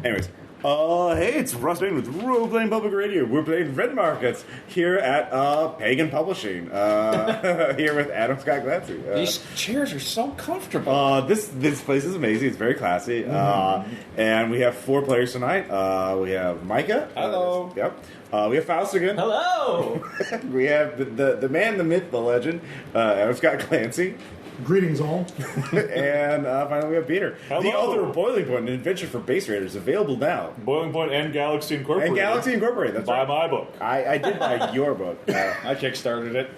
Anyways, hey, it's Russ Bain with Role Playing Public Radio. We're playing Red Markets here at Pagan Publishing. Here with Adam Scott Glancy. These chairs are so comfortable. This place is amazing. It's very classy. And we have 4 players tonight. We have Micah. Hello. Yep. We have Faust again. Hello! We have the man, the myth, the legend, Adam Scott Glancy. Greetings, all. And finally we have Peter. Hello. The author of Boiling Point, an adventure for base raiders, available now. Boiling Point and Galaxy Incorporated. And Galaxy Incorporated, that's Buy right. my book. I did buy your book. I kickstarted it.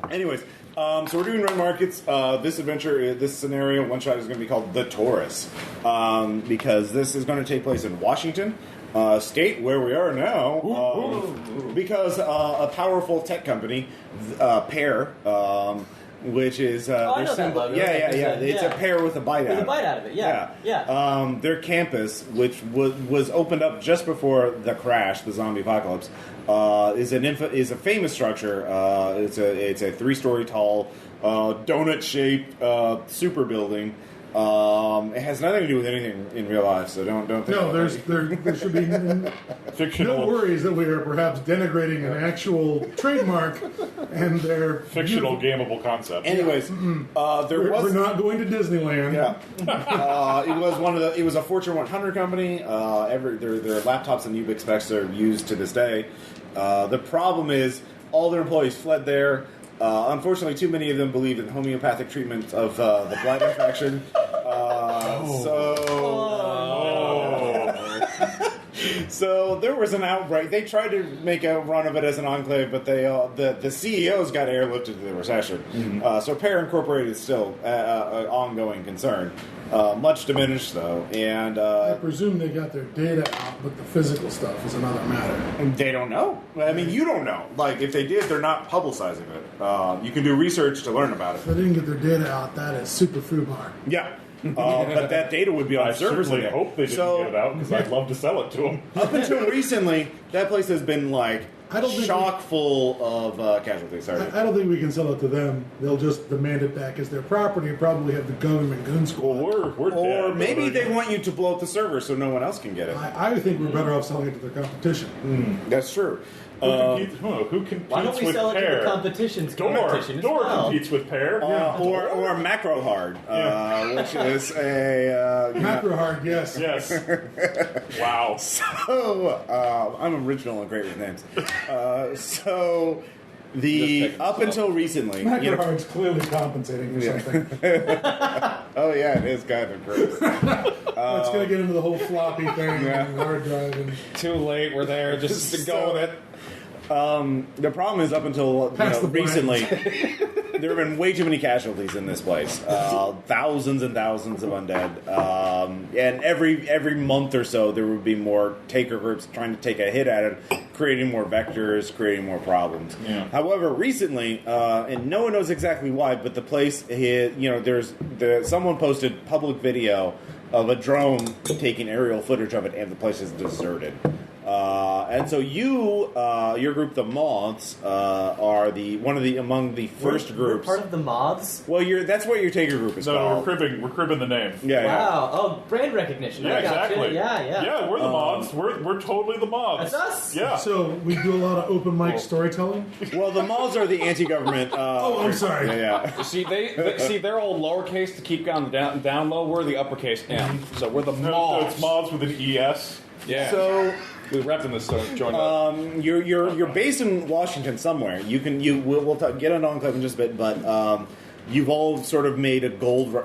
Anyways, so we're doing Red Markets. This adventure, this scenario, one shot is going to be called the Torus. Because this is going to take place in Washington State, where we are now. Because a powerful tech company, PREORDER, which is I know that logo. It's a pear with a bite out of it. With a bite out of it, yeah. Their campus, which was opened up just before the crash, the zombie apocalypse, is a famous structure. It's a 3-story tall, donut-shaped super building. It has nothing to do with anything in real life, so don't think. No, there should be Fictional. no worries that we are perhaps denigrating an actual trademark and their Fictional gameable concept. Anyways, We're not going to Disneyland. Yeah, it was a Fortune 100 company. Their laptops and Ubix specs are used to this day. The problem is all their employees fled there. Unfortunately, too many of them believe in homeopathic treatment of the blight infection. So there was an outbreak. They tried to make a run of it as an enclave, but the CEOs got airlifted to the recession. So PREORDER Incorporated is still an ongoing concern. Much diminished, though. And I presume they got their data out, but the physical stuff is another matter. they don't know. I mean, you don't know. Like, if they did, they're not publicizing it. You can do research to learn about If it. they didn't get their data out, that is super foobar. Yeah. But that data would be on I servers. certainly hope they didn't get it out, because I'd love to sell it to them. Up until recently, that place has been like I don't think chock full of casualties. Sorry. I don't think we can sell it to them. They'll just demand it back as their property and probably have the government goon Well, squad. we're Or dead. maybe they want you to blow up the server so no one else can get it. I think we're better off selling it to their competition. That's true. Who competes Why don't we with sell it to PREORDER? the competition's Door competition as well? competes with PREORDER. Or Macro Hard, which is a Macro hard, yes. Yes. Wow. So I'm original and great with names. So up until recently, Macro hard's clearly compensating for something. oh yeah, it is kind of gross. Let's gonna get into the whole floppy thing and hard drive and Too late. We're there. Just to go with it. The problem is, up until Pass the blame. recently, there have been way too many casualties in this place. Thousands and thousands of undead, and every month or so, there would be more taker groups trying to take a hit at it, creating more vectors, creating more problems. Yeah. However, recently, and no one knows exactly why, but the place, someone posted public video of a drone taking aerial footage of it, and the place is deserted. And so your group, the Moths, are among the first groups. We're part of the Moths? Well, that's what your taker group is No, called. we're cribbing the name. Yeah, Wow. Oh, brand recognition. Yeah, I gotcha. exactly. Yeah. Yeah, we're the Moths. We're totally the Moths. That's us? Yeah. so we do a lot of open mic storytelling. yeah. Well, the Moths are the anti-government. Oh, I'm sorry. Yeah. See, they're all lowercase to keep down down low. We're the uppercase M, so we're the So Moths. it's Moths with an ES. Yeah. So we repped in this, so join up. you're based in Washington somewhere. We'll get on Enclave in just a bit, but you've all sort of made a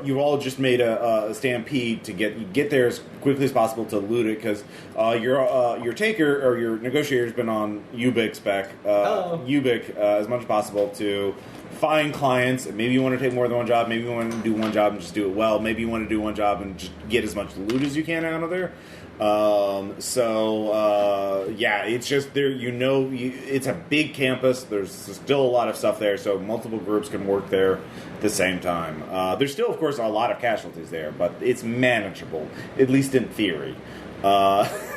you've all just made a stampede to get there as quickly as possible to loot it, because your taker or your negotiator's been on Ubix spec, Ubix as much as possible to find clients. Maybe you want to take more than one job. Maybe you want to do one job and just do it well. Maybe you want to do one job and just get as much loot as you can out of there. It's just there. It's a big campus. There's still a lot of stuff there, so multiple groups can work there at the same time. There's still, of course, a lot of casualties there, but it's manageable, at least in theory.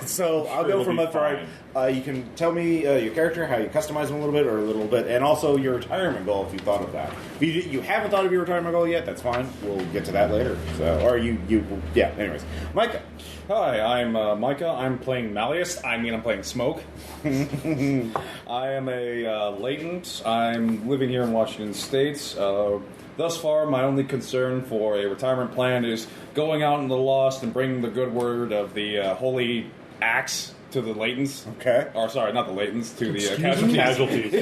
So I'll sure go it'll from be left to right. You can tell me your character, how you customize him a little bit, and also your retirement goal if you thought of that. If you haven't thought of your retirement goal yet, that's fine. We'll get to that later. Yeah. Anyways, Micah. Hi, I'm Micah. I'm playing Malleus. I'm playing Smoke. I am a latent. I'm living here in Washington State. Thus far, my only concern for a retirement plan is going out in the lost and bringing the good word of the holy axe to the latents. Okay. Or sorry, not the latents, to the Casualties.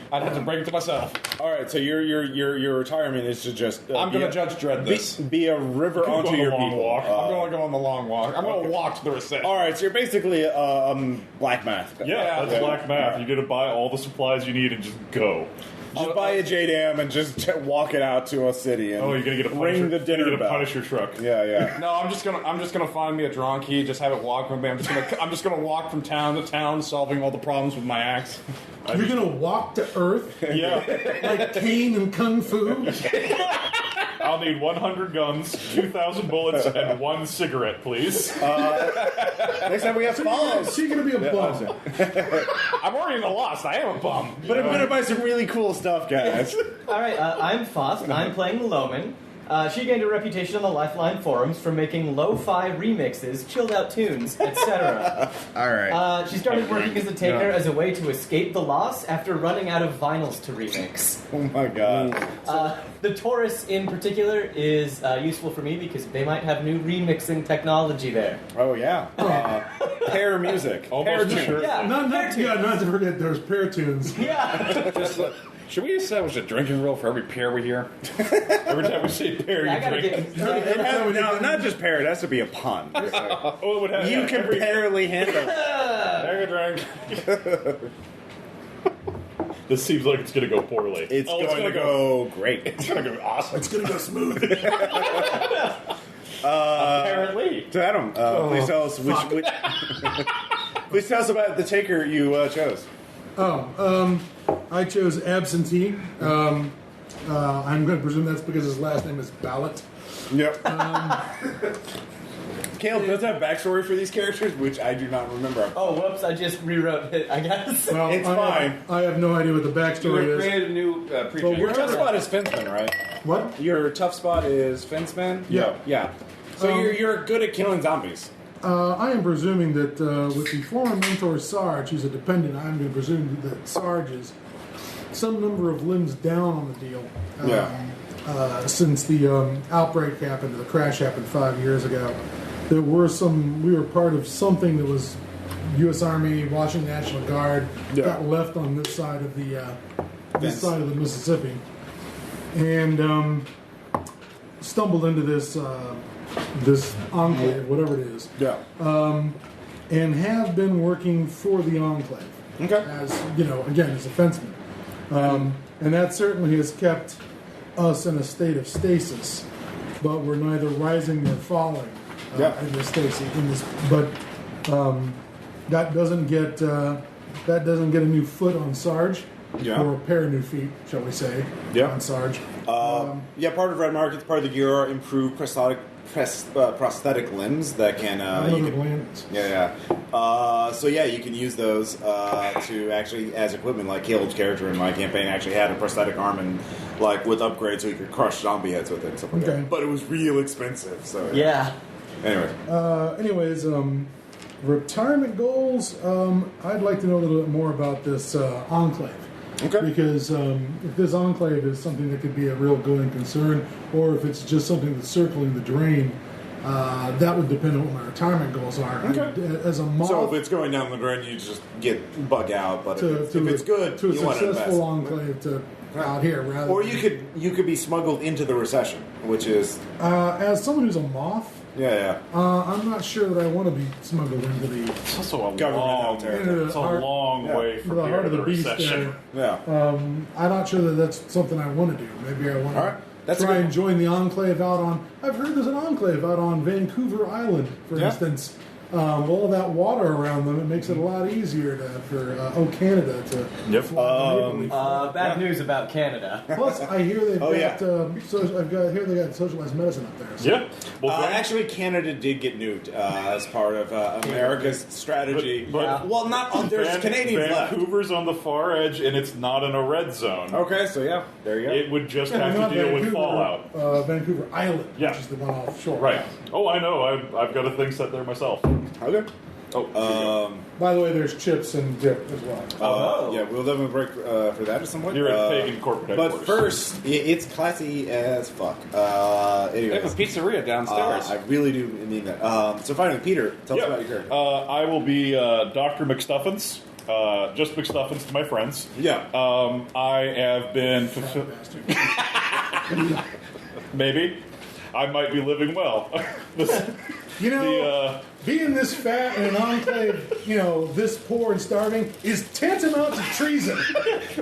I'd have to bring it to myself. All right. So your retirement is to just. I'm going to Judge Dredd this. Be a river Go onto on the your long people. walk. I'm going to go on the long walk. I'm going to walk to the reception. All right. So you're basically black math. Yeah, that's black math. You got to buy all the supplies you need and just go. Just buy a JDM and just walk it out to a city and You're gonna get a ring the dinner You're gonna bell. punish your truck. Yeah. No, I'm just gonna find me a drawn key, just have it walk with me. I'm just gonna walk from town to town, solving all the problems with my axe. You're gonna walk to Earth Yeah, like Kane and Kung Fu. I'll need 100 guns, 2,000 bullets, and 1 cigarette, please. Next time we have follows. So you're gonna be a bum. I'm already in the lost. I am a bum. But I'm gonna buy some really cool stuff, guys. All right, I'm Faust. I'm playing Loman. She gained a reputation on the Lifeline forums for making lo-fi remixes, chilled-out tunes, etc. All right. She started working as a taker as a way to escape the loss after running out of vinyls to remix. Oh my god. The Torus, in particular, is useful for me because they might have new remixing technology there. Oh yeah. Pair music. Almost Pair sure. Yeah, Not to forget there's pair tunes. yeah. Should we establish a drinking rule for every pair we hear? Every time we say pair, I you gotta drink. get. No, not just pair. It has to be a pun. Oh, it would have, You can every, barely handle. Take a drink. This seems like it's going to go poorly. It's going to go great. It's gonna go awesome. It's gonna go smooth. Apparently. So Adam, please tell us which please tell us about the taker you chose. I chose absentee. I'm going to presume that's because his last name is Ballot. Yep. Caleb does have backstory for these characters, which I do not remember. Oh, whoops! I just rewrote it. I guess. Well, It's fine. I have no idea what the backstory is. created a new preacher. Your tough spot is Fenceman, right? What? Your tough spot is Fenceman? Yeah. Yeah. So you're good at killing zombies. I am presuming that with the former mentor Sarge, who's a dependent, I'm going to presume that Sarge is some number of limbs down on the deal. Since the outbreak happened, the crash happened 5 years ago, we were part of something that was U.S. Army, Washington National Guard, got left on this side of the Mississippi, and stumbled into this enclave, whatever it is. Yeah. And have been working for the enclave. Okay. As again, as a fenceman, and that certainly has kept us in a state of stasis. But we're neither rising nor falling in this stasis. But that doesn't get a new foot on Sarge, or a pair of new feet, shall we say, on Sarge. Part of Red Market's part of the Euro improved prosthetic limbs that can you can use those to actually as equipment. Like Caleb's character in my campaign actually had a prosthetic arm and with upgrades so he could crush zombie heads with it and stuff like that. But it was real expensive. So Anyways, retirement goals. I'd like to know a little bit more about this enclave. Okay. Because if this enclave is something that could be a real going concern, or if it's just something that's circling the drain, that would depend on what my retirement goals are. Okay. As a moth, so if it's going down the drain, you just bug out. But if it's good, to a you want to invest. successful enclave to out here, rather. Or you could be smuggled into the recession, which is as someone who's a moth. I'm not sure that I want to be smuggled into the. It's also a government long way from the heart of the beast. recession. I'm not sure that that's something I want to do. Maybe I want to try and join the enclave out on. I've heard there's an enclave out on Vancouver Island, for instance, all that water around them, it makes it a lot easier for Canada to. Yep. Bad news about Canada. Plus, I hear they've got. yeah. I hear they got socialized medicine up there. So. Yeah. Well, Actually, Canada did get nuked as part of America's strategy. But- well, not there's Canadians left. Vancouver's on the far edge, and it's not in a red zone. Okay, so yeah, there you go. It would just Yeah, have not to deal with Vancouver, fallout. Vancouver Island, Yeah. which is the one offshore. Right. Oh, I know. I've got a thing set there myself. Okay. Oh, By the way, there's chips and dip as well. Yeah, we'll have a break for that at some point. You're at Pagan corporate headquarters. But first, it's classy as fuck. They have a Anyways, pizzeria downstairs. I really do mean that. So finally, Peter, tell us about your character. I will be Dr. McStuffins. Just McStuffins to my friends. Yeah. I have been... Bastard. Maybe. I might be living well. You know, being this fat in an enclave, this poor and starving, is tantamount to treason.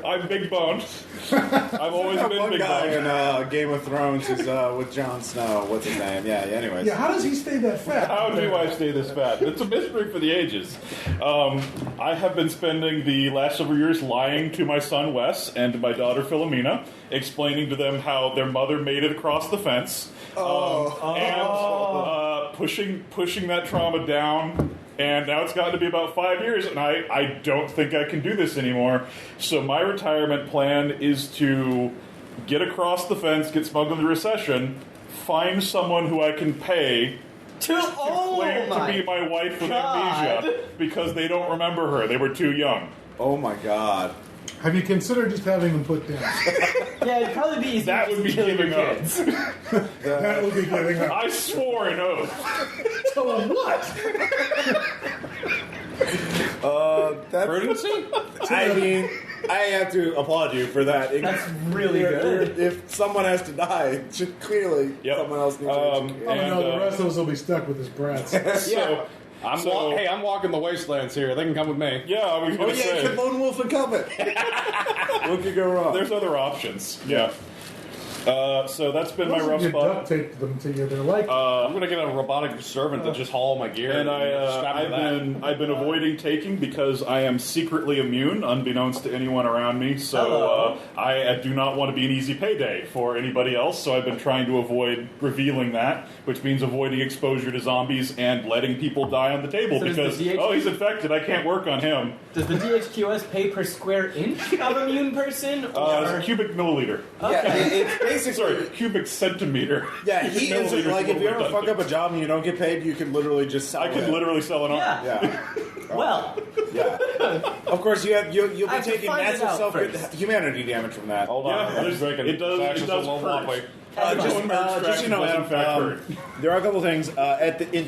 I'm big boned. I've always That been one big guy boned. in Game of Thrones is with Jon Snow. What's his name? Yeah. Anyways. Yeah, how does he stay that fat? How do I stay this fat? It's a mystery for the ages. I have been spending the last several years lying to my son Wes and to my daughter Philomena, explaining to them how their mother made it across the fence, and pushing that trauma down. And now it's gotten to be about 5 years, and I don't think I can do this anymore. So my retirement plan is to get across the fence, get smuggled into recession, find someone who I can pay To claim to be my wife with amnesia because they don't remember her. They were too young. Oh my God. Have you considered just having them put down? Yeah, it'd probably be easier That to would be kill your giving up. kids. That would be giving up. I swore an oath. So what? That's Prudency? I mean, I have to applaud you for that. That's really good. If someone has to die, clearly Yep. someone else needs to. Oh And, no, the rest of us will be stuck with his brats. So, I'm walking the wastelands here. They can come with me. yeah, I was Oh going to yeah, you could say, lone wolf and covet. What could go wrong? there's other options. Yeah. So that's been my rough You spot. duct taped them to you. They're like, I'm gonna get a robotic servant to just haul my gear. And strap me to that. I've been avoiding taking because I am secretly immune, unbeknownst to anyone around me. So Hello. I do not want to be an easy payday for anybody else. So I've been trying to avoid revealing that, which means avoiding exposure to zombies and letting people die on the table So does because the he's infected. I can't work on him. Does the DHQS pay per square inch of immune person? Or... Cubic milliliter. Yeah, it's basically. Sorry, cubic centimeter. Yeah, he Cubic is milliliter like if you ever redundant. fuck up a job and you don't get paid, you can literally just sell I can it. literally sell an arm. Yeah. Yeah. Well, Yeah. Of course, you'll be I have to taking find it massive out first. humanity damage from that. Hold on, Yeah, I'm just drinking. it does It's actually a little purge. wobbly. Just you know, Adam, there are a couple things.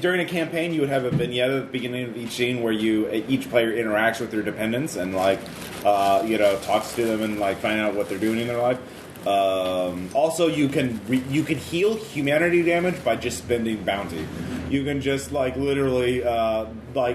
During a campaign, you would have a vignette at the beginning of each scene where each player interacts with their dependents and talks to them and find out what they're doing in their life. Also, you can heal humanity damage by just spending bounty. You can just literally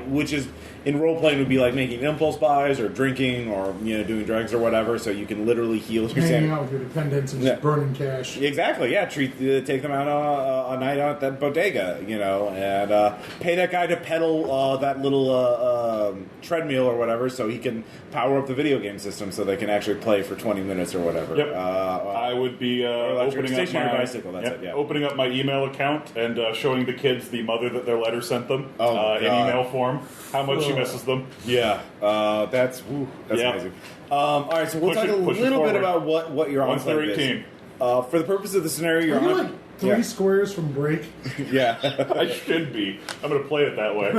which is in role playing would be like making impulse buys or drinking or doing drugs or whatever. So you can literally heal your hanging sanity. out with your dependents and Yeah. just burning cash. Exactly, yeah. Take them out a night out at that bodega, and pay that guy to pedal that little treadmill or whatever, so he can power up the video game system, so they can actually play for 20 minutes or whatever. Yep. I would be electric opening up stationary my bicycle, that's it, yeah. opening up my email account and showing the kids the mother that their letter sent them Oh, my in God. email form. How much she misses them. Yeah, that's Yeah. amazing. All right, so we'll Push talk it a little bit forward. about what your Once they're enclave is. 18. For the purpose of the scenario, you're Are you on. like 3 squares from break? Yeah. I should be. I'm going to play it that way.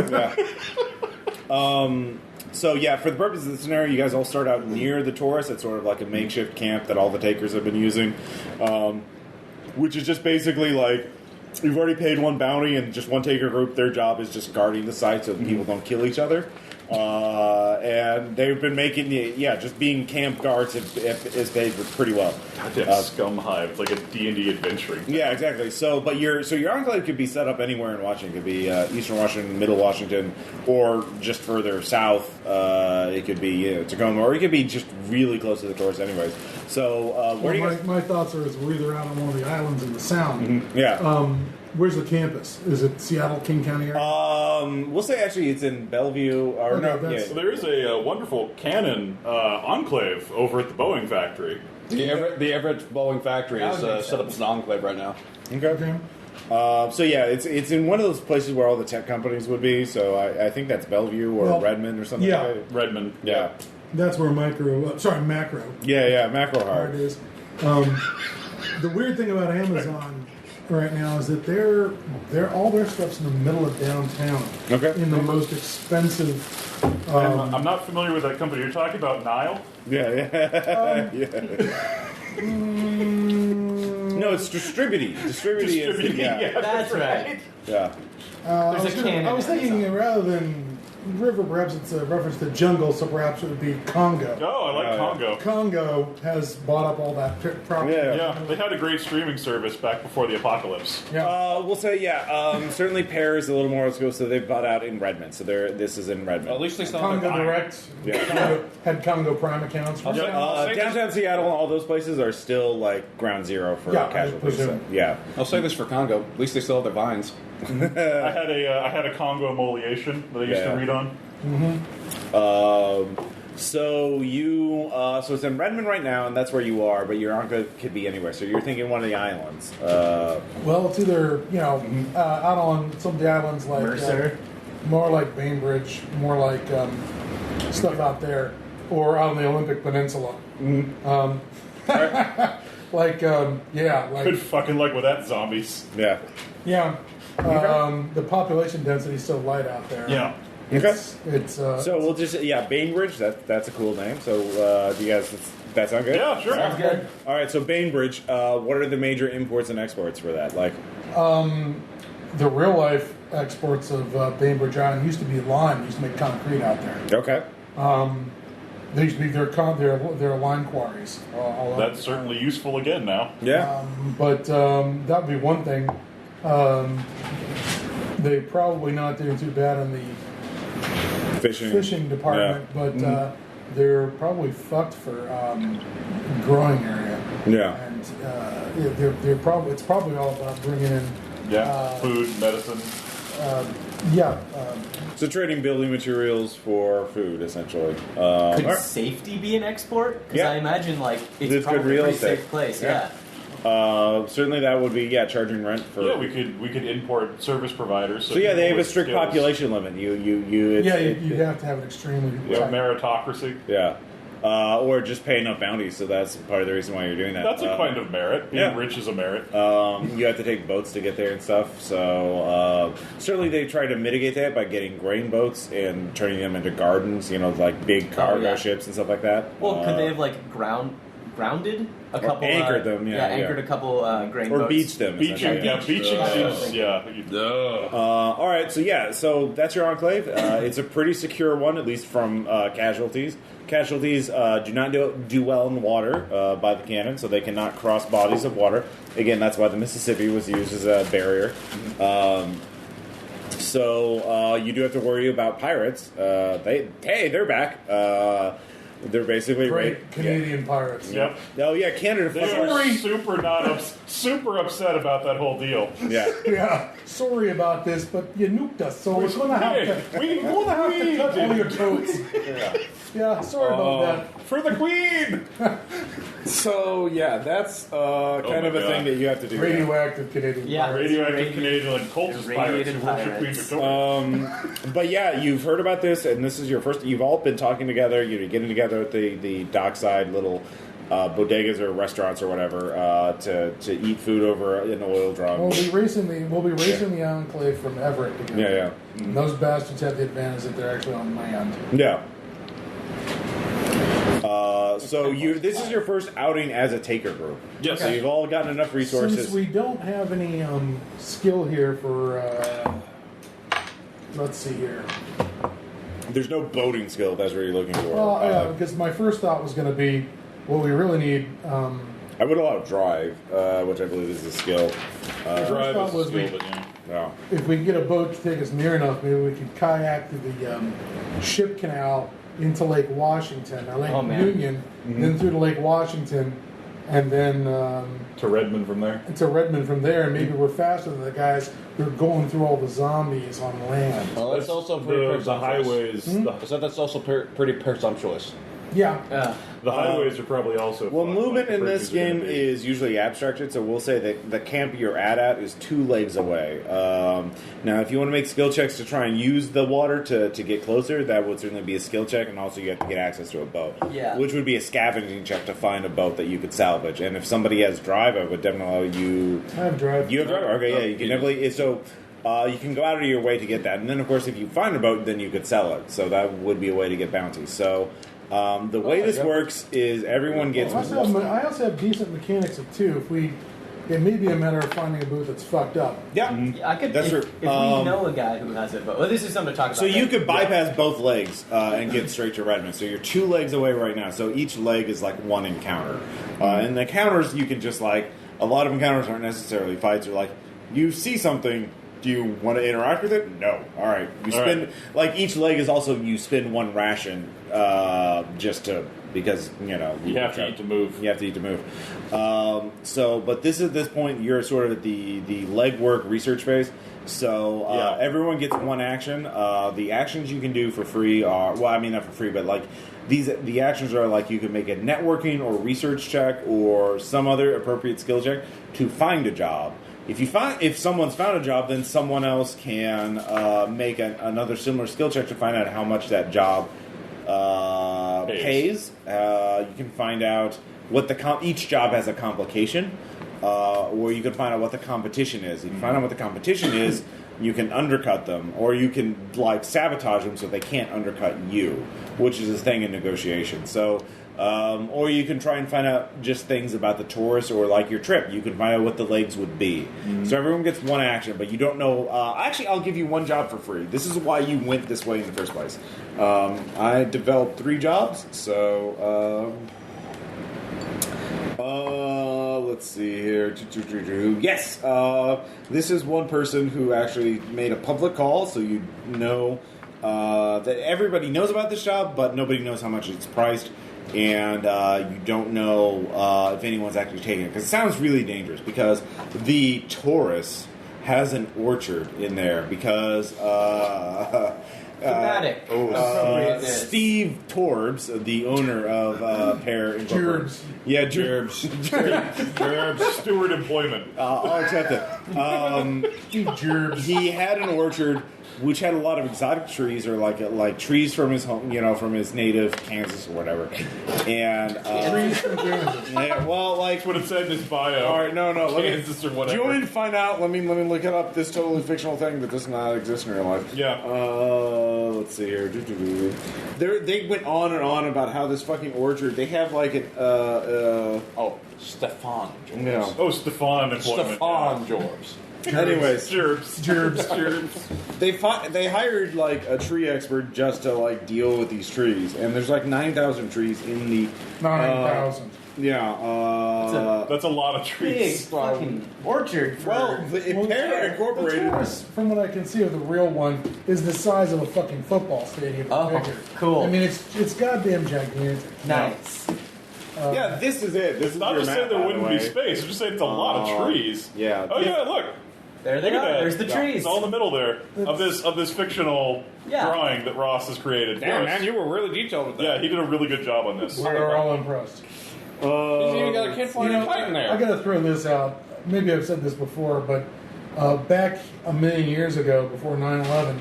Yeah. So yeah, for the purpose of the scenario, you guys all start out near the Torus. It's sort of like a makeshift camp that all the takers have been using, which is just basically like you've already paid one bounty, and just one taker group. Their job is just guarding the site so that people don't kill each other. And they've been making just being camp guards is paid pretty well. Goddamn scum hive. It's like a D&D adventure. Yeah, exactly. So your enclave could be set up anywhere in Washington. It could be Eastern Washington, Middle Washington, or just further south. It could be Tacoma, or it could be just really close to the Torus, anyways. So where do you guys? My thoughts are we're either out on one of the islands in the Sound. Yeah. Where's the campus? Is it Seattle, King County area? We'll say actually it's in Bellevue. Or Okay, no, that's- So there is a wonderful cannon enclave over at the Boeing factory. The Everett Boeing factory That is would make set up sense. as an enclave right now. Okay. So yeah, it's in one of those places where all the tech companies would be. So I think that's Bellevue or Well, Redmond or something. yeah. Like that. Redmond. Yeah. That's where macro Yeah. Macro hard hard. is. The weird thing about Amazon right now is that they're all their stuff's in the middle of downtown. Okay. In the most expensive. I'm not familiar with that company. You're talking about Nile? Yeah. No, it's Distributi. Distributi is Distributing, yeah. That's right. Yeah. There's a cannon. I was thinking rather than river, perhaps it's a reference to jungle, so perhaps it would be Congo. Oh, I like Yeah. Congo. Congo has bought up all that property. Yeah. Yeah, they had a great streaming service back before the apocalypse. We'll say certainly Pear is a little more let's so they've bought out in Redmond. So this is in Redmond. At least they still Congo have Direct Yeah. had Congo Prime accounts. For Downtown Seattle and all those places are still like ground zero for Yeah, I casualties. So, presume. yeah. I'll say this for Congo. At least they still have their vines. I had a Congo emoliation that I used Yeah. to read on. So it's in Redmond right now, and that's where you are. But your enclave could be anywhere. So you're thinking one of the islands. Well, it's either out on some of the islands like Mercer. more like Bainbridge, more like stuff out there, or out on the Olympic Peninsula. Like Good fucking luck with that, zombies. Yeah. The population density is so light out there. Yeah. It's So we'll just Bainbridge. That's a cool name. So do you guys? That sound good? Yeah, sure. Sounds good. All right. So Bainbridge. What are the major imports and exports for that? Like. the real life exports of Bainbridge Island used to be lime. They used to make concrete out there. Okay. They used to be their lime quarries. All over That's the certainly useful again now. Yeah. But that would be one thing. They're probably not doing too bad in the fishing department, but they're probably fucked for growing area. Yeah. And it's probably all about bringing in Food, medicine. So trading building materials for food, essentially. Could Alright. safety be an export? Because Yeah. I imagine It's it's good probably real a pretty estate. safe place. Yeah. Certainly that would be charging rent for. Yeah, we could import service providers. So yeah, they have a with strict skills. population limit. You'd have to have an extremely Yeah, meritocracy. Yeah. Or just pay enough bounties. So that's part of the reason why you're doing that. That's a kind of merit. Being yeah. rich is a merit. You have to take boats to get there and stuff. So certainly they try to mitigate that by getting grain boats and turning them into gardens. Like big cargo ships and stuff like that. Well, could they have grounded a couple? anchored them, anchored a couple grain or boats. beach them? Beaching, essentially. beaching seems, All right, so that's your enclave. It's a pretty secure one, at least from casualties. Casualties do not do well in water by the cannon, so they cannot cross bodies of water. Again, that's why the Mississippi was used as a barrier. So you do have to worry about pirates. They're back. They're basically great Canadian pirates. Yep. Oh yeah, Canada. They are super upset about that whole deal. Yeah. Yeah, sorry about this, but you nuked us, so we're gonna have to cut all your coats. Yeah, sorry about that. For the Queen! So yeah, that's kind of a thing that you have to do. Radioactive Canadian Yeah. pirates. Radioactive Canadian and cultist pirates who Irradiated worship Queen pirates. Victoria. But yeah, you've heard about this, and this is your first. You've all been talking together. You're getting together at the dockside little bodegas or restaurants or whatever to eat food over an oil drum. We'll be racing the Enclave from Everett together. Yeah. And those bastards have the advantage that they're actually on land. Yeah. So this is your first outing as a taker group. Yes. So you've all gotten enough resources. Since we don't have any skill here for, let's see here. There's no boating skill. If that's what you're looking for. Well, yeah, because my first thought was going to be, well, we really need. I would allow drive, which I believe is a skill. Drive thought is a was skill, we- but yeah. Yeah. If we can get a boat to take us near enough, maybe we could kayak to the ship canal into Lake Washington, or Lake Oh, man. Union, then through to Lake Washington, and then to Redmond from there. to Redmond from there, and maybe we're faster than the guys who are going through all the zombies on land. Well, that's also pretty The presumptuous. highways. So that's also pretty presumptuous. Yeah. The highways are probably also. Well, fun, movement like in the this bridges are game gonna be. is usually abstracted, so we'll say that the camp you're at is 2 legs away. Now, if you want to make skill checks to try and use the water to get closer, that would certainly be a skill check, and also you have to get access to a boat. Yeah. Which would be a scavenging check to find a boat that you could salvage. And if somebody has drive, I would definitely allow you... I have drive. You have drive? Okay, yeah, you can definitely... So... you can go out of your way to get that, and then of course if you find a boat, then you could sell it. So that would be a way to get bounties. So the way this works is everyone gets. I also have decent mechanics of 2. It may be a matter of finding a booth that's fucked up. Yeah, I could. That's if, true. If we know a guy who has it, but well, this is something to talk about. So you could bypass both legs and get straight to Redmond. So you're 2 legs away right now. So each leg is like 1 encounter, and the encounters you can just like a lot of encounters aren't necessarily fights. Or like you see something. Do you want to interact with it? No. All right. You spend like each leg is also you spend 1 ration just to because you have to eat to move. You have to eat to move. But this at this point you're sort of at the legwork research phase. So everyone gets 1 action. The actions you can do for free are not for free, but like the actions are like you can make a networking or research check or some other appropriate skill check to find a job. If someone's found a job, then someone else can make another similar skill check to find out how much that job pays. You can find out what each job has a complication, or you can find out what the competition is. If you find out what the competition is, you can undercut them, or you can like sabotage them so they can't undercut you, which is a thing in negotiation. So. Or you can try and find out just things about the Torus or like your trip. You can find out what the legs would be. So everyone gets 1 action, but you don't know. Actually, I'll give you 1 job for free. This is why you went this way in the first place. I developed 3 jobs, so let's see here. Yes, this is one person who actually made a public call, so you know that everybody knows about this job, but nobody knows how much it's priced. And you don't know if anyone's actually taking it. Because it sounds really dangerous. Because the Torus has an orchard in there. Because... Thematic. Appropriateness. Steve Torbs, the owner of Pear Incorporated. Gerbs. Yeah, Gerbs. Gerbs, steward employment. I'll accept it. Steve Gerbs. He had an orchard which had a lot of exotic trees, or like trees from his home, from his native Kansas or whatever. And Trees from Kansas. yeah, well, like That's what it said in his bio. all right, no, Kansas or whatever. Do you want me to find out? Let me look it up. This totally fictional thing that does not exist in real life. Yeah. Let's see here. They went on and on about how this fucking orchard. They have like an Stefan Jorbs. yeah. Oh, Stefan employment. Stefan Jorbs. Anyways, Gerbs. they hired like a tree expert just to like deal with these trees, and there's like 9,000 trees in the 9,000. yeah. That's a lot of Big trees. fucking orchard. For, Pear Incorporated. The Torus, from what I can see of the real one, is the size of a fucking football stadium. Oh, bigger. cool. I mean, it's goddamn gigantic. nice. Yeah, this is it. This is Not your to map, say there by the wouldn't be way. space. Just say it's a lot of trees. Yeah. Oh yeah, look. There they Look are. at that. There's the Yeah, trees. It's all in the middle there of this fictional Yeah. drawing that Ross has created. for Damn, us. man, you were really detailed with that. Yeah, he did a really good job on this. We're all impressed. He's even got a kid flying a kite in there. I gotta throw this out. Maybe I've said this before, but back a million years ago, before 9/11,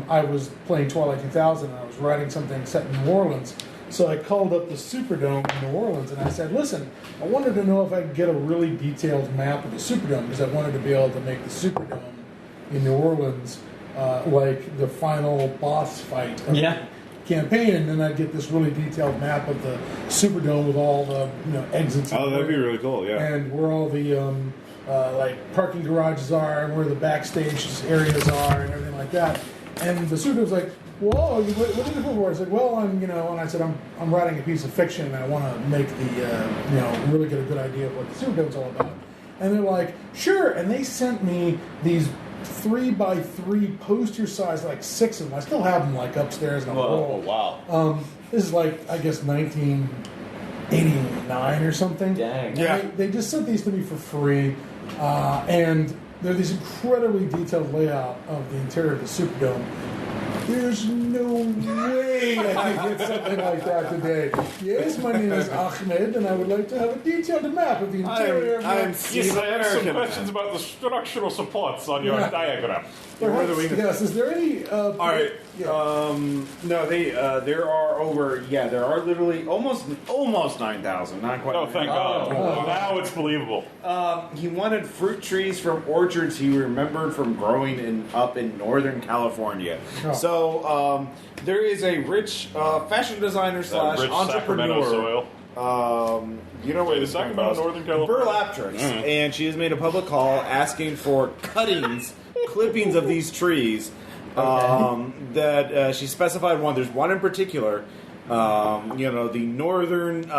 I was playing Twilight 2000, and I was writing something set in New Orleans. So I called up the Superdome in New Orleans, and I said, listen, I wanted to know if I could get a really detailed map of the Superdome, because I wanted to be able to make the Superdome in New Orleans like the final boss fight of the campaign, and then I'd get this really detailed map of the Superdome with all the exits. Oh, that'd be really cool. Yeah. And where all the like parking garages are, and where the backstage areas are, and everything like that. And the Superdome was like, "Whoa, what are you looking for?" I said, "Well, and I said I'm writing a piece of fiction, and I want to make the really get a good idea of what the Superdome's all about." And they're like, "Sure." And they sent me these 3x3 poster size, like 6 of them. I still have them like upstairs in a Oh, wall. wow. This is like, I guess, 1980 1989 or something. Dang. Yeah. They just sent these to me for free, and they're this incredibly detailed layout of the interior of the Superdome. There's no way I can get something like that today. Yes, my name is Ahmed, and I would like to have a detailed map of the interior of I'm my... Yes, I have some questions about the structural supports on your Yeah. diagram. Perhaps, yes, is there any... All right. Yeah. No, there are literally almost 9,000. Not quite. Oh, thank God. Now it's believable. He wanted fruit trees from orchards he remembered from growing up in Northern California. Oh. So there is a rich fashion designer / That rich Sacramento entrepreneur. soil. You know where Wait, this the Sacramento, goes. Northern California? Burlaptress, and she has made a public call asking for clippings of these trees. That she specified one. There's one in particular. The northern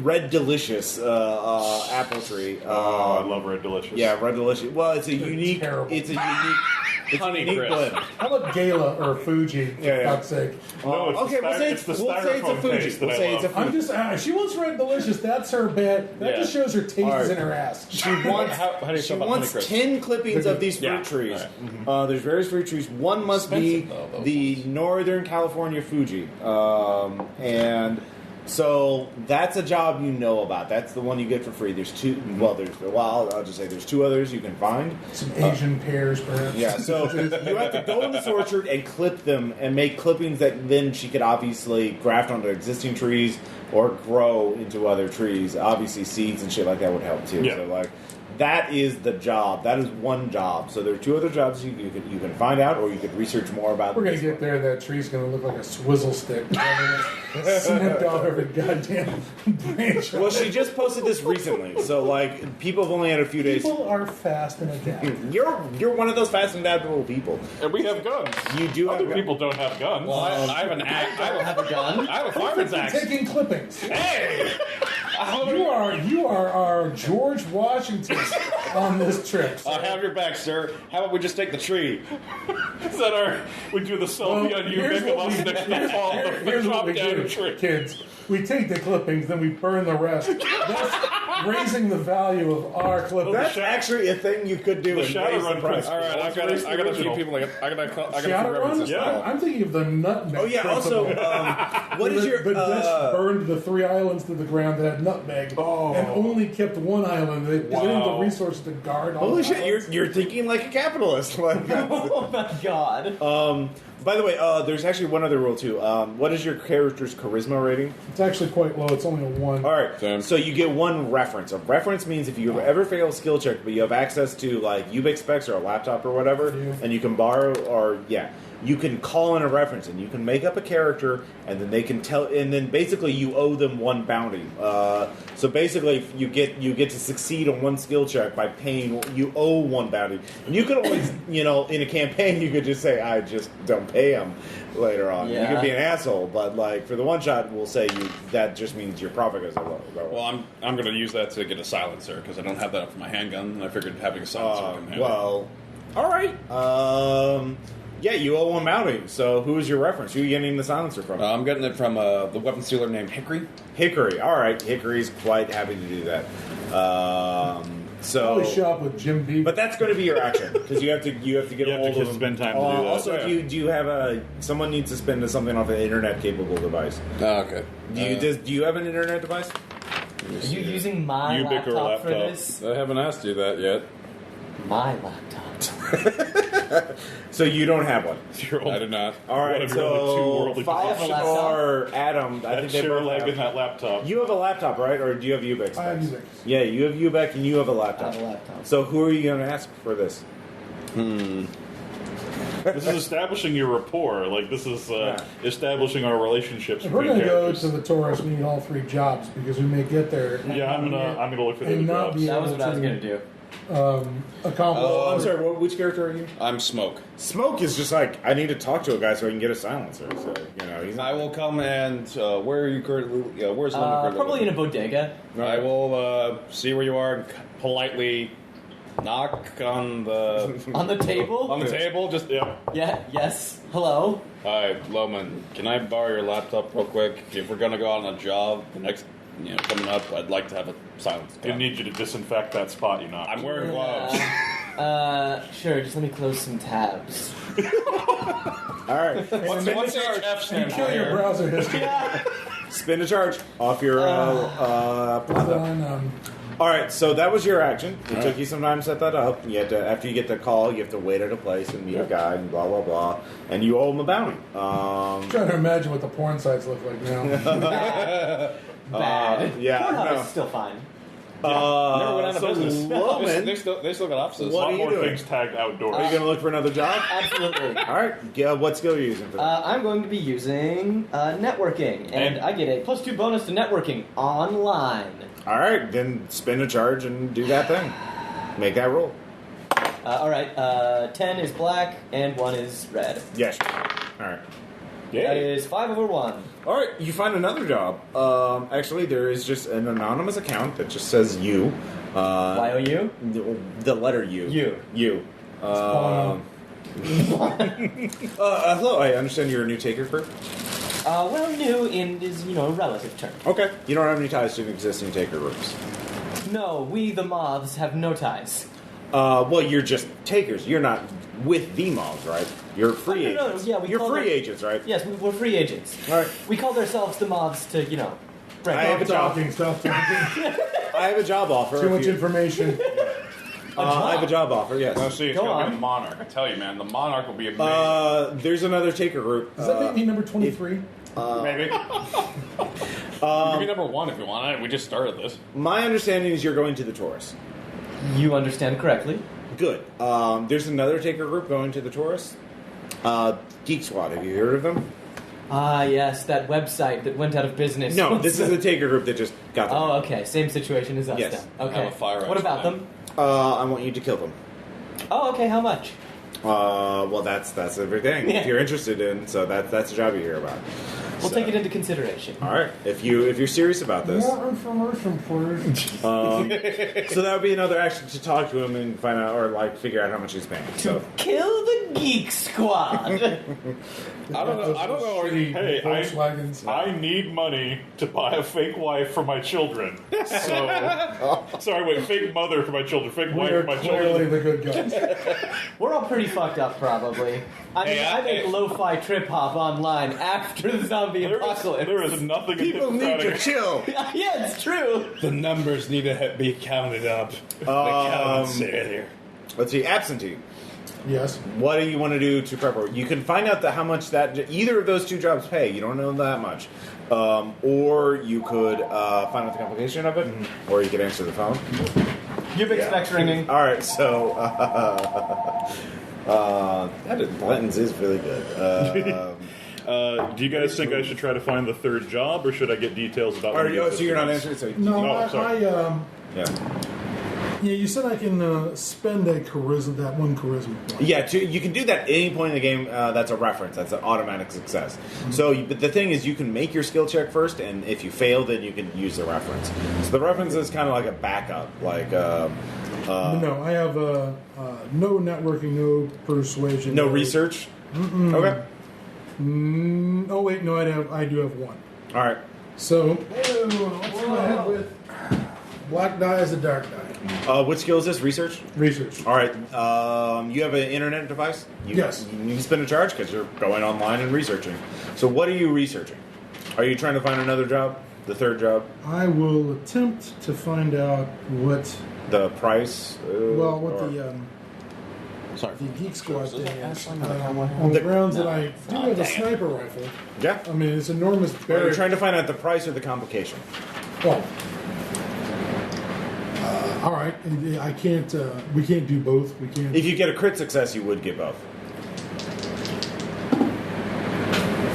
Red Delicious apple tree. I love Red Delicious. Yeah, Red Delicious. Well, it's a They're unique. terrible. It's a unique. It's a Honey unique crisp. blend. How about Gala or Fuji, for Yeah. God's sake? No, it's Okay, the we'll say it's the we'll say it's a styrofoam Fuji. taste that We'll I say it's a love. I'm just... she wants Red Delicious. That's her bet. That Yeah. just shows her taste All right. is in her ass. She wants. How do you She feel about wants Honeycrisp? 10 clippings of these fruit Yeah. trees. All There's various fruit trees. One must be Expensive, though, those the ones. Northern California Fuji, and so that's a job you know about. That's the one you get for free. There's two. I'll just say there's two others you can find. Some Asian pears, perhaps. Yeah, so you have to go in this orchard and clip them and make clippings that then she could obviously graft onto existing trees or grow into other trees. Obviously, seeds and shit like that would help too. Yeah. So that is the job. That is one job. So there are two other jobs you can find out, or you could research more about. We're going to get there. That tree's going to look like a swizzle stick. Snipped off every goddamn branch. Well, she just posted this recently, so people have only had a few days. People are fast and adaptive. You're one of those fast and adaptable people. And we have guns. You do Other have people don't have guns. Well, I have an axe. I don't have a gun. I have a fireman's axe. Taking clippings. Hey! You are our George Washington on this trip. I have your back, sir. How about we just take the tree? Is that we do the selfie on you, here's make of what us we- next to the fall, Here's what drop we down do, a tree. kids. We take the clippings, then we burn the rest. That's raising the value of our clippings. That's actually a thing you could do. The and raise Shadowrun the price. All right, I got a few people. I got a few references. Shadowrun? Yeah. I'm thinking of the nutmeg. Oh yeah. Also, principle. what is your the Dutch burned the 3 islands to the ground that had nutmeg, and only kept one island. They didn't have the resources to guard all. Holy the shit! islands. You're thinking like a capitalist. Oh my God. By the way, there's actually one other rule too. What is your character's charisma rating? It's actually quite low. It's only a 1. All right, Same. so you get one reference. A reference means if you ever fail a skill check, but you have access to Ubix specs or a laptop or whatever, Yeah. and you can borrow you can call in a reference and you can make up a character, and then they can tell, and then basically you owe them one bounty. So basically, you get to succeed on one skill check by paying. You owe one bounty, and you could always, in a campaign, you could just say, "I just don't pay them." Later on, Yeah. you could be an asshole, but for the one shot, we'll say that just means your profit goes low. Well, I'm going to use that to get a silencer because I don't have that for my handgun, and I figured having a silencer can handle. All right. Yeah, you owe one bounty. So who is your reference? Who are you getting the silencer from? I'm getting it from the weapon stealer named Hickory. Hickory. All right, Hickory's quite happy to do that. Probably shop with Jim Beaver. But that's going to be your action because you have to get You have a hold to of them. spend time to do that. Also, Yeah. do you have someone needs to spend something off an internet capable device? Oh, okay. Do you have an internet device? Are you using my Ubiq or laptop for laptop? this? I haven't asked you that yet. My laptop. So you don't have one. I did not. All right, One of your other two so worldly Faust possessions. or Adam, I think they share a both leg have. in that laptop. You have a laptop, right? Or do you have Ubix? I have specs? Ubix. Yeah, you have Ubix and you have a laptop. I have a laptop. So who are you going to ask for this? This is establishing your rapport. This is establishing our relationships. If we're between going to go characters. to the Taurus, we need all 3 jobs because we may get there. and Yeah, I'm not gonna look for the and other not jobs. be That was able what I was going to do. accomplish. Oh, I'm sorry, which character are you? I'm Smoke. Smoke is just I need to talk to a guy so I can get a silencer. So, he's I will come and where are you currently? Where's Linda currently? Probably in a bodega. I will see where you are and politely knock on the On the table? on the table. Just Yeah. Yeah, yes. Hello? Hi, Loman. Can I borrow your laptop real quick? If we're gonna go on a job next, coming up, I'd like to have a silence. I need you to disinfect that spot you knocked. I'm wearing gloves. Sure, just let me close some tabs. All right. What's HF stand Kill for your here? browser history. Spin a charge off your laptop. Then, All right, so that was your action. It took you some time to set that up. You had to, after you get the call, you have to wait at a place and meet a guy and blah blah blah, and you owe him a bounty. I'm trying to imagine what the porn sites look like now. Bad. yeah, Pornhub no. is still fine. Never went out of so business. Loman, They still got offices. What A are lot you more doing? things tagged outdoors. are you going to look for another job? Absolutely. All right, yeah, what skill are you using for that? I'm going to be using networking, and I get a +2 bonus to networking online. All right, then spin a charge and do that thing. Make that roll. All right, 10 is black and 1 is red. Yes. All right. That is 5 over 1. All right, you find another job. Actually, there is just an anonymous account that just says you. YOU? The letter U. You. You. Hello, I understand you're a new taker crew. Well, new is, a relative term. Okay. You don't have any ties to existing taker groups. No, we the moths have no ties. Well, you're just takers. You're not with the mobs, right? You're free No, agents. yeah, we you're call free them- agents, right? Yes, we're free agents. All right. We called ourselves the moths to, break I have a job. Stop talking. I have a job offer. Too if much you- information. I have a job offer. Yes. No, see, it's Go gonna be on. the Monarch. I tell you, man, the Monarch will be amazing. There's another taker group. Does that make me number 23? Maybe. Give me number 1 if you want it. We just started this. My understanding is you're going to the Torus. You understand correctly. Good. There's another taker group going to the Torus. Geek Squad. Have you heard of them? Ah, yes, that website that went out of business. No, this is a taker group that just got them. Oh, okay. Same situation as us Yes. then. Okay. I have a fire what axe about for them? I want you to kill them. Oh, okay. How much? Well, that's everything. Yeah. If you're interested in, so that's a job you hear about. We'll So- take it into consideration. All right. If you're serious about this, More information, please. so that would be another action to talk to him and find out or figure out how much he's paying. So Kill the Geek Squad. I don't know. Hey, Volkswagens. I need money to buy a fake wife for my children. So, sorry, wait, fake mother for my children, fake wife We're for my clearly children. the good guys. We're all pretty fucked up, probably. I mean, I make lo-fi trip hop online after the zombie apocalypse. There is nothing people need to hypocratic. chill. Yeah, it's true. The numbers need to be counted up. Let's see, absentee. Yes. What do you want to do to prep? You can find out how much that either of those two jobs pay. You don't know that much, or you could find out the complication of it, or you could answer the phone. Your big specs ringing. All right, so Blanton's is really good. Do you guys think I should try to find the third job, or should I get details about? So one of the you're not existing answering. So No, No, sorry. yeah, you said I can spend that one charisma point. yeah. You can do that at any point in the game. That's a reference. That's an automatic success. So, but the thing is, you can make your skill check first, and if you fail, then you can use the reference. So the reference is kind of like a backup, like. No, I have no networking, no persuasion, No research. Okay. Oh wait, no, I do have one. All right. So let's go ahead with black die is a dark die. Which skill is this? Research. Research. All right. You have an internet device. Yes. You can spend a charge because you're going online and researching. So what are you researching? Are you trying to find another job? The third job? I will attempt to find out what The price? Sorry. the Geek Squad thing is. On the grounds that I do have a sniper rifle. Yeah. I mean, it's enormous Are you barrier. trying to find out the price or the complication? Well, all right. I can't. We can't do both. We can't. If you get a crit success, you would get both.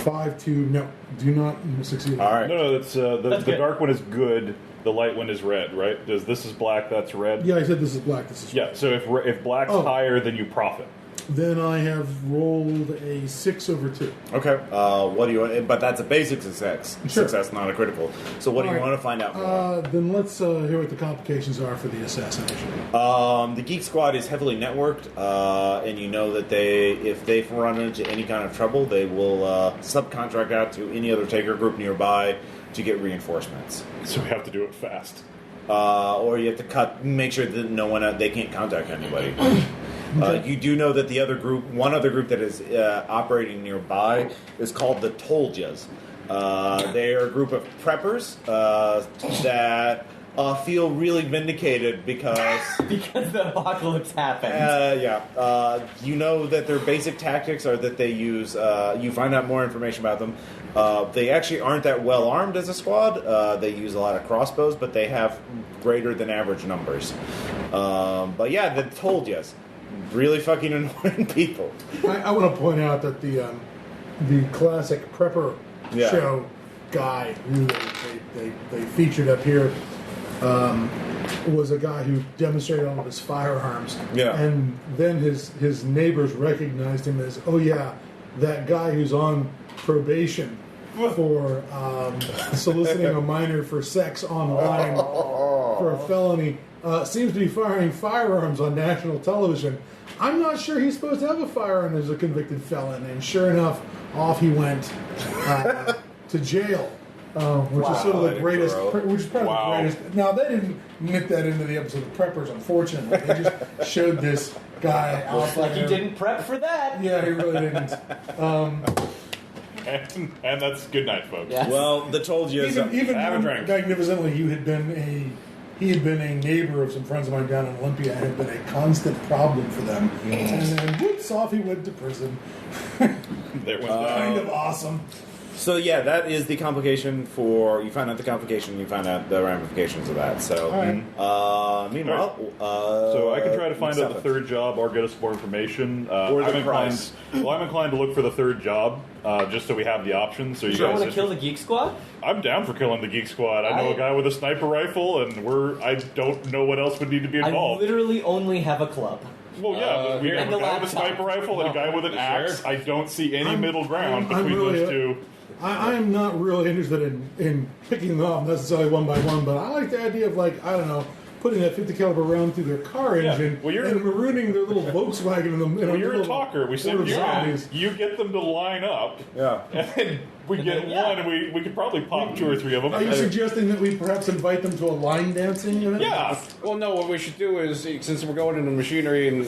5-2. No, do not succeed. All right. No, that's the good. dark one is good. The light one is red, right? Does this is black? That's red. Yeah, I said this is black. This is Yeah. So if black's Oh. higher, then you profit. Then I have rolled a 6 over 2. Okay. What do you want? But that's a basic success. Sure. Success, not a critical. So what do you want to find out more? Then let's hear what the complications are for the assassination. The Geek Squad is heavily networked, and you know that if they run into any kind of trouble, they will subcontract out to any other Taker group nearby to get reinforcements. So we have to do it fast. Or you have to make sure that they can't contact anybody. You do know that one other group that is operating nearby is called the Toljas. They are a group of preppers that feel really vindicated because the apocalypse happened. You know that their basic tactics are that they use. You find out more information about them. They actually aren't that well armed as a squad. They use a lot of crossbows, but they have greater than average numbers. But yeah, the Toljas, really fucking annoying people. I want to point out that the classic prepper show guy who they featured up here was a guy who demonstrated all of his firearms. Yeah. And then his neighbors recognized him as, oh yeah, that guy who's on probation for soliciting a minor for sex online for a felony seems to be firing firearms on national television. I'm not sure he's supposed to have a firearm as a convicted felon. And sure enough, off he went to jail. Which is sort of the greatest, which is probably the greatest. Now, they didn't knit that into the episode of Preppers, unfortunately. They just showed this guy out Looks like he didn't prep for that. Yeah, he really didn't. And that's good night, folks. Yes. Well, the Toljas Even have a drink. magnificently, he had been a neighbor of some friends of mine down in Olympia and had been a constant problem for them. And then, whoops, off he went to prison. There went Kind of awesome. So yeah, that is the complication for. You find out the complication, you find out the ramifications of that. So, meanwhile, so I can try to find out the third job or get us more information. I'm inclined to look for the third job, just so we have the options. So you don't guys want to kill the Geek Squad? I'm down for killing the Geek Squad. I know a guy with a sniper rifle, and I don't know what else would need to be involved. I literally only have a club. Well, yeah, we have a guy with a sniper rifle and a guy with an axe. I don't see any middle ground between those two. I am not really interested in picking them off necessarily one by one, but I like the idea of, like, I don't know, putting that 50 caliber round through their car engine and marooning their little Volkswagen in them. Well, you're a talker. We said you get them to line up. Yeah. And then we get one, and we could probably pop 2 or 3 of them. Are you suggesting that we perhaps invite them to a line dancing event? Yeah. Well, no, what we should do is, since we're going into machinery and...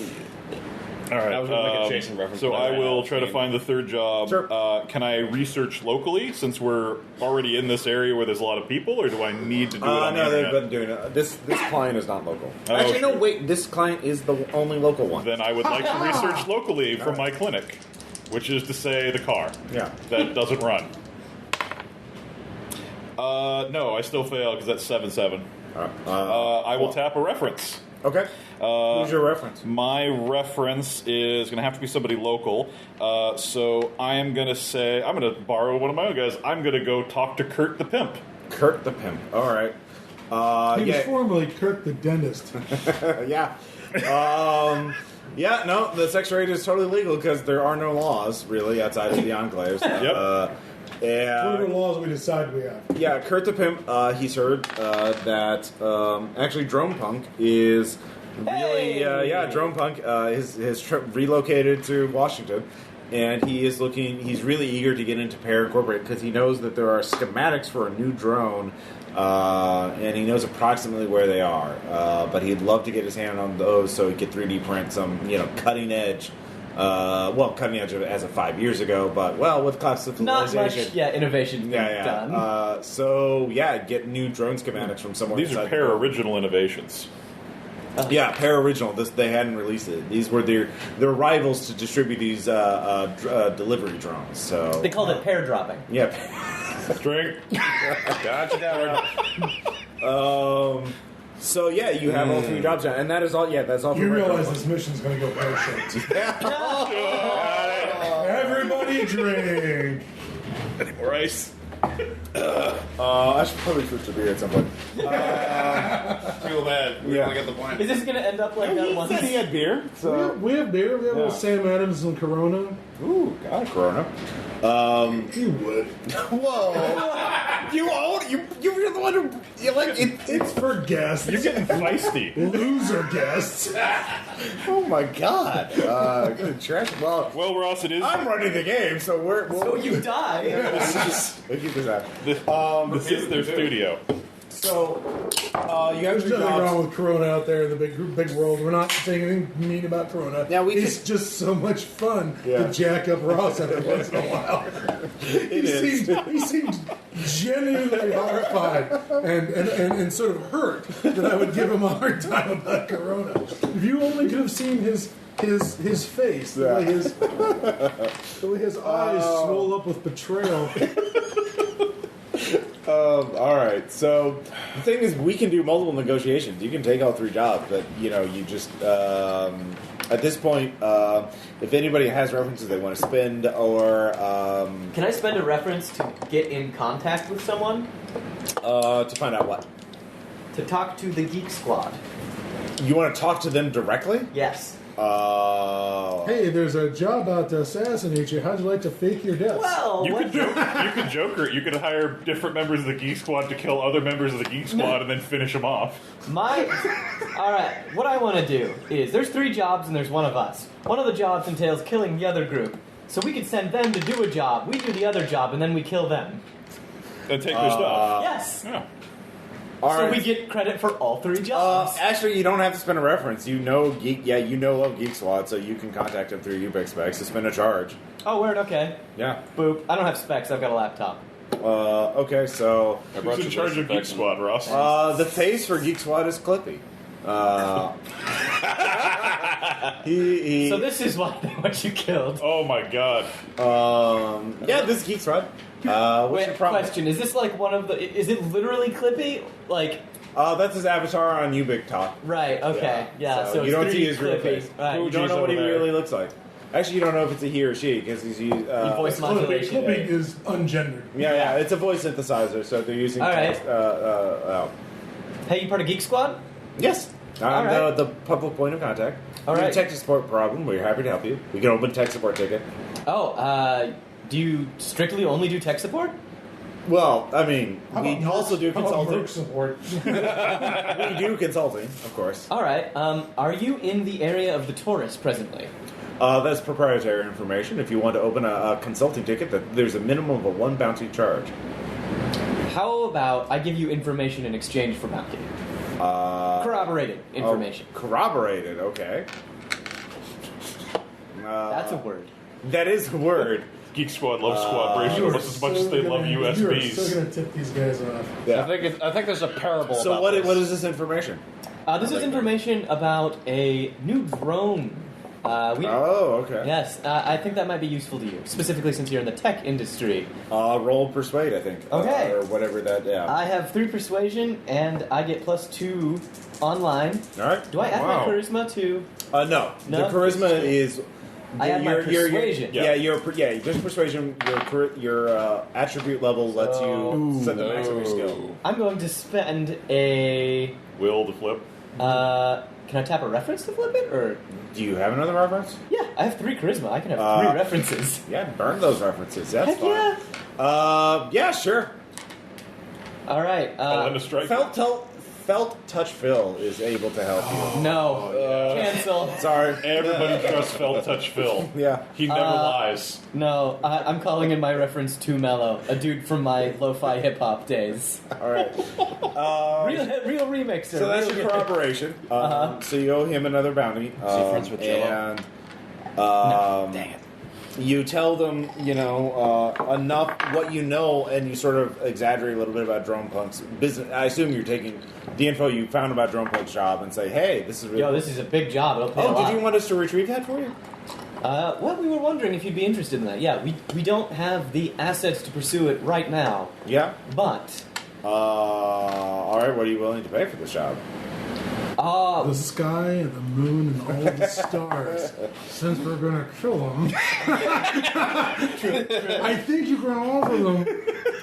All right. I was going to make a Jason reference. So I will try to find the third job. Sure. Can I research locally since we're already in this area where there's a lot of people, or do I need to do it on the internet? they've been doing it. This client is not local. Oh, Actually, no, sure. wait. This client is the only local one. Then I would like to research locally from my clinic, which is to say the car. Yeah. That doesn't run. No, I still fail because that's 7-7. I will tap a reference. Okay. Who's your reference? My reference is going to have to be somebody local. So I am going to say, I'm going to borrow one of my own guys. I'm going to go talk to Kurt the Pimp. Kurt the Pimp. All right. He was formerly Kurt the Dentist. Yeah. Yeah, no, the sex trade is totally legal because there are no laws, really, outside of the enclaves. Yep. Whatever laws we decide we have. Yeah, Kurt the Pimp, he's heard that actually Drone Punk is really... Drone Punk has relocated to Washington, and he's really eager to get into Pair Incorporated because he knows that there are schematics for a new drone, and he knows approximately where they are. But he'd love to get his hand on those so he could 3D print some, cutting edge... cutting edge as of 5 years ago, but, with classification... Not much, innovation done. Get new drone schematics from somewhere. These are Pair original innovations. Yeah, Pair original. They hadn't released it. These were their rivals to distribute these delivery drones. So they called it pair dropping. Yeah. Drink. Gotcha. So you have all 3 jobs done, and that is all. Yeah, that's all. You realize this mission's going to go pear-shaped. Everybody drink. Rice. I should probably switch to beer at some point. Feel bad. We only got the point. Is this going to end up like that one? He had beer. So We have beer. We have a little Sam Adams and Corona. ooh, God, Corona. You would. Whoa! You're the one who you like it. It's for guests. You're getting feisty. Loser guests. Oh my God! Good trash. Well, Ross, it is. I'm running the game, so So you die. We'll keep this out. This is their studio. So, you have There's your nothing jobs. wrong with Corona out there in the big world. We're not saying anything mean about Corona. Yeah, it's just so much fun Yeah. to jack up Ross every once in a while. He seemed genuinely horrified and sort of hurt that I would give him a hard time about Corona. If you only could have seen his face, the way his eyes swole up with betrayal. All right. So the thing is, we can do multiple negotiations. You can take all 3 jobs, but you just at this point, if anybody has references they want to spend, or Can I spend a reference to get in contact with someone? to find out what To talk to the Geek Squad? you want to talk to them directly. Yes. Hey, there's a job out to assassinate you. How'd you like to fake your death? Well, You what- could joker it. You could hire different members of the Geek Squad to kill other members of the Geek Squad and then finish them off. Alright, what I want to do is, there's 3 jobs and there's one of us. One of the jobs entails killing the other group. So we could send them to do a job, we do the other job, and then we kill them. And take their stuff. Yes! Yeah. All So right. we get credit for all 3 jobs. Actually, you don't have to spend a reference. You know Geek. Yeah, you know of Geek Squad, so you can contact them through Ubic specs to spend a charge. Oh, word, okay. Yeah. Boop. I don't have specs, I've got a laptop. Okay, so Who's in charge of Geek Squad, Ross? the face for Geek Squad is Clippy. He So this is why they want you killed. Oh my God. yeah, this is Geek Squad. What's Wait, your problem? question, is this like one of the... Is it literally Clippy? Like, That's his avatar on Ubic Talk. right, okay. Yeah, so you it's don't 3D see his real Clippy. face. Right. You don't know what he over there. really looks like. Actually, you don't know if it's a he or she because he's used. voice modulation. Clipping is ungendered. Yeah, it's a voice synthesizer, so they're using. All right. text, Hey, you part of Geek Squad? yes, All I'm right. the public point of contact. All If you have right. a tech support problem, we're happy to help you. We can open a tech support ticket. Oh, do you strictly only do tech support? Well, I mean, How we about also do How about consulting. work support? We do consulting, of course. All right. Are you in the area of the Torus presently? That's proprietary information. If you want to open a consulting ticket, there's a minimum of a 1 bounty charge. How about I give you information in exchange for bounty? Corroborated information. Oh, corroborated, okay. That's a word. That is a word. Geek Squad loves Squadbration almost as much as they love You're so USBs. gonna tip these guys off. Yeah. I think there's a parable So about what this. is this information? This is information about a new drone. Oh, okay. Yes, I think that might be useful to you, specifically since you're in the tech industry. Roll persuade, I think. Okay. Or whatever that. Yeah. I have 3 persuasion, and I get +2 online. All right. Do I add Wow. my charisma to? No. No? The charisma is. I add my persuasion. Just persuasion. Your attribute level lets you set the max of your skill. I'm going to spend a. Will to flip. Can I tap a reference to flip it, or? Do you have another reference? Yeah, I have 3 charisma. I can have 3 references. Yeah, burn those references. That's Heck fine. yeah! Yeah, sure. All right. I'll end a strike. Felt Touch Phil is able to help you. No. Cancel. Sorry. Everybody trusts Felt Touch Phil. Yeah. He never lies. No, I'm calling in my reference to Mello, a dude from my lo-fi hip-hop days. All right. Real remixer. So that's real your corroboration. So you owe him another bounty. friends with Jello? And Dang it. you tell them, enough what you know, and you sort of exaggerate a little bit about Drone Punk's business. I assume you're taking the info you found about Drone Punk's job and say, hey, this is really Yo, this is a big job. It'll pay a Oh, lot. did you want us to retrieve that for you? Well, we were wondering if you'd be interested in that. Yeah, we don't have the assets to pursue it right now, Yeah. but... All right, what are you willing to pay for this job? The sky and the moon and all the stars. Since we're gonna kill them, I think you can offer them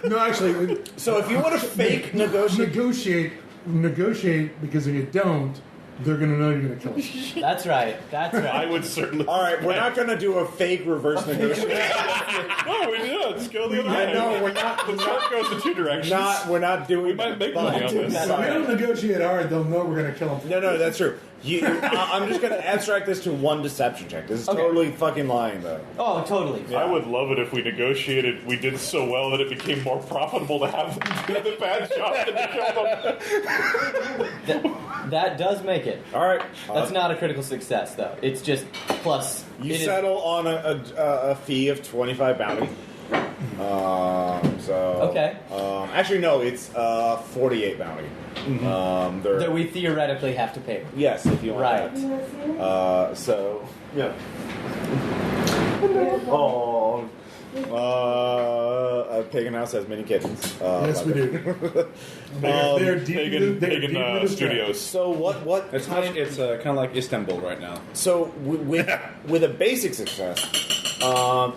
No, actually, So if you want to fake negotiate, negotiate, because if you don't, they're going to know you're going to kill them. That's right. That's right. I would certainly. all right, we're not going to do a fake reverse negotiation. No, we do. Let's go the other way. No, we're not. The sword goes in two directions. We're not doing. We might make money on this. If we don't negotiate hard, they'll know we're going to kill them. No, that's true. I'm just going to abstract this to one deception check. This is Okay. totally fucking lying, though. Oh, totally. I would love it if we negotiated. We did so well that it became more profitable to have them do the bad job than to kill them. That does make it. All right. That's not a critical success, though. It's just plus. You it is- settle on a fee of 25 bounty. Okay. Actually, no, it's 48 bounty. that we theoretically have to pay. Yes, if you want Right. that. So yeah. Oh. Pagan House has many kittens. Yes, we do. They're deep in the- Pagan Studios. So what? It's kind of like Istanbul right now. So with a basic success,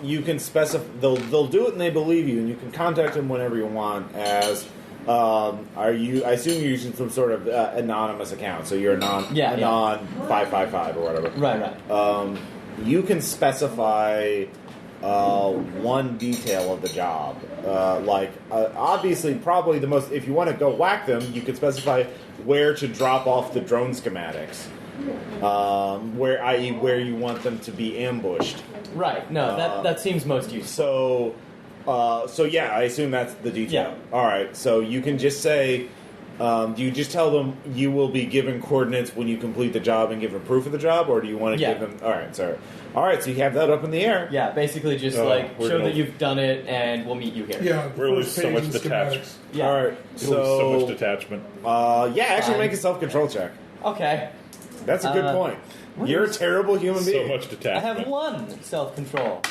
you can specify. They'll do it and they believe you, and you can contact them whenever you want. As are you? I assume you're using some sort of anonymous account, so you're a non 555 or whatever. Right. You can specify one detail of the job. Obviously, probably the most. If you want to go whack them, you can specify where to drop off the drone schematics. Where you want them to be ambushed. Right. No, that seems most useful. So yeah, I assume that's the detail. Yeah. All right. So you can just say, do you just tell them you will be given coordinates when you complete the job and give them proof of the job, or do you want to give them? All right, so you have that up in the air. Yeah, basically just show that you've done it, and we'll meet you here. Yeah, We're losing so much schematics. detachment. Yeah. All right. So much detachment. Actually, Fine. make a self-control check. Okay. That's a good point. You're a terrible human So being. much I detachment. have 1 self-control.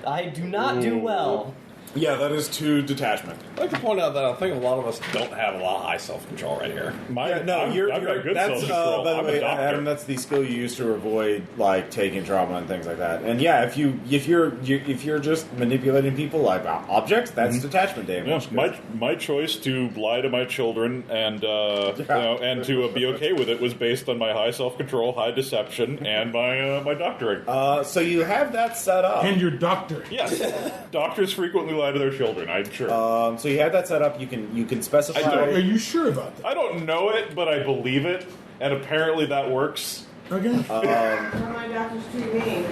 I do not do well. Yeah, that is 2 detachment. I'd like to point out that I think a lot of us don't have a lot of high self-control right here. I've got good that's self-control. by the I'm a way, doctor. Adam. That's the skill you use to avoid taking trauma and things like that. And yeah, if you're just manipulating people like objects, that's detachment damage. Yeah, my choice to lie to my children and and to be okay with it was based on my high self-control, high deception, and my doctoring. So you have that set up. And your doctor. Yes, doctors frequently lie to their children. I'm sure. So you have that set up. You can specify. Are you sure about that? I don't know it, but I believe it, and apparently that works. Okay. My doctor's too mean.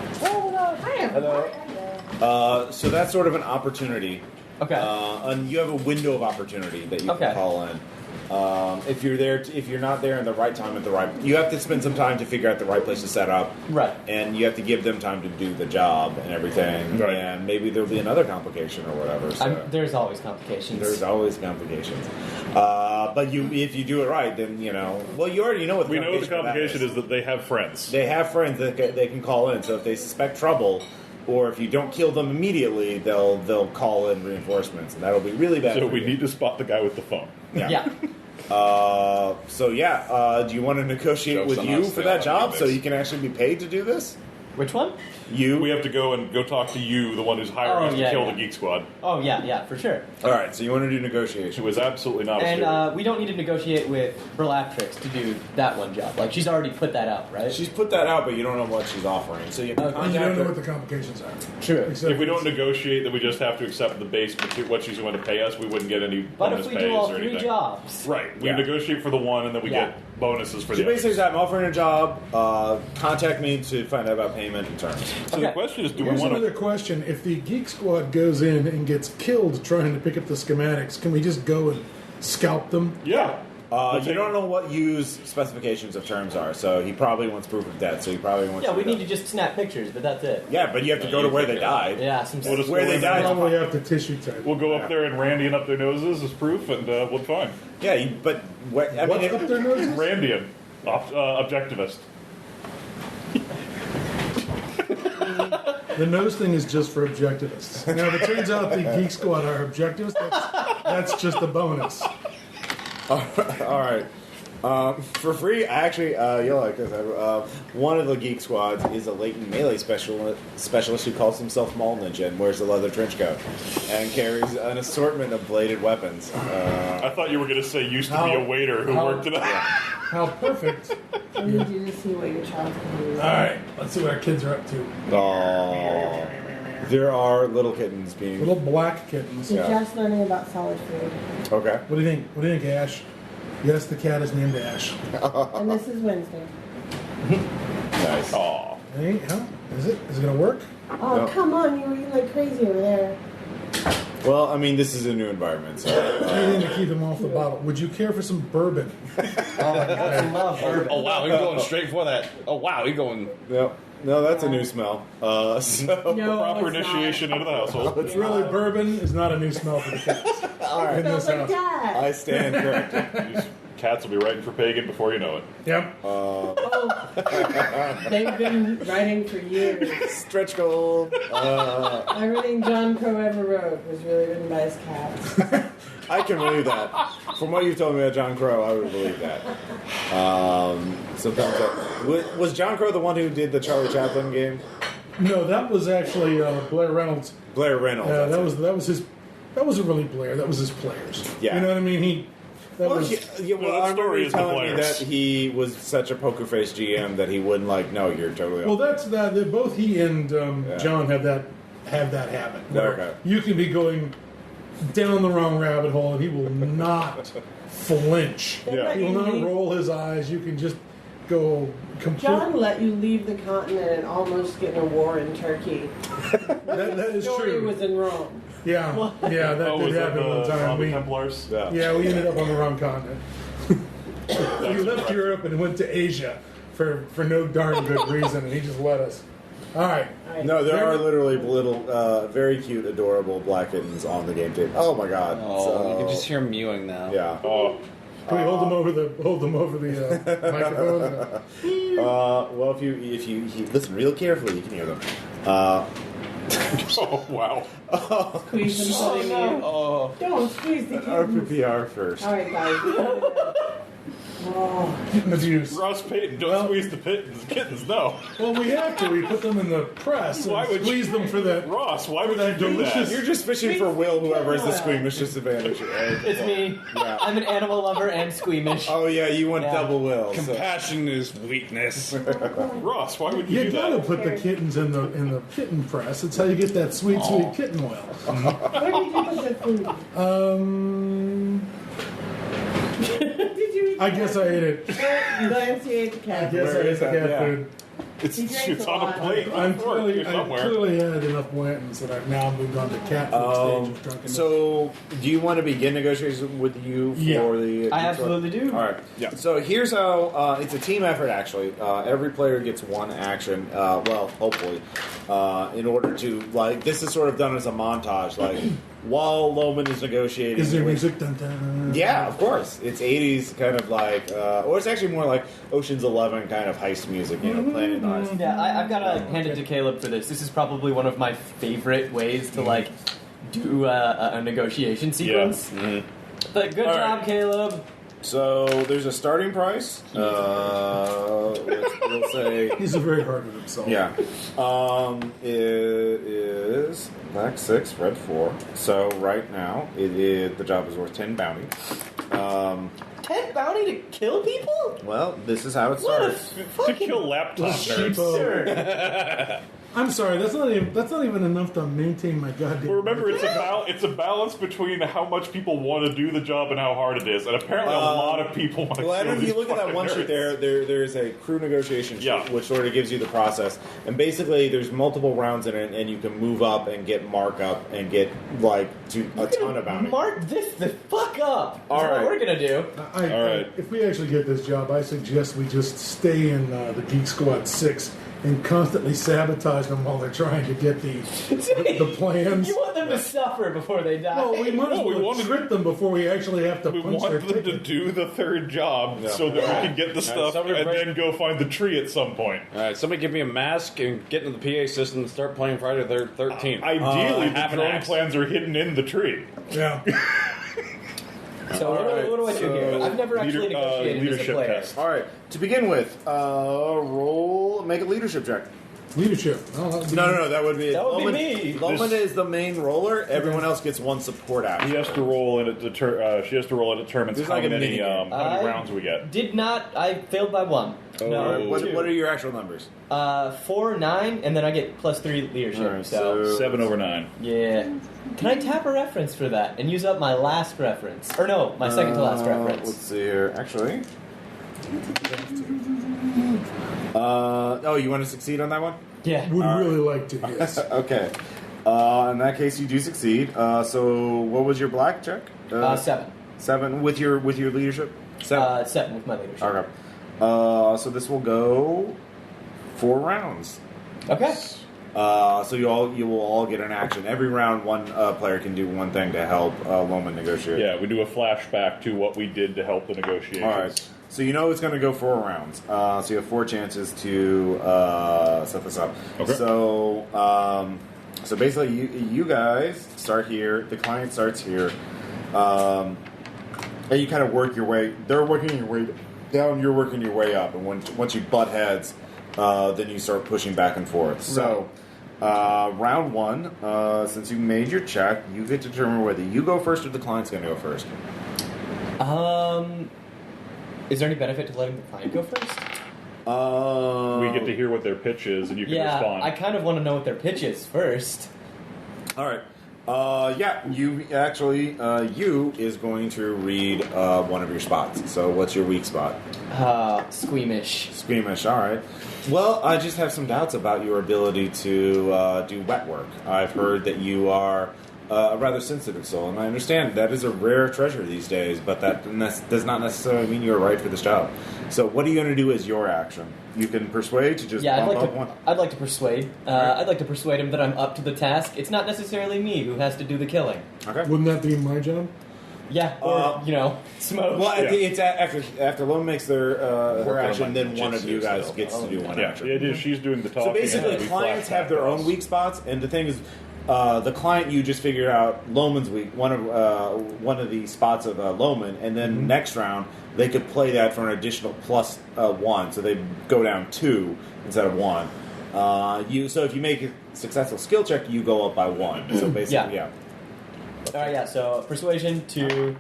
Hello. So that's sort of an opportunity. Okay. And you have a window of opportunity that you Okay. can call in. If you're not there in the right time you have to spend some time to figure out the right place to set up. Right. And you have to give them time to do the job and everything. Right. And maybe there'll be another complication or whatever. So. There's always complications. There's always complications. But if you do it right, then you already know what the We know the for that complication is that they have friends. They have friends that they can call in. So if they suspect trouble, or if you don't kill them immediately, they'll call in reinforcements, and that'll be really bad. So for we you. need to spot the guy with the phone. Yeah. Do you want to negotiate Jokes with on you us, for they all that job have so this. you can actually be paid to do this? Which one? We have to go talk to you, the one who's hiring us to kill the Geek Squad, Oh, yeah, for sure. All right, so you want to do negotiation. who is absolutely not a student. And we don't need to negotiate with Berlatrix to do that one job. Like, she's already put that out, right? She's put that out, but you don't know what she's offering. So you can Okay. And you contact don't know her. what the complications are. True. Except If we don't negotiate, then we just have to accept the base, what she's going to pay us. We wouldn't get any But bonus if we pays do all or 3 anything. jobs. Right. We Yeah. negotiate for the one, and then we Yeah. get bonuses for So the basically, others. I'm offering a job. Contact me to find out about payment and terms. So the Okay. question is, do Here's we want another to... question. If the Geek Squad goes in and gets killed trying to pick up the schematics, can we just go and scalp them? Yeah. You don't know what use specifications of terms are, so he probably wants proof of death. So he probably wants. Yeah, we to need to just snap pictures, but that's it. Yeah, but you have to go to where they died. Yeah, some We'll just Where go they in died. there. Probably have to tissue type. We'll go up there and Randian up their noses as proof, and we'll be fine. Yeah, but I What's mean, up their noses? Randian. Objectivist. The nose thing is just for objectivists. Now, if it turns out the Geek Squad are objectivists, that's just a bonus. all right. For free, I actually, you'll like this. One of the Geek Squads is a latent melee specialist who calls himself Mall Ninja and wears a leather trench coat and carries an assortment of bladed weapons. I thought you were going to say used to be a waiter who worked at How perfect. I need you to see what your child can do. Alright, let's see what our kids are up to. Oh, there are little kittens being... Little black kittens. You're just learning about solid food. Okay. What do you think? What do you think, Ash? Yes, the cat is named Ash. And this is Wednesday. Nice. Aw. Hey, how? Is it? Is it going to work? Oh, No. come on. You were eating like crazy over there. Well, I mean, this is a new environment, so... Anything to keep him off the bottle. Would you care for some bourbon? I love bourbon. Oh wow, he's going straight for that. Oh wow, he's going. No, that's a new smell. So... No, Proper it's initiation into the household. It's really bourbon is not a new smell for the cats. All right. In this smells like house. that. I stand corrected. These cats will be writing for Pagan before you know it. Yep. Oh, they've been writing for years. Stretch goal. Everything John Crow ever wrote was really written by his cats. I can believe that. From what you've told me about John Crow, I would believe that. Sometimes was John Crow the one who did the Charlie Chaplin game? No, that was actually Blair Reynolds. Blair Reynolds. Yeah, that's that was his. That wasn't really Blair. That was his players. Yeah. You know what I mean? That Well, was. I that remember story you is the telling me players. that he was such a poker face GM that he wouldn't no, you're totally. Well, that's that. Both he and John have that habit. where Okay. You can be going down the wrong rabbit hole, and he will not flinch. Yeah. He will not roll his eyes. You can just go completely. John let you leave the continent and almost get in a war in Turkey. That is The story true. was in Rome. Yeah, that Oh, was did that happen one the time. Zombie Templars? Yeah, we ended up on the wrong continent. We left Europe and went to Asia for no darn good reason, and he just let us. All right. No, there are literally little, very cute, adorable black kittens on the game tape. Oh my god! Oh, you can just hear him mewing now. Yeah. Oh, Can we hold them over the microphone? Well, if you listen real carefully, you can hear them. oh wow. Squeeze them putting you. Oh, Don't squeeze the kittens. RPPR first. All right, guys. Oh, Kitten abuse. Ross Payton, don't squeeze the kittens, no. Well, we have to. We put them in the press Why and would squeeze them for that. Ross, why would that you do delicious- that? You're just fishing for Will, whoever has the squeamish advantage. It's me. Yeah. I'm an animal lover and squeamish. Oh yeah, you want Yeah. double Will. so- compassion is weakness. Ross, why would you You do gotta that? put the kittens in the kitten press. It's how you get that sweet kitten oil. where did you put the food? Did you eat I guess I ate it. Glancy ate the cat. I guess I Where ate is the that? cat Yeah. food. It's He drinks a on a lot. plate. I Here somewhere. clearly had enough Blantons that I've now moved on to cat food stage of drunkenness. So, do you want to begin negotiations with you for Yeah. the? I absolutely do. All right. Yeah. So here's how it's a team effort. Actually, every player gets one action. Well, hopefully, in order to this is sort of done as a montage. While Loman is negotiating. Is there with- music? Dun, dun. Yeah, of course. It's 80s kind of or it's actually more like Ocean's 11 kind of heist music, playing in the ice. Yeah, I've got to hand it to Caleb for this. This is probably one of my favorite ways to do a negotiation sequence. But good All job, right. Caleb. So there's a starting price. We'll say, He's very hard with himself. yeah. It is black 6, red 4. So right now, the job is worth 10 bounty. 10 bounty to kill people? Well, this is how it What a starts. To fucking kill laptop nerds. absurd. I'm sorry. That's not even enough to maintain my goddamn. Well, remember, it's a balance between how much people want to do the job and how hard it is, and apparently a lot of people want to. Well, I kill don't know if you these look at that fucking one sheet nerds. there's a crew negotiation sheet, Yeah. which sort of gives you the process. And basically, there's multiple rounds in it, and you can move up and get markup and get, to a ton of bounty. Mark this the fuck up. All That's right. what we're gonna do. All right. If we actually get this job, I suggest we just stay in the Geek Squad 6 and constantly sabotage them while they're trying to get the plans. You want them to suffer before they die. Well, we might as No, we well wanted- trick them before we actually have to We punch want their them to ticket. do the third job so that we can get the stuff somebody and break- then go find the tree at some point. All right, somebody give me a mask and get into the PA system and start playing Friday the 13th. Ideally, half the an drone axe. plans are hidden in the tree. Yeah. So what do I do here? I've never actually negotiated as a leadership player. test. All right. To begin with, make a leadership check. Leadership. Oh, that would be No. That would be me. Loman is the main roller. Everyone else gets one support action. He has to roll, and she has to roll. It determines There's how like a many mini game. rounds we get. Did not. I failed by 1. Oh. No, All right, 2. what are your actual numbers? 4, 9, and then I get +3 leadership. All right, so 7 over 9. yeah. Can I tap a reference for that and use up my last reference? Or no, my second to last reference. Let's see here. Actually. You want to succeed on that one? Yeah. Would really like to, yes. Okay. In that case, you do succeed. So, what was your black check? 7. 7 with your leadership. 7. 7 with my leadership. Okay. So this will go 4 rounds. Okay. So you will all get an action. Every round, one player can do one thing to help Loman negotiate. Yeah, we do a flashback to what we did to help the negotiations. All right. So you know it's going to go 4 rounds. So you have 4 chances to set this up. Okay. So basically, you guys start here. The client starts here, and you kind of work your way. They're working your way down. You're working your way up, and once you butt heads, then you start pushing back and forth. So. Round 1, since you made your check, you get to determine whether you go first or the client's going to go first. Is there any benefit to letting the client go first? We get to hear what their pitch is, and you can respond. I kind of want to know what their pitch is first. All right. You actually, you is going to read one of your spots. So what's your weak spot? Squeamish. Squeamish, all right. Well, I just have some doubts about your ability to do wet work. I've heard that you are a rather sensitive soul, and I understand that is a rare treasure these days, but that does not necessarily mean you're right for this job. So what are you going to do as your action? You can persuade to just bump up one. I'd like to persuade. I'd like to persuade him that I'm up to the task. It's not necessarily me who has to do the killing. Okay. Wouldn't that be my job? Yeah, or, smoke. Well, it's after Lone makes her action, then one of you guys gets to do one action. The idea is she's doing the talking. So basically, clients have their own weak spots, and the thing is, the client you just figured out Loman's weak, one of the spots of Loman, and then next round they could play that for an additional +1, so they go down 2 instead of 1. So if you make a successful skill check, you go up by 1. So basically, yeah. All right, yeah. So persuasion 2.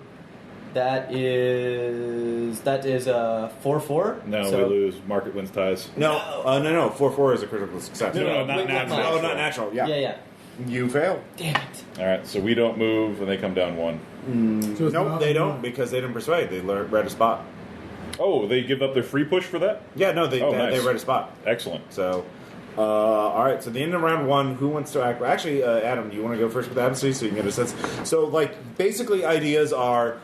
That is 4-4. No, so, we lose. Market wins ties. No. 4-4 is a critical success. No, not Wait, natural. Oh, not natural. Yeah. Yeah. You fail. Damn it. All right, so we don't move, and they come down 1. So it's Nope, not- they don't because they didn't persuade. They read a spot. Oh, they give up their free push for that? Yeah, no, they nice. read a spot. Excellent. So, all right. So the end of round 1, who wants to act? Actually, Adam, do you want to go first with advocacy so you can get a sense? So, basically, ideas are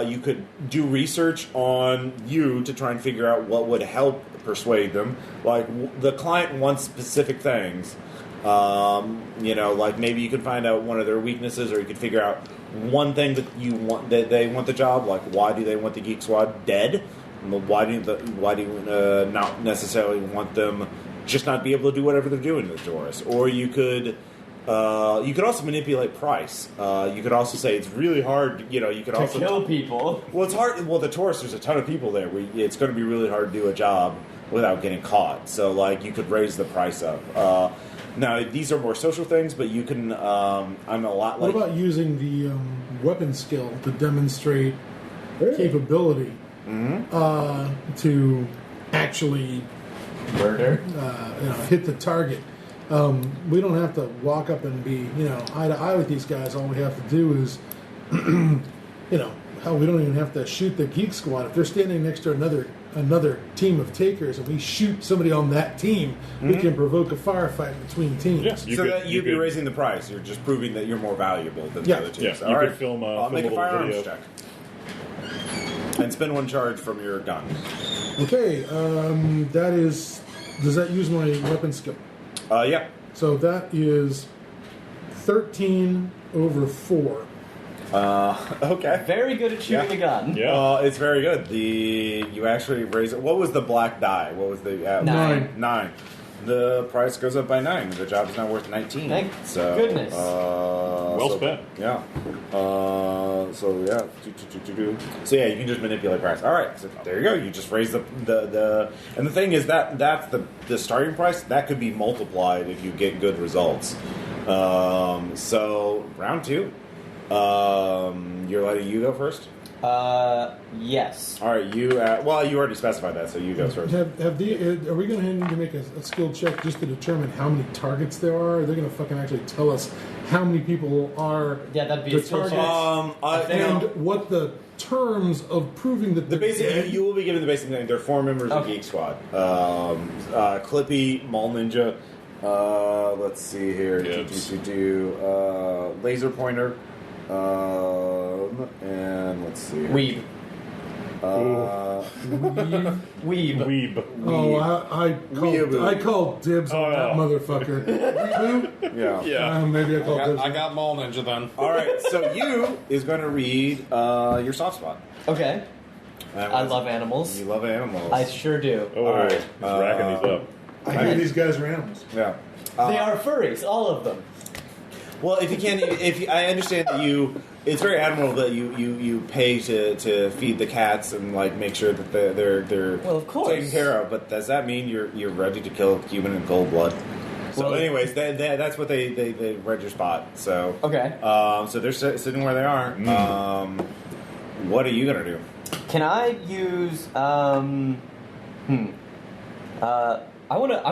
you could do research on you to try and figure out what would help persuade them. The client wants specific things. Maybe you could find out one of their weaknesses, or you could figure out one thing that they want the job. Like, why do they want the Geek Squad dead? Why do you not necessarily want them just not be able to do whatever they're doing with Torus? Or you could also manipulate price. You could also say it's really hard. You could also Kill people. Well, it's hard. Well, the Torus, there's a ton of people there. It's going to be really hard to do a job without getting caught. So, you could raise the price up. Now, these are more social things, but you can. I'm a lot like. What about using the weapon skill to demonstrate capability to actually Murder. hit the target? We don't have to walk up and be eye to eye with these guys. All we have to do is hell, we don't even have to shoot the Geek Squad. If they're standing next to another team of takers and we shoot somebody on that team, we can provoke a firefight between teams. Yes. You'd be raising the price. You're just proving that you're more valuable than the other teams. Yeah, you could film make a little firearms video. check. And spend 1 charge from your gun. Okay, does that use my weapon skill? Yeah. So that is 13 over 4. Okay. Very good at shooting a gun. Yeah. It's very good. You actually raise it. What was the black die? What was the 9. 9. the price goes up by 9. The job is now worth 19. Thank goodness. Spent. Yeah. So yeah. So yeah, you can just manipulate price. All right. So there you go. You just raise the and the thing is that's the starting price. That could be multiplied if you get good results. So round 2. You're letting you go first. Yes. All right. You already specified that, so you go first. Are we going to need to make a skill check just to determine how many targets there are? Are they going to fucking actually tell us how many people are that'd be the a skill targets? check. And what the terms of proving that The they're basic, dead? you will be given the basic name. They're 4 members of Geek Squad. Clippy, Mall Ninja. Let's see here. Laser Pointer. And let's see. Weeb. Weeb. Oh, I called dibs on that motherfucker. Yeah. Maybe I called dibs. I got Mall Ninja then. All right. So you is going to read your soft spot. Okay. I love animals. You love animals. I sure do. All right. He's racking these up. I hear these guys are animals. Yeah. They are furries, all of them. Well, if you can't, I understand that it's very admirable that you pay to feed the cats and like make sure that they're Well, of course. taken care of. But does that mean you're ready to kill a human in cold blood? So, Well, anyways, that's what they read your spot. So Okay. So they're sitting where they are. What are you gonna do? Can I use I'm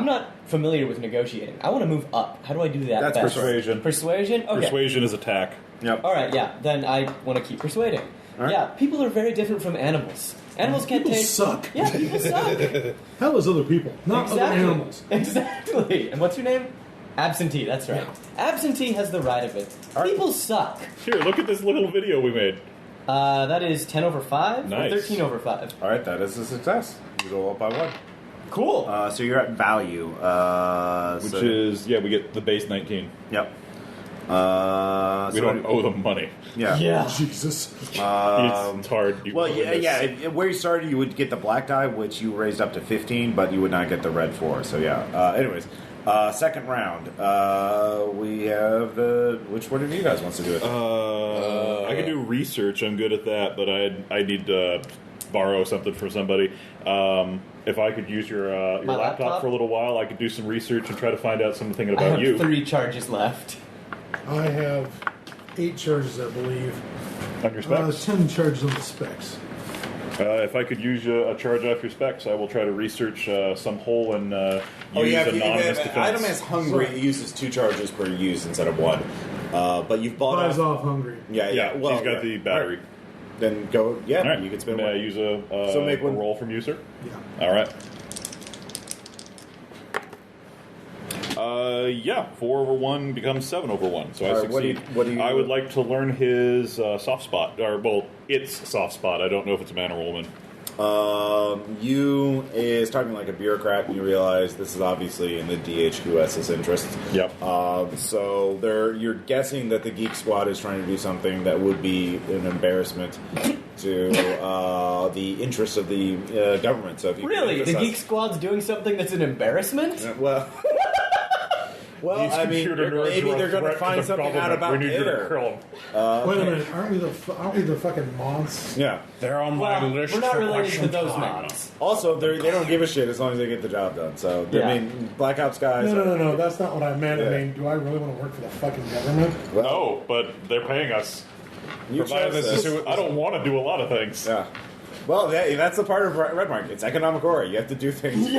not familiar with negotiating. I want to move up. How do I do that? That's best? persuasion. Persuasion? Okay. Persuasion is attack. Yep. Alright, yeah. Then I want to keep persuading. Right. Yeah, people are very different from animals. Animals can't People take... suck. Yeah, people suck. Hell is other people, not other animals. Exactly. And what's your name? Absentee, that's right. Absentee has the right of it. People suck. Here, look at this little video we made. That is 10 over 5 Nice. or 13 over 5. All right, that is a success. You go up by 1. Cool. So you're at value, Which is, we get the base 19. Yep. We don't owe them money. Yeah. yeah. Jesus. It's hard. Well, where you started, you would get the black die, which you raised up to 15, but you would not get the red 4. So yeah. Anyways, second round. We have which one of you guys wants to do it? I can do research. I'm good at that, but I need to borrow something from somebody. If I could use your laptop for a little while, I could do some research and try to find out something about I have you. 3 charges left. I have 8 charges, I believe. On your specs? 10 charges on the specs. If I could use a charge off your specs, I will try to research some hole and use anonymous defense. Item as hungry, it uses 2 charges per use instead of 1. But you've bought Buys off hungry. Yeah. Well, she's got the battery. Right. Then go. Yeah, All right. you can spend May one. I use a make one. roll from you, sir? Yeah. All right. 4 over 1 becomes 7 over 1, so I succeed. What do you? I would like to learn his soft spot, its soft spot. I don't know if it's a man or a woman. You is talking like a bureaucrat, and you realize this is obviously in the DHQS's interest. Yep. So you're guessing that the Geek Squad is trying to do something that would be an embarrassment to the interests of the government. So if you Really? The Geek Squad's doing something that's an embarrassment? Well, These I mean, computer nerds maybe are a they're going to threat find the something out government. about We need you to air. kill 'em. Wait a minute, aren't we the fucking monks? Yeah. They're on my Well, list we're not for related to quite some those time. mounts. Also, they don't give a shit as long as they get the job done. So, Yeah. I mean, Black Ops guys. No, that's not what I meant. Yeah. I mean, do I really want to work for the fucking government? No, but they're paying us. You Provided chose this this. is- I don't want to do a lot of things. Yeah. Well, that's the part of Red Market. It's economic horror. You have to do things.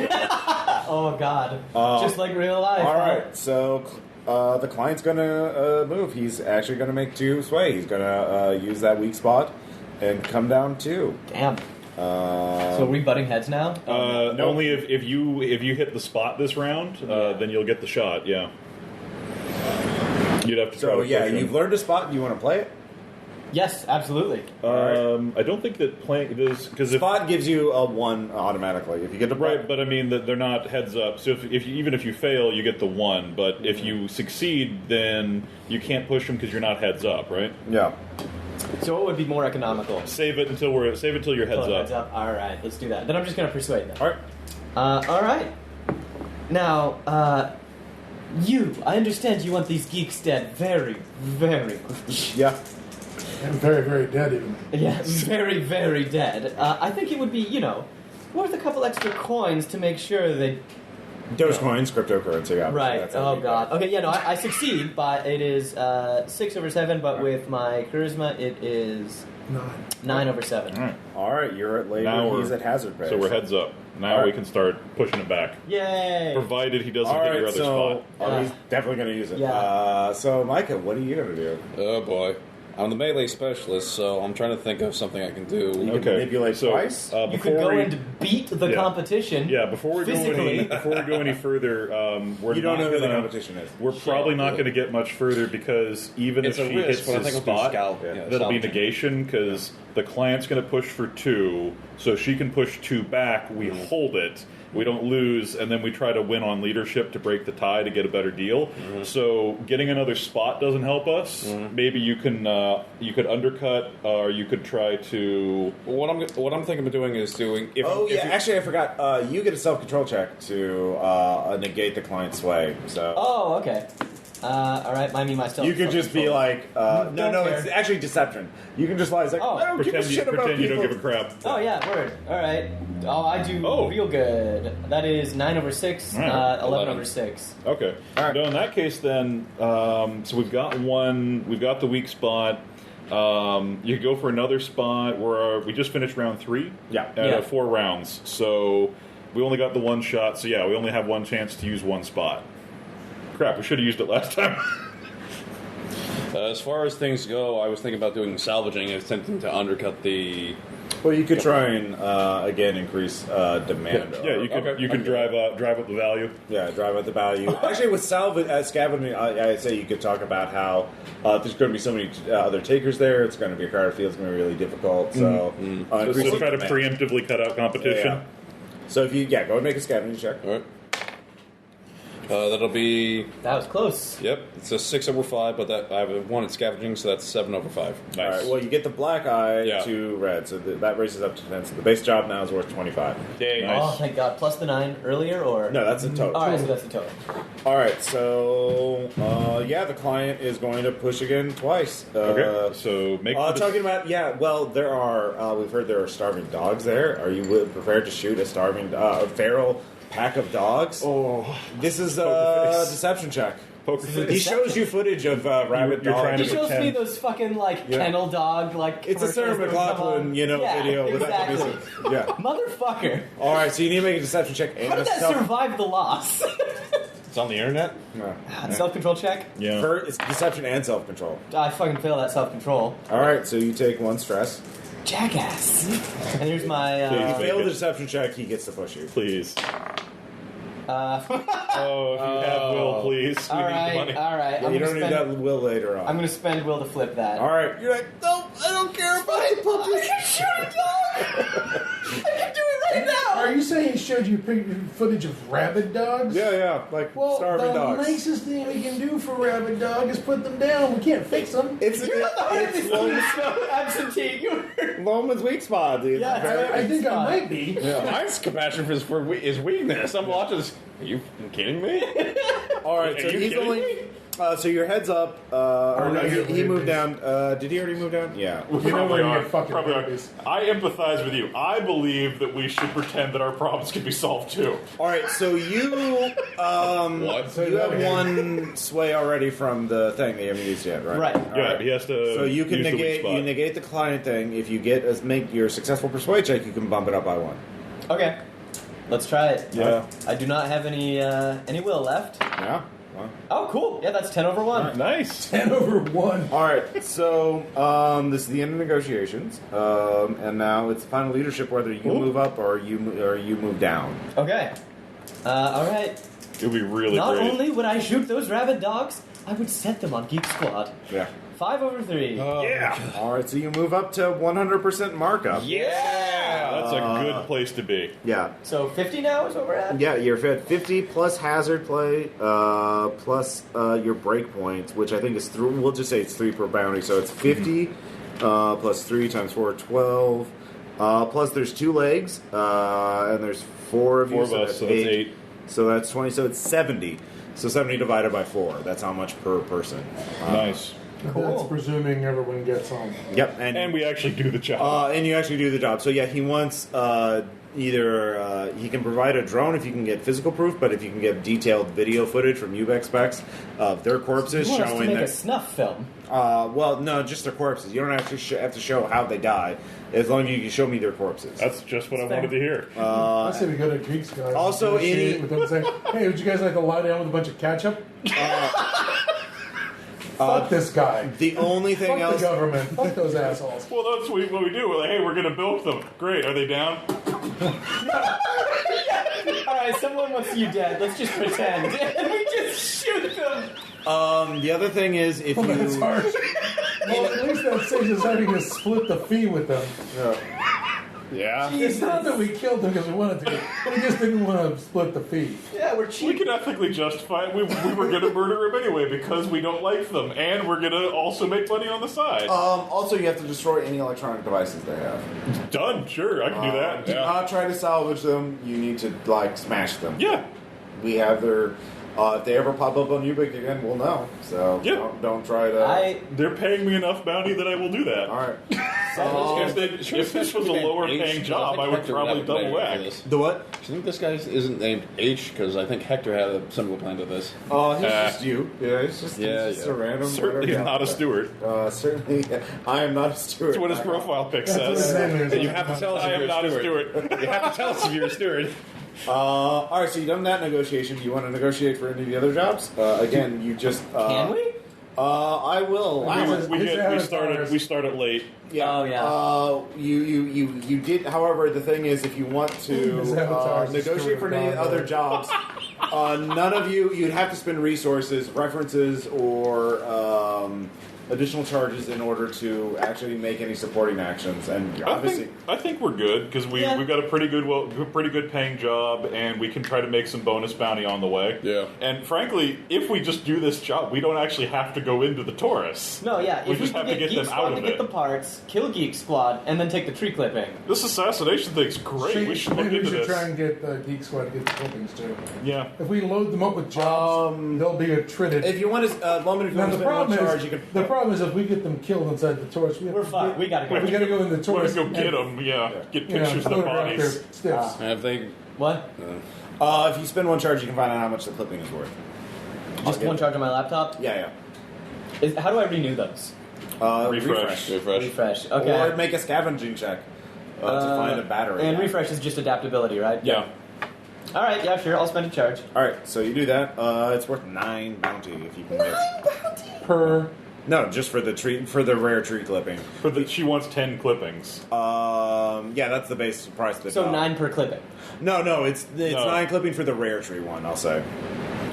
Oh, God. Just like real life. All right. So, the client's going to move. He's actually going to make 2 sway. He's going to use that weak spot and come down 2. Damn. So are we butting heads now? Only if you hit the spot this round, then you'll get the shot. Yeah. You'd have to try So, to yeah, push him. you've learned a spot. You want to play it? Yes, absolutely. I don't think that playing this because Spot gives you a 1 automatically. If you get the right, but I mean that they're not heads up. So even if you fail, you get the 1. But if you succeed, then you can't push them because you're not heads up, right? Yeah. So what would be more economical? Save it until you're heads Pull it up. heads up. All right, let's do that. Then I'm just going to persuade them. All right. All right. Now, I understand you want these geeks dead very, very quickly. Yeah. And very, very dead even. Yeah, very, very dead. I think it would be, worth a couple extra coins to make sure they... Dogecoins, cryptocurrency, yeah. Right, That's oh god. Okay, yeah, no, I succeed, but it is 6/7, but with my charisma, it is 9/7. All right. Alright, you're at labor, Now he's at hazard pay. So we're heads up. Now All we right. can start pushing it back. Yay! Provided he doesn't All get your right, other so spot. he's definitely going to use it. Yeah. So, Micah, what are you going to do? Oh boy. I'm the melee specialist, so I'm trying to think of something I can do. You can Okay. manipulate so, twice? You could go and beat the Yeah. competition. Yeah, before we physically. go any further, we're You don't not know who the gonna- competition is. We're probably not going to get much further because even It's if a she risk, hits but I his think I'll do spot, scout. Yeah, that'll be salvaging. negation because the client's going to push for 2, so she can push 2 back. We hold it. We don't lose, and then we try to win on leadership to break the tie to get a better deal. So getting another spot doesn't help us. Maybe you could undercut, or you could try to. What I'm thinking of doing is doing. Actually, I forgot. You get a self-control check to negate the client's sway. So Oh, okay. All right, mind me myself. you could just be like, Don't no, care. it's actually deception. You can just lie. It's like, Oh. I don't give a shit about Pretend you people. don't give a crap. Oh yeah, word. All right. Oh, I do real good. That is 9/6, All right. 11/6. Okay. All right. No, in that case, then, so we've got one. We've got the weak spot. You could go for another spot. We just finished round 3. Yeah. Out Yeah. of 4 rounds. So we only got the one shot. So yeah, we only have one chance to use one spot. Crap, we should have used it last time. As far as things go, I was thinking about doing salvaging and attempting to undercut the. Well, you could try and again increase demand. Yeah, you could Okay. you could drive up the value. Yeah, drive out the value. Actually, with scavenging, I'd say you could talk about how there's going to be so many other takers there. It's going to be a crowded field. It's going to be really difficult. So, So increase try to demand. preemptively cut out competition. Yeah. So if you go and make a scavenging check. All right. That'll be. That was close. Yep, it's a 6/5, but I have a 1 in scavenging, so that's 7/5. Nice. All right. Well, you get the black eye Yeah. to red, so that raises up to 10. So the base job now is worth 25. Dang. Oh, thank God. Plus the 9 earlier, or No, that's a total. All right, so that's the total. All right. So the client is going to push again twice. Okay. So make. Talking about there are. We've heard there are starving dogs there. Are you prepared to shoot a starving, feral pack of dogs? Oh, This is Poker a face. deception check. poker This is face. He shows you footage of rabid You're trying dogs. He to shows me pretend. those fucking Yeah. kennel dog It's a Sarah commercials that come on. McLachlan, Yeah, video. With exactly. Yeah. Motherfucker. All right. So you need to make a deception check and How did a that self. survive the loss? It's on the internet? No. Self-control check. Yeah. It's deception and self-control. I fucking fail that self-control. All right. So you take 1 stress. Jackass. And here's my. If you Make fail it. the deception check, he gets to push you. Please. Oh, if you have will, please. We all need the right, money. all right. Yeah, I'm you gonna don't need spend. that will later on. I'm gonna spend will to flip that. All right. You're like, no, I don't care about the puppy. I can shoot a dog. I can do it right now. Are you saying he showed you footage of rabid dogs? Yeah, like Well, starving the dogs. nicest thing we can do for rabid dog is put them down. We can't fix them. It's Absentee. Loman's weak spot, dude. Yeah, I think I might be. Mine's compassion for his weakness. I'm watching this. Are you kidding me? All right, Are so you he's kidding only. me? So your head's up. Or no, no, he you're moved right. down. Did he already move down? Yeah. You know Probably where are. your fucking Probably are. babies. I empathize with you. I believe that we should pretend that our problems can be solved too. All right, so you What? you have 1 sway already from the thing that you haven't used yet, right? Right. All Yeah, right. he has to. So you can use the weak negate spot. negate the client thing. If you make your successful persuade check, you can bump it up by 1. Okay. Let's try it. Yeah. I do not have any will left. Yeah. Well. Oh, cool. Yeah, that's 10/1. Nice. 10/1. All right, so this is the end of negotiations, and now it's final leadership whether you move up or you move down. Okay. All right. It would be really Not great. only would I shoot those rabid dogs, I would set them on Geek Squad. Yeah. 5/3. Yeah. All right, so you move up to 100% markup. Yeah! That's a good place to be. Yeah. So 50 now is what we're at? Yeah, you're at 50 plus hazard play, plus your break points, which I think is through. We'll just say it's 3 per bounty, so it's 50 plus 3 times 4, 12. Plus there's 2 legs, and there's 4 of you, 4 of us, so that's 8. So that's 20. So it's 70. So 70 divided by 4. That's how much per person. Nice. That's presuming everyone gets home. Yep. And we actually do the job. And you actually do the job. So yeah, he wants either he can provide a drone if you can get physical proof, but if you can get detailed video footage from UBEX specs of their corpses He wants to showing make a that. snuff film. Well, no, just their corpses. You don't actually have to show how they died, as long as you can show me their corpses. That's just what I wanted to hear. I say we go to Geeks Guy. Also, with them saying, "Hey, would you guys like to lie down with a bunch of ketchup?" Fuck this guy. The only thing Fuck else. the government. Fuck those assholes. Well, that's what we do. We're like, hey, we're going to bilk them. Great. Are they down? Alright, someone wants you dead. Let's just pretend. And we just shoot them. The other thing is if That's you. harsh. Well, at least that saves us having to split the fee with them. Yeah. It's not that we killed them because we wanted to. We just didn't want to split the fee. Yeah, we're We cheap. can ethically justify it. We were going to murder them anyway because we don't like them. And we're going to also make money on the side. Also, you have to destroy any electronic devices they have. Done. Sure, I can do that. Do not try to salvage them. You need to smash them. Yeah. We have their. If they ever pop up on Ubik again, we'll know. So Yeah. don't try to. They're paying me enough bounty that I will do that. All right. If this was a lower paying job, I would probably double whack. The what? Do you think this guy isn't named H? Because I think Hector had a similar plan to this. He's just you. Yeah, he's just a random. Certainly whatever. not a steward. Certainly, I am not a steward. That's what his profile pic That's what says. his name is. You have to tell us I if am you're not a a steward. steward. You have to tell us if you're a steward. All right, so you've done that negotiation. Do you want to negotiate for any of the other jobs? Again, you just. Can we? I will. We started late. Yeah. Oh, yeah. You did. However, the thing is, if you want His to avatar's negotiate for any destroyed. other jobs, none of you'd have to spend resources, references, or additional charges in order to actually make any supporting actions. And obviously, I think we're good because we've got a pretty good paying job, and we can try to make some bonus bounty on the way. Yeah. And frankly, if we just do this job, we don't actually have to go into the Taurus. No, yeah. We If just we have can to get get Geek them Squad out to of get it. the parts, kill Geek Squad, and then take the tree clipping. This assassination thing's great. We should look Maybe we into should this. try and get the Geek Squad to get the clippings too. Yeah. If we load them up with jobs, they'll be attrited. if you want to, Now spend the one problem charge, is, you can. the problem is if we get them killed inside the Taurus, We're fine. We gotta go. We gotta go in the We're Taurus. gonna go get them. Yeah. Get pictures of the photograph their bodies. stiffs. Have they? What? If you spend one charge, you can find out how much the clipping is worth. Just one charge on my laptop? Yeah. How do I renew those? Refresh. Refresh. Okay. Or make a scavenging check to find a battery. And refresh is just adaptability, right? Yeah. All right. Yeah, sure. I'll spend a charge. All right, so you do that. It's worth 9 bounty if you can get. Per. No, just for the rare tree clipping. She wants 10 clippings. Yeah, that's the base price. Of the So job. 9 per clipping. No, it's No. 9 clipping for the rare tree one. I'll say.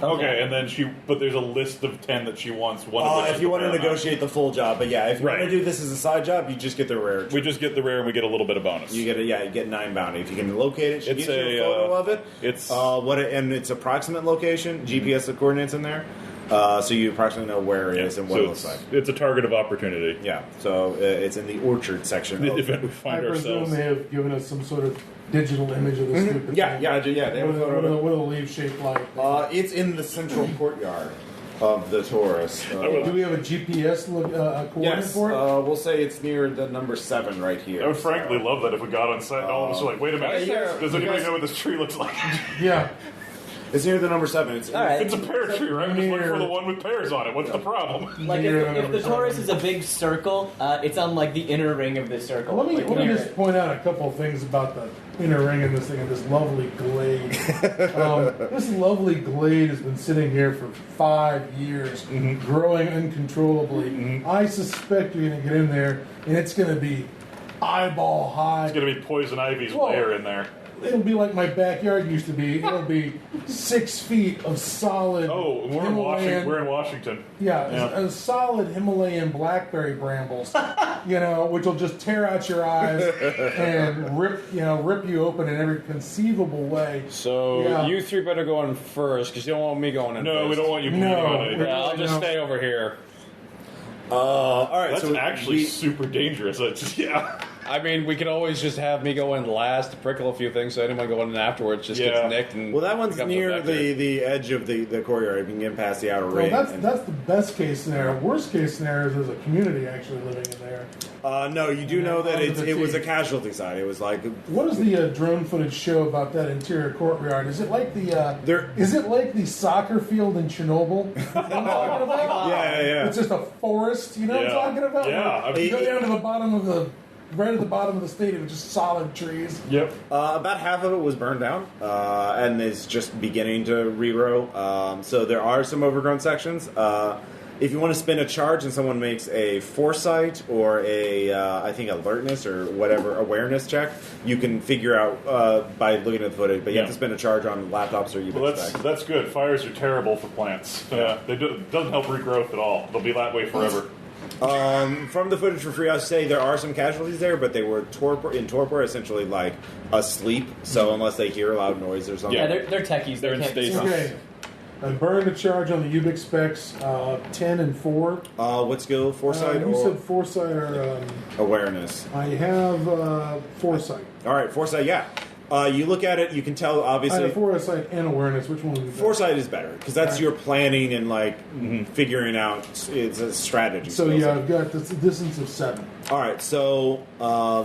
Okay, and then but there's a list of 10 that she wants. One of which If is you the want to rare negotiate the full job, but yeah, if you want to Right. do this as a side job, you just get the rare. amount. We just get the rare and we get a little bit of bonus. You get 9 bounty if you can locate it. She It's gives you a a, photo of it. it's- and it's approximate location. GPS coordinates in there, so you approximately know where it is and what so it looks like. it's a target of opportunity. Yeah, so it's in the orchard section. In the of- event we I find presume ourselves. they have given us some sort of digital image of the stupid Yeah, thing. yeah. They have a photo of it. What a leaf shaped like. It's in the central courtyard of the Taurus. Do we have a GPS coordinate Yes, for it? we'll say it's near the number 7 right here. I would frankly love that if we got on site and all of us were like, wait a minute, does anybody know what this tree looks like? Yeah. It's near the number 7. It's All right. It's a pear tree, right? Just look for the one with pears on it. What's the problem? Like if the Taurus is a big circle, it's on like the inner ring of the circle. Let me Like, just point out a couple of things about the inner ring of this thing and this lovely glade. This lovely glade has been sitting here for 5 years, growing uncontrollably. I suspect you're going to get in there and it's going to be eyeball high. It's going to be poison ivy's Whoa. lair in there. It'll be like my backyard used to be. It'll be 6 feet of solid. Oh, we're in Washington. Yeah, a solid Himalayan blackberry brambles, which will just tear out your eyes and rip you open in every conceivable way. So Yeah. you three better go in first because you don't want me going in No, first. we don't want you bleeding No. on anything. Yeah, I'll just No. stay over here. all right. That's so actually super dangerous. I mean, we could always just have me go in last to prickle a few things, so anyone going in afterwards just Yeah. gets nicked. And Well, that one's becomes near affected. the edge of the courtyard. You can get past the outer Well, ring. that's the best case scenario. Worst case scenario is there's a community actually living in there. No, you do And know that onto the it was a team. casualty side. It was like What does the drone footage show about that interior courtyard? Is it like the There- is it like the soccer field in Chernobyl? You know what I'm talking about? yeah. It's just a forest. You know what I'm Yeah. talking about? Yeah. Where you go down to the bottom of the right at the bottom of the stadium, it's just solid trees. Yep. About half of it was burned down, and is just beginning to regrow. So there are some overgrown sections. If you want to spin a charge and someone makes a foresight or a, I think, alertness or whatever, awareness check, you can figure out by looking at the footage. But you have Yeah. to spin a charge on laptops or you Well, that's good. Fires are terrible for plants. Yeah, doesn't help regrowth at all. They'll be that way forever. From the footage for free, I'll say there are some casualties there, but they were in torpor, essentially like asleep. So unless they hear a loud noise or something. Yeah, they're techies. They're in can't be stasis. strong. Okay. I burned a charge on the Ubix specs 10 and 4. What skill? Foresight You or said foresight or awareness? I have foresight. All right, foresight. Yeah. You look at it, you can tell I obviously. have foresight and awareness. Which one would be better? Foresight is better because that's Right. your planning and like figuring out. It's a strategy. So skill yeah, set. I've got this distance of 7. All right. So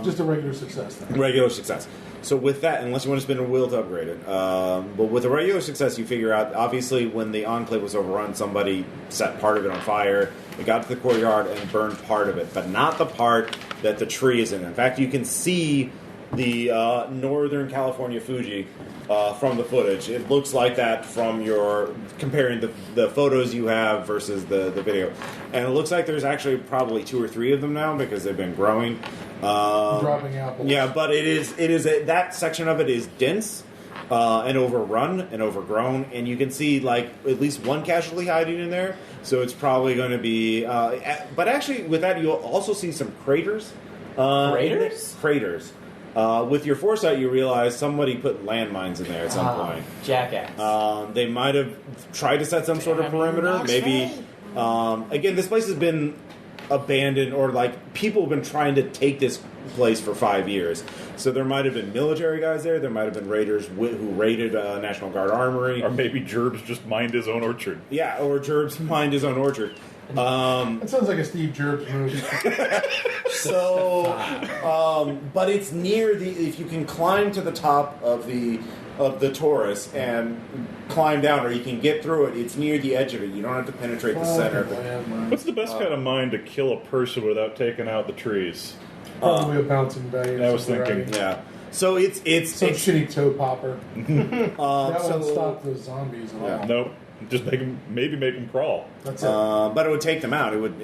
Just a regular success then. regular success. So with that, unless you want to spend a will to upgrade it, but with a regular success, you figure out obviously when the enclave was overrun, somebody set part of it on fire. It got to the courtyard and burned part of it, but not the part that the tree is in. In fact, you can see the Northern California Fuji from the footage. It looks like that from your comparing the photos you have versus the video, and it looks like there's actually probably 2 or 3 of them now because they've been growing. Dropping apples. Yeah, but that section of it is dense and overrun and overgrown, and you can see like at least one casualty hiding in there. So it's probably going to be. But actually, with that, you'll also see some craters. Craters? Craters. With your foresight, you realize somebody put landmines in there at some point. Jackass. They might have tried to set some sort of perimeter. Maybe. Again, this place has been abandoned, or like people have been trying to take this place for 5 years. So there might have been military guys there. There might have been raiders who raided National Guard Armory. Or maybe Gerbs just mined his own orchard. Yeah, or Gerbs mined his own orchard. That sounds like a Steve Jobs movie. But it's near the. If you can climb to the top of the Torus and climb down, or you can get through it, it's near the edge of it. You don't have to penetrate the center. What's the best kind of mine to kill a person without taking out the trees? Probably a bouncing bay. I was thinking. Yeah. So it's Some shitty toe popper. That so- won't stop the zombies at all. Yeah. Nope. Just make them crawl. That's it. but it would take them out. It would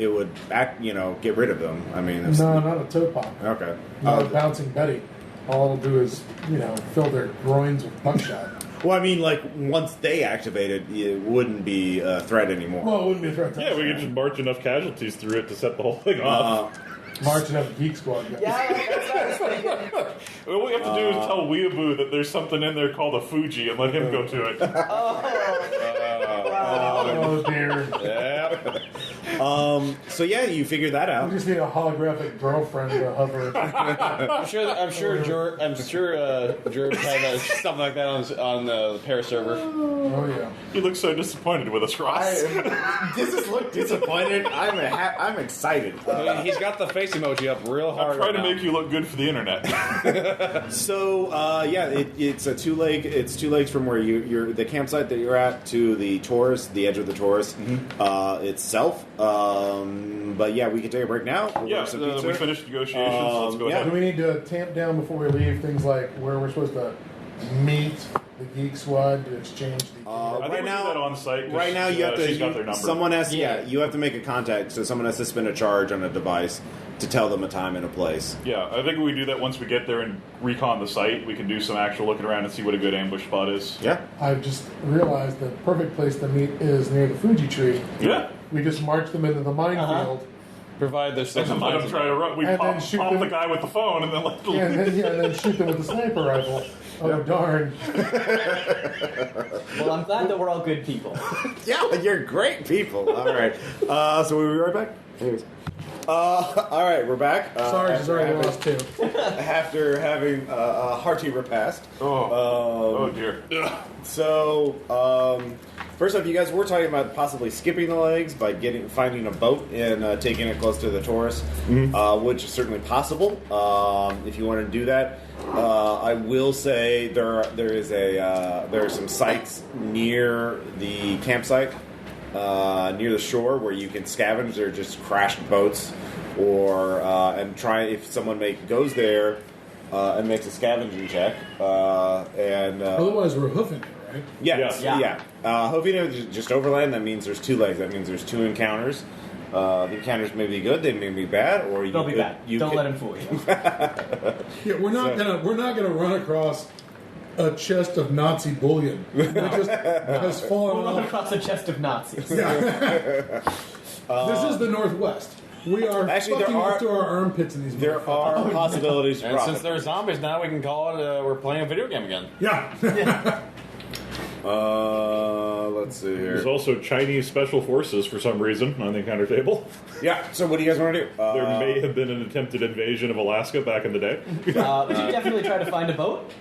get rid of them. I mean, No, not a toe popper. okay. Not a bouncing Betty. All it'll do is, fill their groins with buckshot. Well, I mean, like once they activated, it wouldn't be a threat anymore. Well, it wouldn't be a threat to Yeah, us. we could just march enough casualties through it to set the whole thing off. Marching up the Geek Squad guys. That's pretty good. All we have to do is tell Weeaboo that there's something in there called a Fuji and let him go to it. Oh, dear. Yeah. So yeah, you figured that We out. just need a holographic girlfriend to hover. I'm sure Jerb had something like that on the Paris server. Oh, yeah. You look so disappointed with us, Ross. Does this look disappointed? I'm excited. He's got the face emoji up real hard. I'm trying to right now. make you look good for the internet. So it's a 2 leg. It's 2 legs from where you're the campsite that you're at to the Taurus, the edge of the Taurus itself. But yeah, we can take a break now. We'll Yeah, have some pizza. we finished negotiations. Let's go yeah. ahead. Do we need to tamp down before we leave things like where we're supposed to meet the Geek Squad to exchange the... I think Right we do now- that on site. Right now, you have to. She's got their number. Someone has. Yeah. You have to make a contact. So someone has to spin a charge on a device to tell them a time and a place. Yeah, I think we do that once we get there and recon the site. We can do some actual looking around and see what a good ambush spot is. Yeah. I've just realized the perfect place to meet is near the Fuji tree. Yeah. We just march them into the minefield, Provide this. And let them try to run. We And pop then shoot the them. guy with the phone and then let the and then shoot them with the sniper rifle. Oh, darn. Well, I'm glad that we're all good people. Yeah, you're great people. All right. So we'll be right back. Anyways. All right, we're back. Sarge has already lost 2. After having a hearty repast. Oh dear. So, first off, you guys were talking about possibly skipping the legs by finding a boat and taking it close to the Torus, which is certainly possible if you want to do that. I will say there are some sites near the campsite, near the shore, where you can scavenge. They're just crashed boats, or and try if someone goes there and makes a scavenging check. Otherwise, we're hoofing it, right? Yes, Yeah. yeah. Hoofing it is just overland. That means there's 2 legs. That means there's 2 encounters. The encounters may be good, they may be bad, or They'll be bad. Don't let him fool you. Yeah, we're not gonna run across a chest of Nazi bullion that just has fallen We'll run off. across a chest of Nazis. This is the Northwest. We are Actually, fucking there are- up to our armpiits in these. There are possibilities. And since they're zombies now, we can call it we're playing a video game again. Yeah. Let's see here. There's also Chinese special forces for some reason on the encounter table. Yeah. So, what do you guys want to do? There may have been an attempted invasion of Alaska back in the day. We should definitely try to find a boat.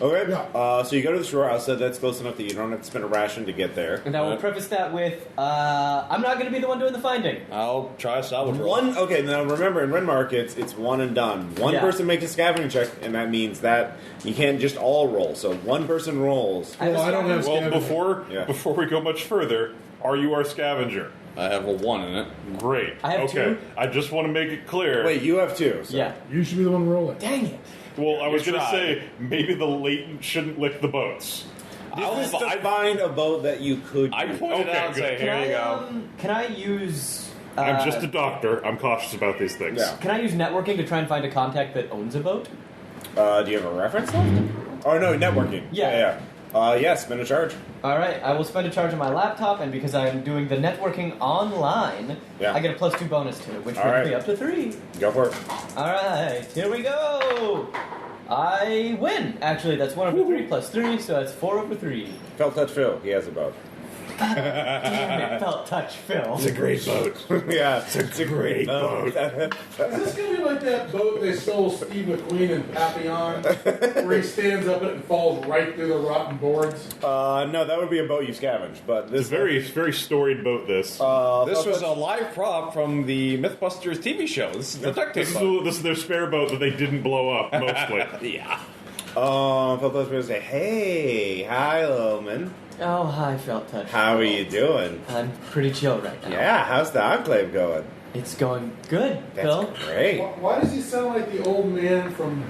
Okay. Yeah. So you go to the shore. I said that's close enough that you don't have to spend a ration to get there. And I will preface that with, I'm not going to be the one doing the finding. I'll try a salvage roll. One. Okay. Now remember, in Renmark, it's one and done. One Yeah. person makes a scavenging check, and that means that you can't just all roll. So one person rolls. I have Well, a I don't have scavenger. Well, scavenging. before we go much further, are you our scavenger? I have a 1 in it. Great. I have okay. 2. I just want to make it clear. Wait, you have 2. So. Yeah. You should be the one rolling. Dang it. Well, I was You going to tried. say maybe the latent shouldn't lick the boats. This is to find a boat that you could. I use. pointed Okay, out and say, good. here you go. Can I use... I'm just a doctor. I'm cautious about these things. Yeah. Can I use networking to try and find a contact that owns a boat? Do you have a reference left? Oh no, networking. Yeah. Yeah. Spend a charge. Alright, I will spend a charge on my laptop, and because I'm doing the networking online, Yeah. I get a +2 bonus to it, which All brings right. me up to 3. Go for it. Alright, here we go! I win! Actually, that's 1 over 3 plus 3, so that's 4 over 3. Felt touch Phil. He has a boat. Damn it, felt touch Phil. It's a great boat. Yeah, it's a great boat. Is this gonna be like that boat they stole Steve McQueen and Papillon, where he stands up it and falls right through the rotten boards? No, that would be a boat you scavenge, but It's this a very storied boat, this. This was a live prop from the Mythbusters TV show. This is the duct tape boat. This is their spare boat that they didn't blow up, mostly. Yeah. Felt touch Phil say, "Hey, hi, Loman. Oh, hi, felt touch. How are you doing? I'm pretty chill right now. Yeah, how's the enclave going? It's going good, That's Phil. great. Why does he sound like the old man from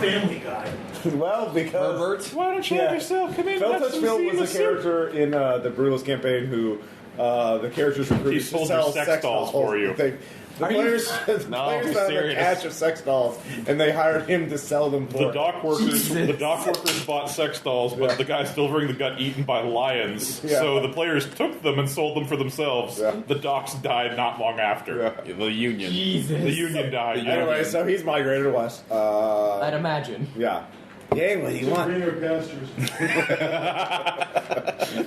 Family Guy? Well, because Herbert. Why don't you Yeah. have yourself come in? Felt have touch some Phil tea in was the a character in the Brutalist campaign who the characters recruited He to sold sell your sex dolls for you. The Are you- players, the No, players be found a serious. cache of sex dolls, and they hired him to sell them for The dock workers, Jesus. the dock workers bought sex dolls, but Yeah. the guys delivering them got eaten by lions. Yeah. So the players took them and sold them for themselves. Yeah. The docks died not long after. Yeah. The Union. Jesus. The union died. Anyway, so he's migrated west. I'd imagine. Yeah. Yay, what do you want? Greener pastures.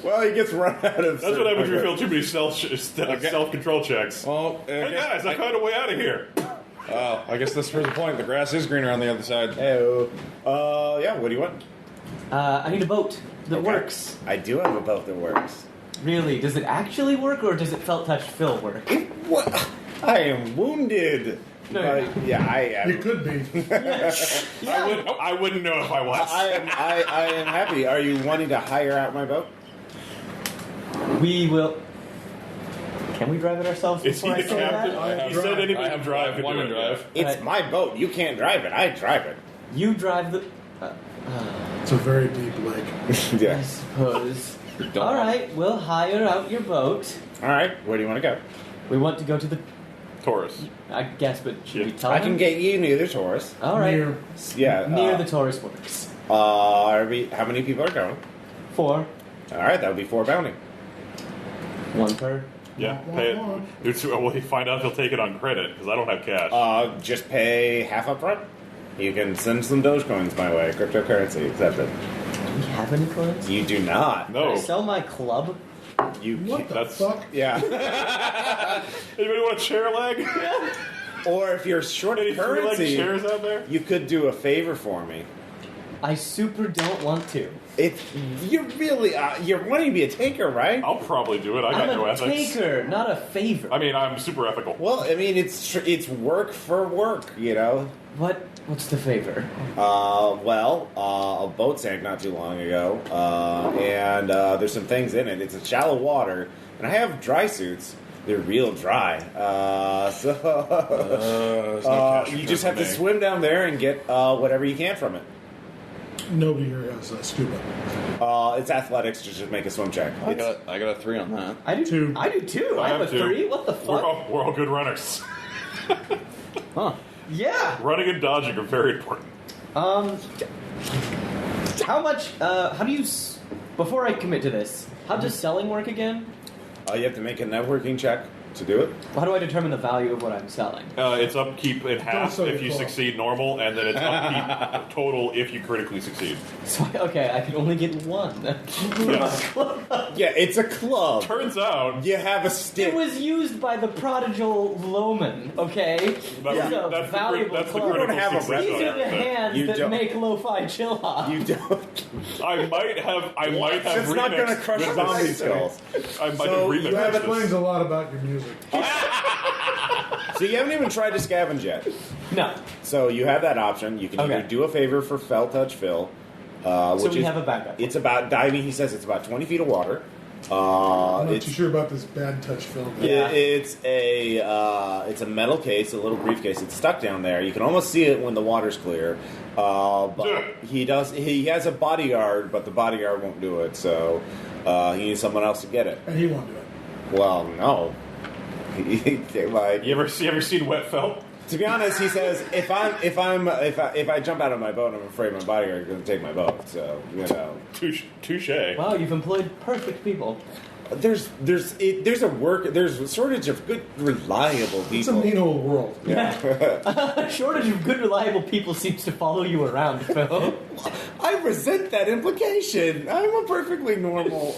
Well, he gets run out of. That's what happens when you fail too many self-control checks. Well, Hey guys, I found a way out of here. I guess this proves the point. The grass is greener on the other side. Hey, yeah, what do you want? I need a boat that Okay. works. I do have a boat that works. Really? Does it actually work, or does it felt touch Phil work? What? I am wounded. No, you're Yeah, I You am. could be. I wouldn't know if I was. I am happy. Are you wanting to hire out my boat? We will. Can we drive it ourselves? Is he before the I say captain? that? He said anybody I can have drive. could one do to it, drive. yeah. It's Right. my boat. You can't drive it. I drive it. You drive the. It's a very deep lake. I Yeah. suppose. Don't- All right, we'll hire out your boat. All right. Where do you want to go? We want to go to the. Taurus. I guess, but should we Yeah. tell I him? can get you near the Taurus. All right. Near. Yeah. Near the Torus works. How many people are going? 4. All right. That would be 4 bounty. 1 per. Yeah, pay it. Well, you find out if he'll take it on credit because I don't have cash. Just pay half up front. You can send some Dogecoins my way. Cryptocurrency accepted. Do we have any coins? You do not. Can No. I sell my club? You What the That's- fuck? yeah. Anybody want a chair leg? Or if you're short Any of three-leg currency, chairs out there? you could do a favor for me. I super don't want to. You're really you're wanting to be a taker, right? I'll probably do it. I got I'm no a ethics. taker, not a favor. I mean, I'm super ethical. Well, I mean, it's work for work, you know. What's the favor? A boat sank not too long ago, and there's some things in it. It's a shallow water, and I have dry suits. They're real dry, so you just have to swim down there and get whatever you can from it. Nobody here has scuba. It's athletics. Just make a swim check. I got a 3 on that. I do Two. I do too. I have a two. 3. What the We're fuck? all, we're all good runners. Huh. Yeah. Running and dodging are very important. How much? How do you? Before I commit to this, how does selling work again? You have to make a networking check to do it. How do I determine the value of what I'm selling? It's upkeep in half sell if your you club. succeed normal, and then it's upkeep total if you critically succeed. So okay, I can only get one. Yes. Yeah, it's a club. Turns out You have a It stick. was used by the prodigal Loman. Okay, That's It's the- a that's the valuable that's the club. critical You don't have a success These on are the everything. hands You that don't. make lo-fi chill hop. You don't. I might have It's not going to remixed crush this. zombie skulls. I might So have you remixed have That a this. explains a lot about your music. So you haven't even tried to scavenge yet. No, So you have that option. You can Okay. either do a favor for Fell Touch Phil, so which we is have a backup. it's about diving. He says it's about 20 feet of water. I'm not It's too sure about this bad touch film. Yeah. it's a metal case, a little briefcase. It's stuck down there. You can almost see it when the water's clear. But he has a bodyguard, but the bodyguard won't do it. So he needs someone else to get it. And he won't do it. Well, no. Like, You ever seen Wet Felt? to be honest, he says if I jump out of my boat, I'm afraid my bodyguard is going to take my boat. So Touche. Wow, you've employed perfect people. there's a shortage of good, reliable It's a people. mean old world. A shortage of good, reliable people seems to follow you around, Phil. I resent that implication. I'm a perfectly normal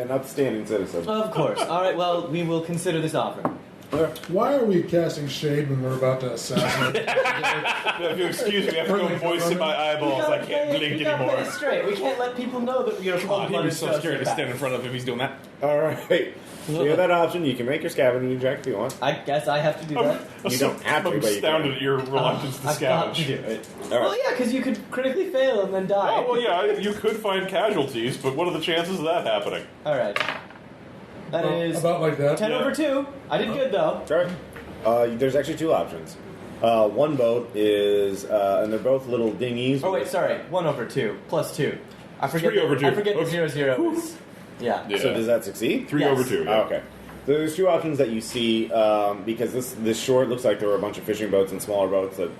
and upstanding citizen. Of course. All right. Well, we will consider this offer. Why are we casting shade when we're about to assassinate? If you excuse me, I have to go moisten my eyeballs. I can't blink we gotta play anymore. it straight. We can't let people know that you're cold-blooded. in front of him. He's doing that. All right. So you have that option. You can make your scavenging check if you want. I guess I have to do that. You don't have to, I'm but you astounded can. at your reluctance to I've got to scavenge. do it. All right. Well, yeah, because you could critically fail and then die. Oh, well, yeah, you could find casualties, but what are the chances of that happening? All right. That is About like that. 10 over 2. I did good, though. All right. There's actually two options. One boat is, and they're both little dinghies. Oh, wait, sorry. 1 over 2 plus 2. I forget 3 over 2. I forget Okay. the 0, 0 is. Yeah. Yeah. So does that succeed? 3 Yes. over 2. Yeah. Oh, okay. So there's two options that you see because this shore looks like there were a bunch of fishing boats and smaller boats that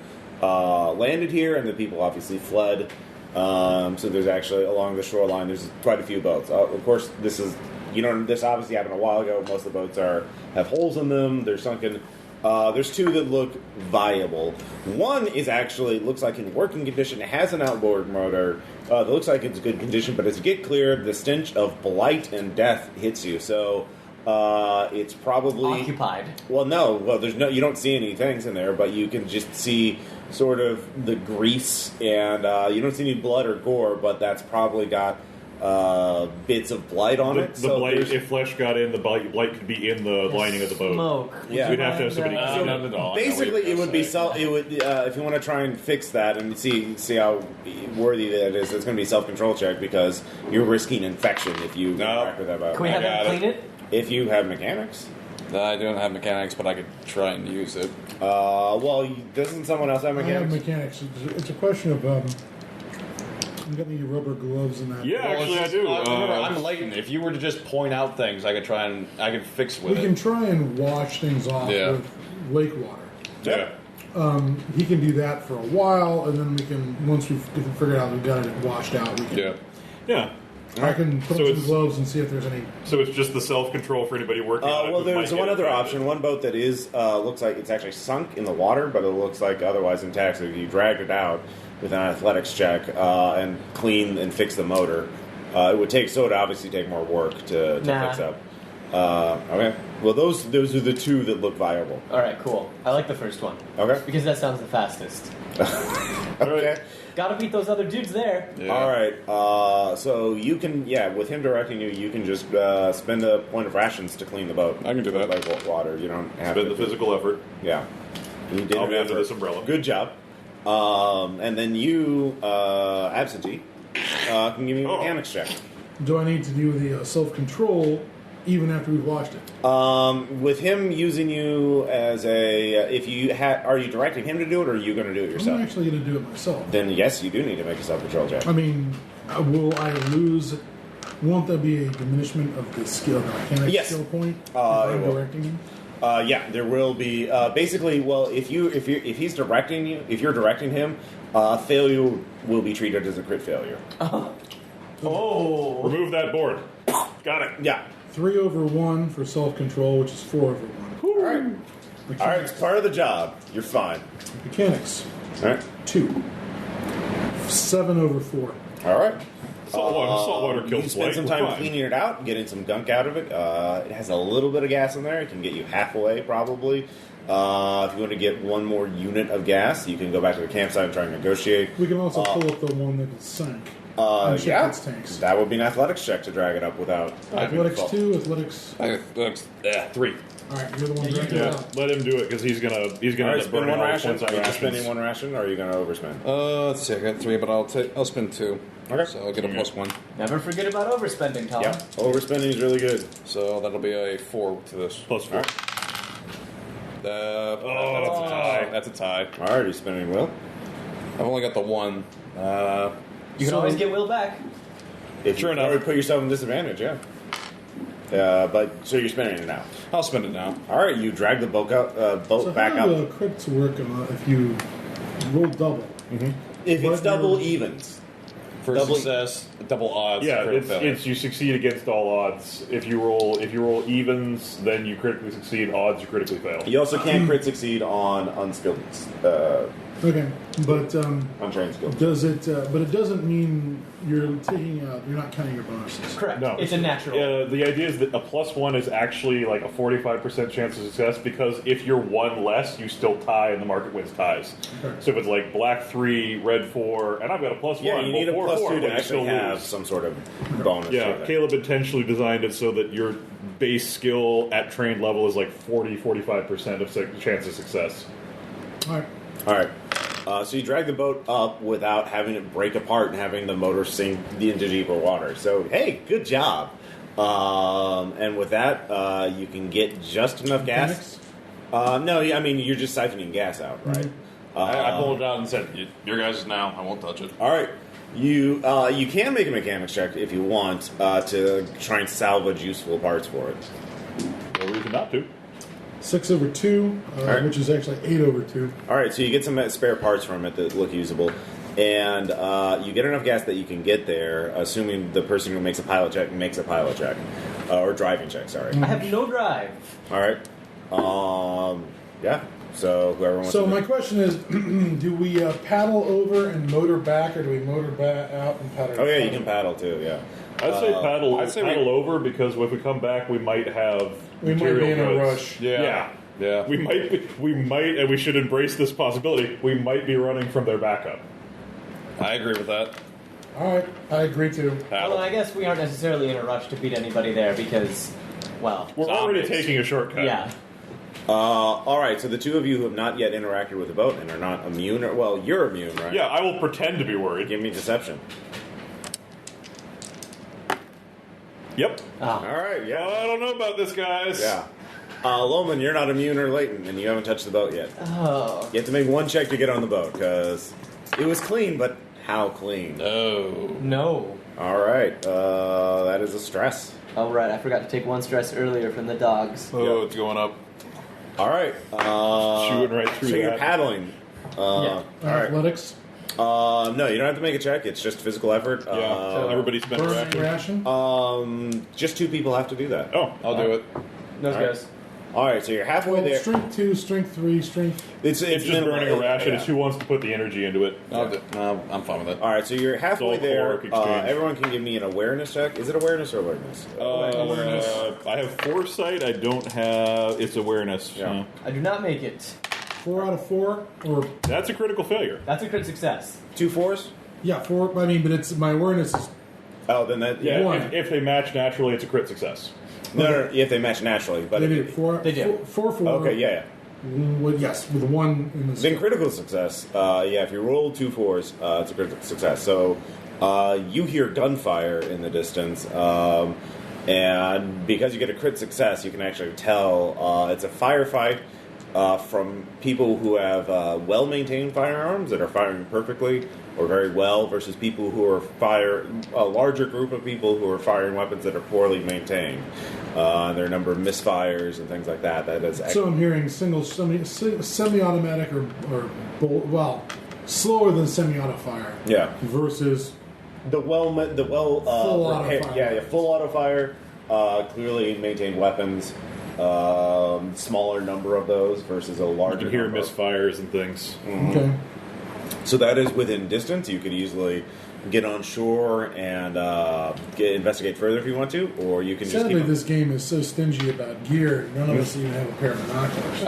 landed here, and the people obviously fled. So there's actually along the shoreline there's quite a few boats. Of course, this obviously happened a while ago. Most of the boats have holes in them. They're sunken. There's two that look viable. One is actually looks like in working condition. It has an outboard motor. That looks like it's good condition, but as you get clear, the stench of blight and death hits you. So it's probably Occupied. Well, no. Well, you don't see any things in there, but you can just see sort of the grease, and you don't see any blood or gore, but that's probably got bits of blight on it. The blight, if flesh got in, the blight could be in the lining of the boat. Smoke. Yeah. We'd have to have somebody And, clean not it. at all. Basically, it would be if you want to try and fix that and see how worthy that is, it's going to be a self-control check because you're risking infection if you interact with that boat. Can we have got them it. clean it? If you have mechanics. I don't have mechanics, but I could try and use it. Well, doesn't someone else have I have mechanics? mechanics. It's a question of you got any rubber gloves in that? Yeah, Well, actually, it's I do. just- remember, I'm Leighton. If you were to just point out things, I could fix with We it. can try and wash things off Yeah. with lake water. Yeah. He can do that for a while, and then we can once we've figured out we've got it washed out. We can, Yeah. Yeah. I can put So on it's- some gloves and see if there's any. So it's just the self-control for anybody working on it. Well, who there's might one get other infected. option. One boat that is looks like it's actually sunk in the water, but it looks like otherwise intact. So if you dragged it out with an athletics check and clean and fix the motor, It would obviously take more work to fix up. Okay. Well, those are the two that look viable. All right, cool. I like the first one. Okay. Because that sounds the fastest. Okay. Gotta beat those other dudes there. Yeah. All right. So you can, with him directing you, you can just spend a point of rations to clean the boat. I can do that. Like water. You don't have Spend to the physical effort. Yeah. You did I'll be an under effort. this umbrella. Good job. And then you, absentee, can give me a mechanics check. Do I need to do the self-control even after we've watched it? With him using you as a, are you directing him to do it, or are you going to do it yourself? I'm actually going to do it myself. Then yes, you do need to make a self-control check. I mean, will I lose? Won't there be a diminishment of the skill, the mechanics Yes. skill point? If It I'm will. directing him? Yeah, there will be. Basically, well, if he's directing you, if you're directing him, failure will be treated as a crit failure. Oh. Remove that board. Got it. Yeah. 3 over 1 for self-control, which is 4 over 1. All right. All right. It's part of the job. You're fine. Mechanics, All right. 2. 7 over 4. All right. Saltwater You kills spend blight. some We're time fine. cleaning it out, getting some gunk out of it. It has a little bit of gas in there. It can get you halfway, probably. If you want to get one more unit of gas, you can go back to the campsite and try and negotiate. We can also pull up the one that is sank. and check Yeah, its tanks. that would be an athletics check to drag it up without. Athletics having to 2, athletics. Yeah, 3. Alright, you're the one dragging it Yeah, out. let him do it because he's gonna All end right, up spend burning one all the ration. points on Are you just rations. spending one ration, or are you going to overspend? Let's see. I got 3, but I'll spend 2. Okay. So I'll get a +1. Never forget about overspending, Tom. Yeah, overspending is really good. So that'll be a 4 to this. Plus 4. That's a tie. That's a tie. All right, he's spending Will. I've only got the 1. You can always get Will back. If Sure you enough. would put yourself in disadvantage, yeah. But so you're spending it now. I'll spend it now. All right, you drag the boat So back how up. do crits work if you roll double? If it's But double you're- evens, For Double- success, double odds. Yeah, critical failure. it's you succeed against all odds. If you roll evens, then you critically succeed. Odds, you critically fail. you also can't crit succeed on unskilled, Okay, but untrained skills. does it? But it doesn't mean you're you're not counting your bonuses. Correct. No, It's a natural. The idea is that a +1 is actually like a 45% chance of success because if you're 1 less, you still tie, and the market wins ties. Okay. So if it's like black 3, red 4, and I've got a +1. Yeah, you need a well, 4, +2 but to you actually still have lose. some sort of bonus. Yeah, to that. Caleb intentionally designed it so that your base skill at trained level is like 40-45% of chance of success. All right. All right. So you drag the boat up without having it break apart and having the motor sink into deeper water. So, hey, good job. And with that, you can get just enough gas. Mechanics? No, I mean, you're just siphoning gas out, right? I pulled it out and said, "Your guys is now. I won't touch it." All right. You can make a mechanics check if you want to try and salvage useful parts for it. No reason not to. 6 over 2, right. which is actually 8 over 2. All right, so you get some spare parts from it that look usable, and you get enough gas that you can get there, assuming the person who makes a pilot check makes a pilot check or driving check. Sorry. I have no drive. All right. Yeah. So whoever wants. So to my question is, do we paddle over and motor back, or do we motor back out and paddle? Oh yeah, you can paddle too. Yeah. I'd say paddle. I'd say paddle over because if we come back, we might have. We might material be in a goods. rush. Yeah. Yeah. We might, and we should embrace this possibility. We might be running from their backup. I agree with that. All right, I agree too. Well, I guess we aren't necessarily in a rush to beat anybody there because, well, We're already Zombies. taking a shortcut. yeah. All right. So the two of you who have not yet interacted with the boat and are not immune, or well, you're immune, right? Yeah, I will pretend to be worried. Give me deception. Yep. Ah. All right. Yeah. I don't know about this, guys. Yeah. Loman, you're not immune or latent, and you haven't touched the boat yet. Oh. You have to make one check to get on the boat, because it was clean, but how clean? No. No. All right. That is a stress. Oh, right. I forgot to take one stress earlier from the dogs. Oh, it's going up. All right. Shooting right through So you're that. paddling. Yeah. All right. Athletics, No, you don't have to make a check. It's just physical effort. Yeah. Everybody's been burning reacting. ration. Just two people have to do that. Oh, I'll do it. Those All right. guys. All right, so you're halfway Well, there. strength 2, strength 3, strength. It's just minimal. burning a ration. Yeah. It's who wants to put the energy into it. I'm fine with it. All right, so you're halfway It's all there. caloric exchange. Everyone can give me an awareness check. Is it awareness or awareness? I have foresight. I don't have. It's awareness. Yeah. I do not make it. 4 out of 4, or That's a critical failure. That's a crit success. 2 4s? yeah, 4. I mean, but it's my awareness is Oh, then that Yeah, One. if they match naturally, it's a crit success. No, if they match naturally, but they if did 4. They do. 4. okay, yeah. With, yes, with 1 in the. Then critical success. If you roll 2 4s, it's a critical success. So you hear gunfire in the distance, and because you get a crit success, you can actually tell it's a firefight from people who have well-maintained firearms that are firing perfectly or very well, versus people who are a larger group of people who are firing weapons that are poorly maintained. There are a number of misfires and things like that. That is So I'm hearing semi-automatic or slower than semi-auto fire. yeah. Versus Full auto fire. Yeah, full auto fire. Clearly maintained weapons. Smaller number of those versus a You larger. can hear number. misfires and things. okay. So that is within distance. You could easily get on shore and investigate further if you want to, or you can just Sadly, keep. this game is so stingy about gear. None of us even have a pair of binoculars.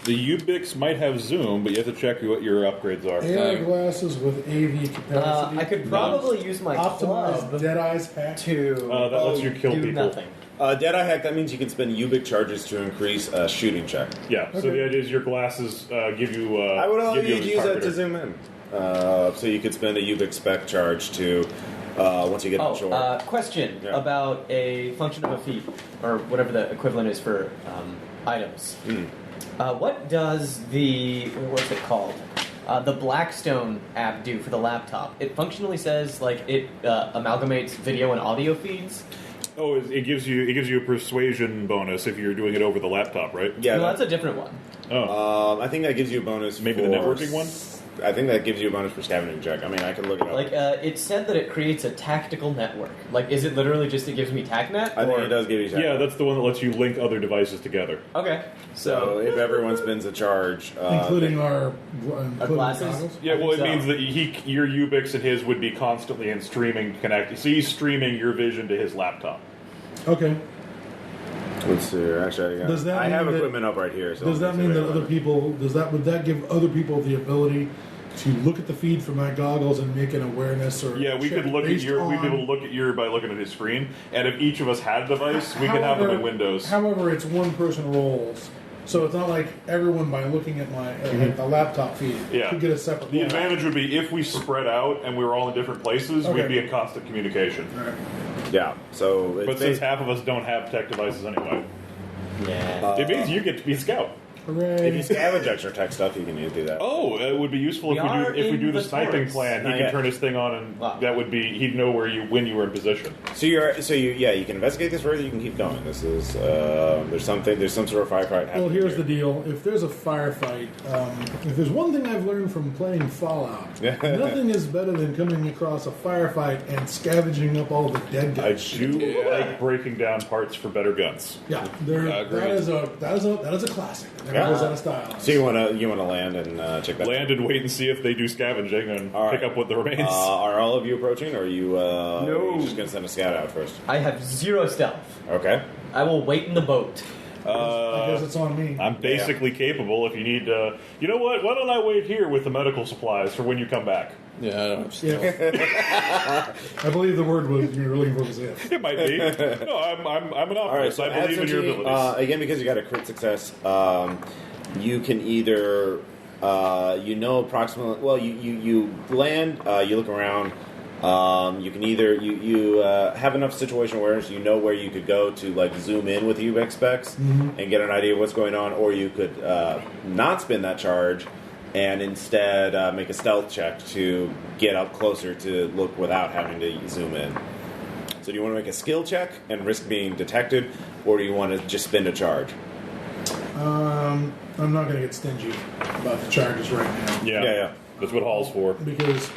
The Ubix might have zoom, but you have to check what your upgrades are. AR glasses with AV capacity. I could probably use my optimize club Deadeye's hack. to That lets you kill do people. nothing. Deadeye hack. That means you can spend Ubik charges to increase a shooting check. Yeah. So Okay. the idea is your glasses give you. I would allow give you a to use that to targeter. zoom in. So you could spend a Ubik spec charge to once you get on shore. Question Yeah. about a function of a feat, or whatever the equivalent is for items. What does what's it called? The Blackstone app do for the laptop? It functionally says like it amalgamates video and audio feeds. Oh, it gives you a persuasion bonus if you're doing it over the laptop, right? Yeah, No, that's a different one. Oh, I think that gives you a bonus. Maybe the for networking one? I think that gives you a bonus for scavenging check. I mean, I can look it up. Like it said that it creates a tactical network. Like, is it literally just it gives me TACnet? I think it does give you. yeah, that's the one that lets you link other devices together. Okay, So if everyone spends a charge, including our glasses? goggles. Yeah, well, it so. means that your Ubix and his would be constantly in streaming connected. So he's streaming your vision to his laptop. Okay. let's see. Actually, Does that I mean have that- equipment up right here. So Does that mean that other people? Would that give other people the ability to look at the feed from my goggles and make an awareness or Yeah, we check could look at based your. We'd be on- able to look at your by looking at his screen, and if each of us had a device, we could have them in Windows. However, it's one person rolls, so it's not like everyone by looking at my at the laptop feed Yeah. could get a separate. The roll. advantage would be if we spread out and we were all in different places, Okay. we'd be in constant communication. All right. Yeah. So it's But since half of us don't have tech devices anyway, Yeah. it means you get to be a scout. Hooray! if you scavenge extra tech stuff, you can do that. Oh, it would be useful We are if we do in the the sniping Torus. plan. He Not can yet. turn his thing on, and Wow. that would be he'd know when you were in position. So you can investigate this further. You can keep going. This is there's some sort of firefight happening. Well, here's the here. deal. If there's a firefight, if there's one thing I've learned from playing Fallout, nothing is better than coming across a firefight and scavenging up all the dead I guys. do like breaking down parts for better guns. Yeah, Agreed. that is a classic. It never Yeah. goes out of style. So you want to land and check that. Land and wait and see if they do scavenging and All right. pick up what the remains. Are all of you approaching, or are you? Are No. you just gonna send a scout out first? I have 0 stealth. Okay. I will wait in the boat. I guess it's on me. I'm basically capable if you need you know what? Why don't I wait here with the medical supplies for when you come back? Yeah, I don't have stealth. Yeah. I believe the word was you were looking for was if. It might be. No, I'm an All right. optimist. So I believe in your abilities. again, because you got a crit success, you can either approximately. Well, you land. You look around. You can either you have enough situation awareness, you know where you could go to like zoom in with UX specs and get an idea of what's going on, or you could not spend that charge and instead make a stealth check to get up closer to look without having to zoom in. So do you want to make a skill check and risk being detected, or do you want to just spend a charge? I'm not going to get stingy about the charges right now yeah. Yeah. That's what Hall's for. because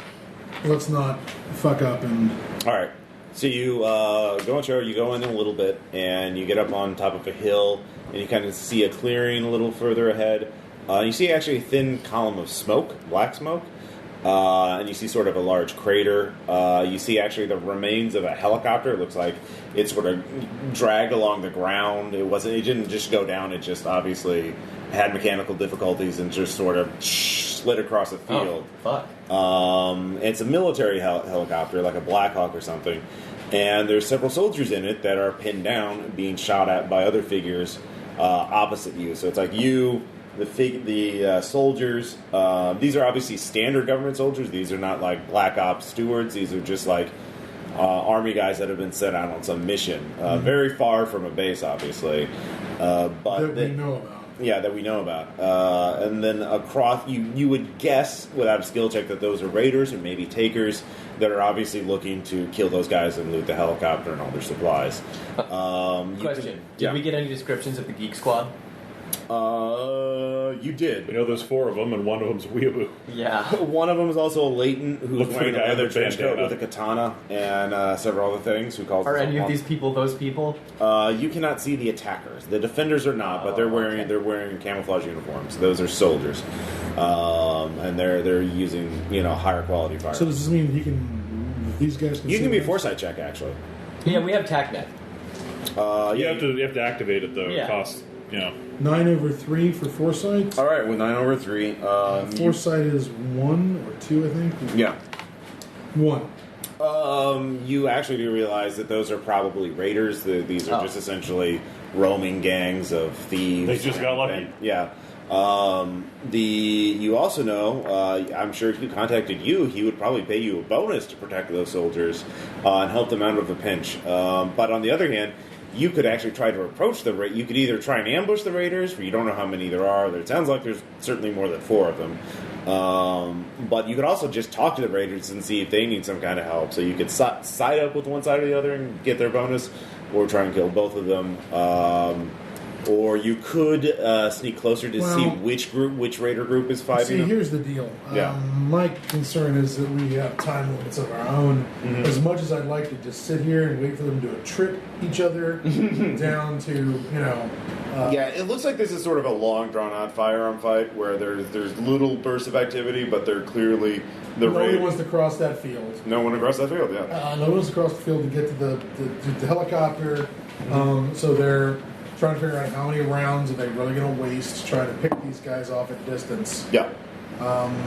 let's not fuck up and All right. So you go in a little bit, and you get up on top of a hill, and you kind of see a clearing a little further ahead. You see actually a thin column of smoke, black smoke, and you see sort of a large crater. You see actually the remains of a helicopter. It looks like it sort of dragged along the ground. It didn't just go down. It just obviously had mechanical difficulties and just sort of slid across the field. Oh, fuck. It's a military helicopter, like a Black Hawk or something. And there's several soldiers in it that are pinned down, being shot at by other figures opposite you. So it's like you, the soldiers. These are obviously standard government soldiers. These are not like Black Ops stewards. These are just like army guys that have been sent out on some mission, very far from a base, obviously. But that we know about. Yeah, that we know about. And then across, you would guess without a skill check that those are raiders or maybe takers that are obviously looking to kill those guys and loot the helicopter and all their supplies. Question. Did we get any descriptions of the Geek Squad? You did. We know there's 4 of them, and one of them's a weeaboo. Yeah. One of them is also a latent who's Look for wearing the a guy leather with the trench coat bandana. with a katana and several other things. Who calls Are himself any of monk. these people those people? You cannot see the attackers. The defenders are not, but they're wearing okay. they're wearing camouflage uniforms. Those are soldiers, and they're using higher quality fire. So does this mean these guys can You see can give me a us? foresight check actually. Yeah, we have TACnet. You have to activate it though. Yeah. It costs 9/3 for foresight. All right, with 9/3, Foresight is 1 or 2, I think. yeah. 1. You actually do realize that those are probably raiders. These are just essentially roaming gangs of thieves. They just got lucky. And, yeah. You also know, I'm sure if he contacted you, he would probably pay you a bonus to protect those soldiers and help them out of a pinch. But on the other hand, you could actually try to approach the raiders. You could either try and ambush the raiders, but you don't know how many there are. It sounds like there's certainly more than 4 of them. But you could also just talk to the raiders and see if they need some kind of help. So you could side up with one side or the other and get their bonus, or try and kill both of them. Or you could sneak closer to see which raider group is fighting. See, here's the deal. Yeah. My concern is that we have time limits of our own. Mm-hmm. As much as I'd like to just sit here and wait for them to trip each other down to, Yeah, it looks like this is sort of a long, drawn-out firearm fight where there's little bursts of activity, but they're clearly the nobody raid. wants to cross that field. No one across that field, yeah. No one wants to cross the field to get to the helicopter. So they're trying to figure out how many rounds are they really going to waste trying to pick these guys off at distance Yeah,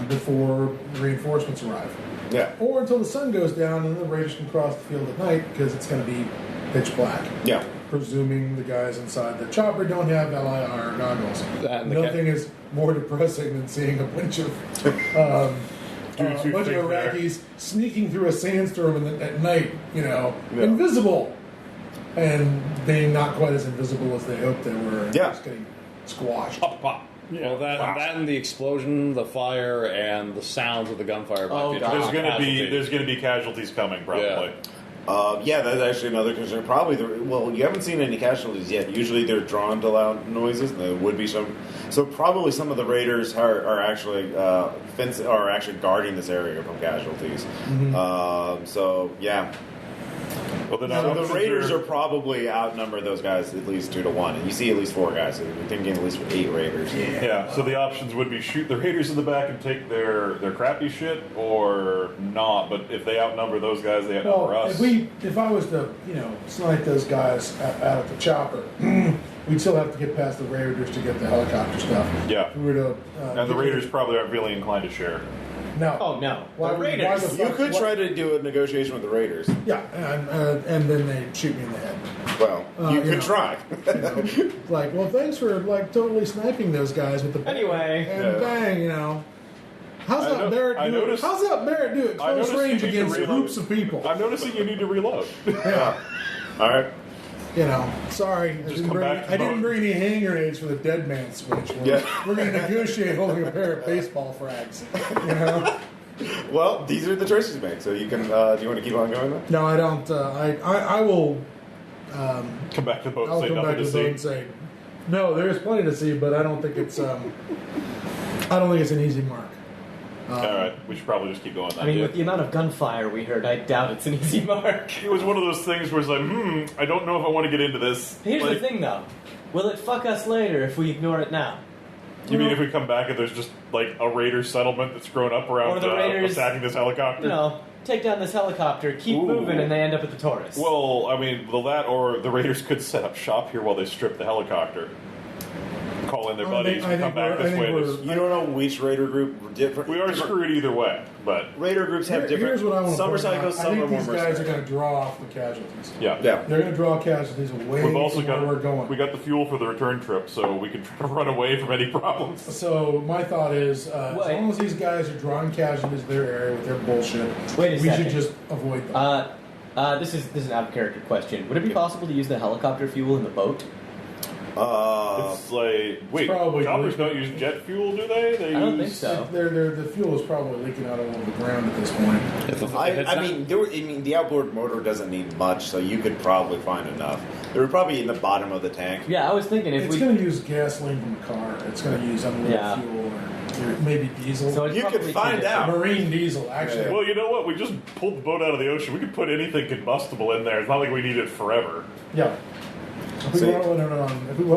before reinforcements arrive. yeah, Or until the sun goes down and the raiders can cross the field at night because it's going to be pitch black. yeah. Presuming the guys inside the chopper don't have LIR goggles. That and the Nothing is more depressing than seeing a bunch of Iraqis sneaking through a sandstorm at night, invisible, and being not quite as invisible as they hoped they were, and Yeah. just getting squashed. Well, that and the explosion, the fire, and the sounds of the gunfire. Oh, might be God. There's going to be casualties coming probably. Yeah, that's actually another concern. Probably, you haven't seen any casualties yet. Usually they're drawn to loud noises, and there would be some. So probably some of the raiders are actually are actually guarding this area from casualties. So yeah. Well, then So the raiders are probably outnumber those guys at least 2 to 1, and you see at least 4 guys. So you're thinking at least 8 raiders. Yeah, so the options would be shoot the raiders in the back and take their crappy shit, or not. But if they outnumber those guys, they outnumber Well, us. if I was to, snipe those guys out at the chopper, we'd still have to get past the raiders to get the helicopter stuff. Yeah. If we were to, And the raiders probably aren't really inclined to share. No. Oh, no. Why The would- Raiders. why the You fuck- could why- try to do a negotiation with the raiders. Yeah, and then they shoot me in the head. Well, you could know. try. Like, well, thanks for totally sniping those guys with the Anyway. and Yeah. bang, How's I that know- Barrett I do? noticed- How's that Barrett do at I close noticed you range need to against reload. groups of people? I'm noticing you need to reload. Yeah. All right. Sorry, I didn't come back to bring any hand grenades for the dead man switch. We're going to negotiate holding a pair of baseball frags. Well, these are the choices you make. So you can. Do you want to keep on going? Then? No, I don't. I will. Come back to the boat and I'll say come nothing back to to the boat and see. say, no, there's plenty to see, but I don't think it's. I don't think it's an easy mark. All right, we should probably just keep going. I mean, with the amount of gunfire we heard, I doubt it's an easy mark. It was one of those things where it's like, I don't know if I want to get into this. Here's Like, the thing, though. Will it fuck us later if we ignore it now? You mean if we come back and there's just like a raider settlement that's grown up around Or the raiders, attacking this helicopter? You know, take down this helicopter, keep moving, and they end up at the Torus. Well, I mean, that or the raiders could set up shop here while they strip the helicopter. Call in their buddies and come back this way. You don't know which raider group different. We are screwed either way, but raider groups have different. Here's what I want to some are point out. psychos, some I think are more these guys are mercenary. going to draw off the casualties. yeah. Yeah. They're going to draw casualties away We've also from got where we're going. we got the fuel for the return trip, so we can try to run away from any problems. So my thought is, as long as these guys are drawing casualties in their area with their bullshit, Wait a we second. should just avoid them. This is an out-of-character question. Would it be possible to use the helicopter fuel in the boat? It's like, wait, probably choppers good. don't use jet fuel, do they? They I don't use think so. The fuel is probably leaking out over the ground at this point. The outboard motor doesn't need much, so you could probably find enough. They were probably in the bottom of the tank. Yeah, I was thinking if It's going to use gasoline from the car. It's going to use unleaded fuel or maybe diesel. So it's You probably could find out. Marine diesel, actually. Well, you know what? We just pulled the boat out of the ocean. We could put anything combustible in there. It's not like we need it forever. Yeah. If we want to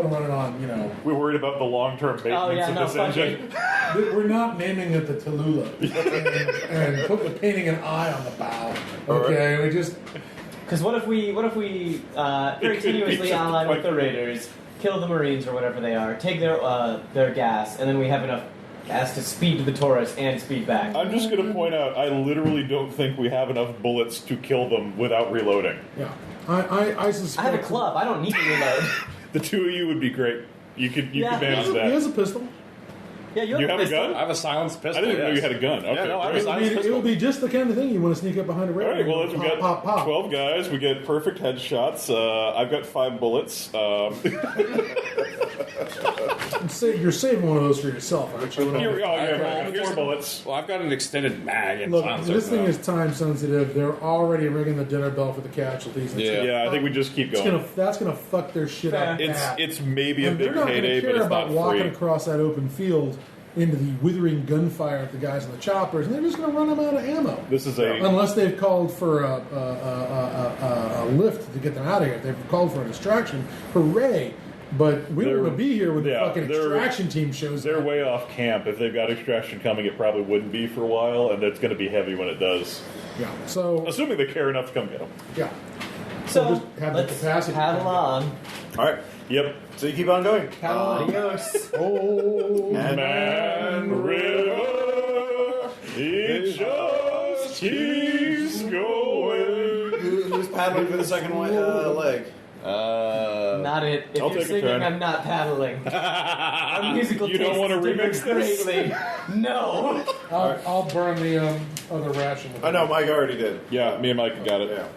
run it on, you know. We're worried about the long-term maintenance of this engine. We're not naming it the Tallulah and painting an eye on the bow. Okay, we just. Because what if we very continuously ally with the raiders, kill the Marines or whatever they are, take their gas, and then we have enough gas to speed to the Torus and speed back. I'm just going to point out, I literally don't think we have enough bullets to kill them without reloading. Yeah. I suspect. I have a club. I don't need to reload. The two of you would be great. You could manage He that. has a pistol. Yeah, you have a pistol. gun? I have a silenced pistol. I didn't know yes. you had a gun. Okay, no, I have a great. silenced It pistol. will be just the kind of thing you want to sneak up behind a All railroad. right, well, and we pop, got pop, pop. 12 guys. We get perfect headshots. I've got 5 bullets. You're saving one of those for yourself, aren't you? Here's 4 bullets. Well, I've got an extended mag and Look, silencer. this thing is time sensitive. They're already ringing the dinner bell for the casualties. Yeah, I think we just keep going. That's gonna fuck their shit up. bad. It's maybe a And big they're not going payday, to but care it's about not walking free. across that open field into the withering gunfire at the guys in the choppers, and they're just going to run them out of ammo. This is Unless they've called for a lift to get them out of here. If they've called for a distraction, hooray! But we don't want to be here when the fucking extraction team shows They're up. way off camp. If they've got extraction coming, it probably wouldn't be for a while, and it's going to be heavy when it does. Yeah. So Assuming they care enough to come get them. yeah. So just have the let's capacity. paddle on. All right. Yep. So you keep on going. Adios. Oh Man River, it just keeps going. Who's paddling for the second leg? Not it. If I'll you're take a singing, turn. I'm not paddling. Our musical You don't tastes want to differ remix this? greatly. No. I'll burn the other ration. Oh no, Mike already did. Yeah, me and Mike got it. Yeah.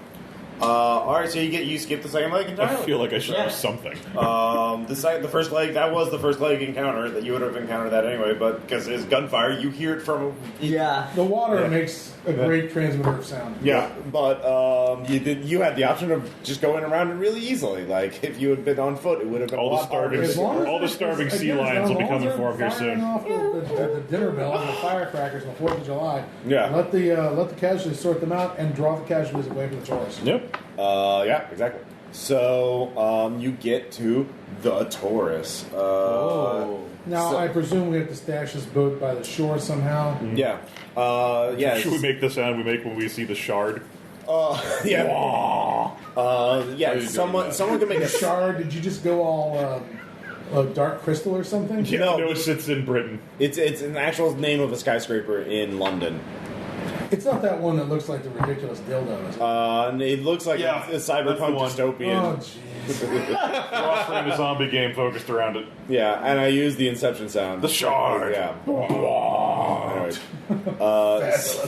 All right, so you skip the second leg I entirely. feel like I should Yeah. do something. The first leg, that was the first leg encounter that you would have encountered that anyway, but because it's gunfire, you hear it from. Yeah. The water Yeah. makes a great transmitter of sound. Yeah, but you had the option of just going around it really easily. Like if you had been on foot, it would have been All a the lot harder. starving- As long as All the they're- starving sea again, lions will be as long coming as for 'em here they're soon. firing off the dinner bells and the firecrackers on the 4th of July. Yeah. Let the casualties sort them out and draw the casualties away from the Taurus. Yep. Yeah, exactly. So you get to the Taurus. Now, So- I presume we have to stash this boat by the shore somehow. Yeah. Yeah. Should we make the sound we make when we see the shard? Yeah. Yeah. Someone can make a Shard, did you just go all Dark Crystal or something? Yeah, No. no, it sits in Britain. It's an actual name of a skyscraper in London. It's not that one that looks like the ridiculous dildo, is it? And it looks like Yeah, a that's the cyberpunk one. dystopian. Oh, jeez. We're offering a zombie game focused around it. Yeah, and I use the Inception sound. The shard. Yeah. Anyway.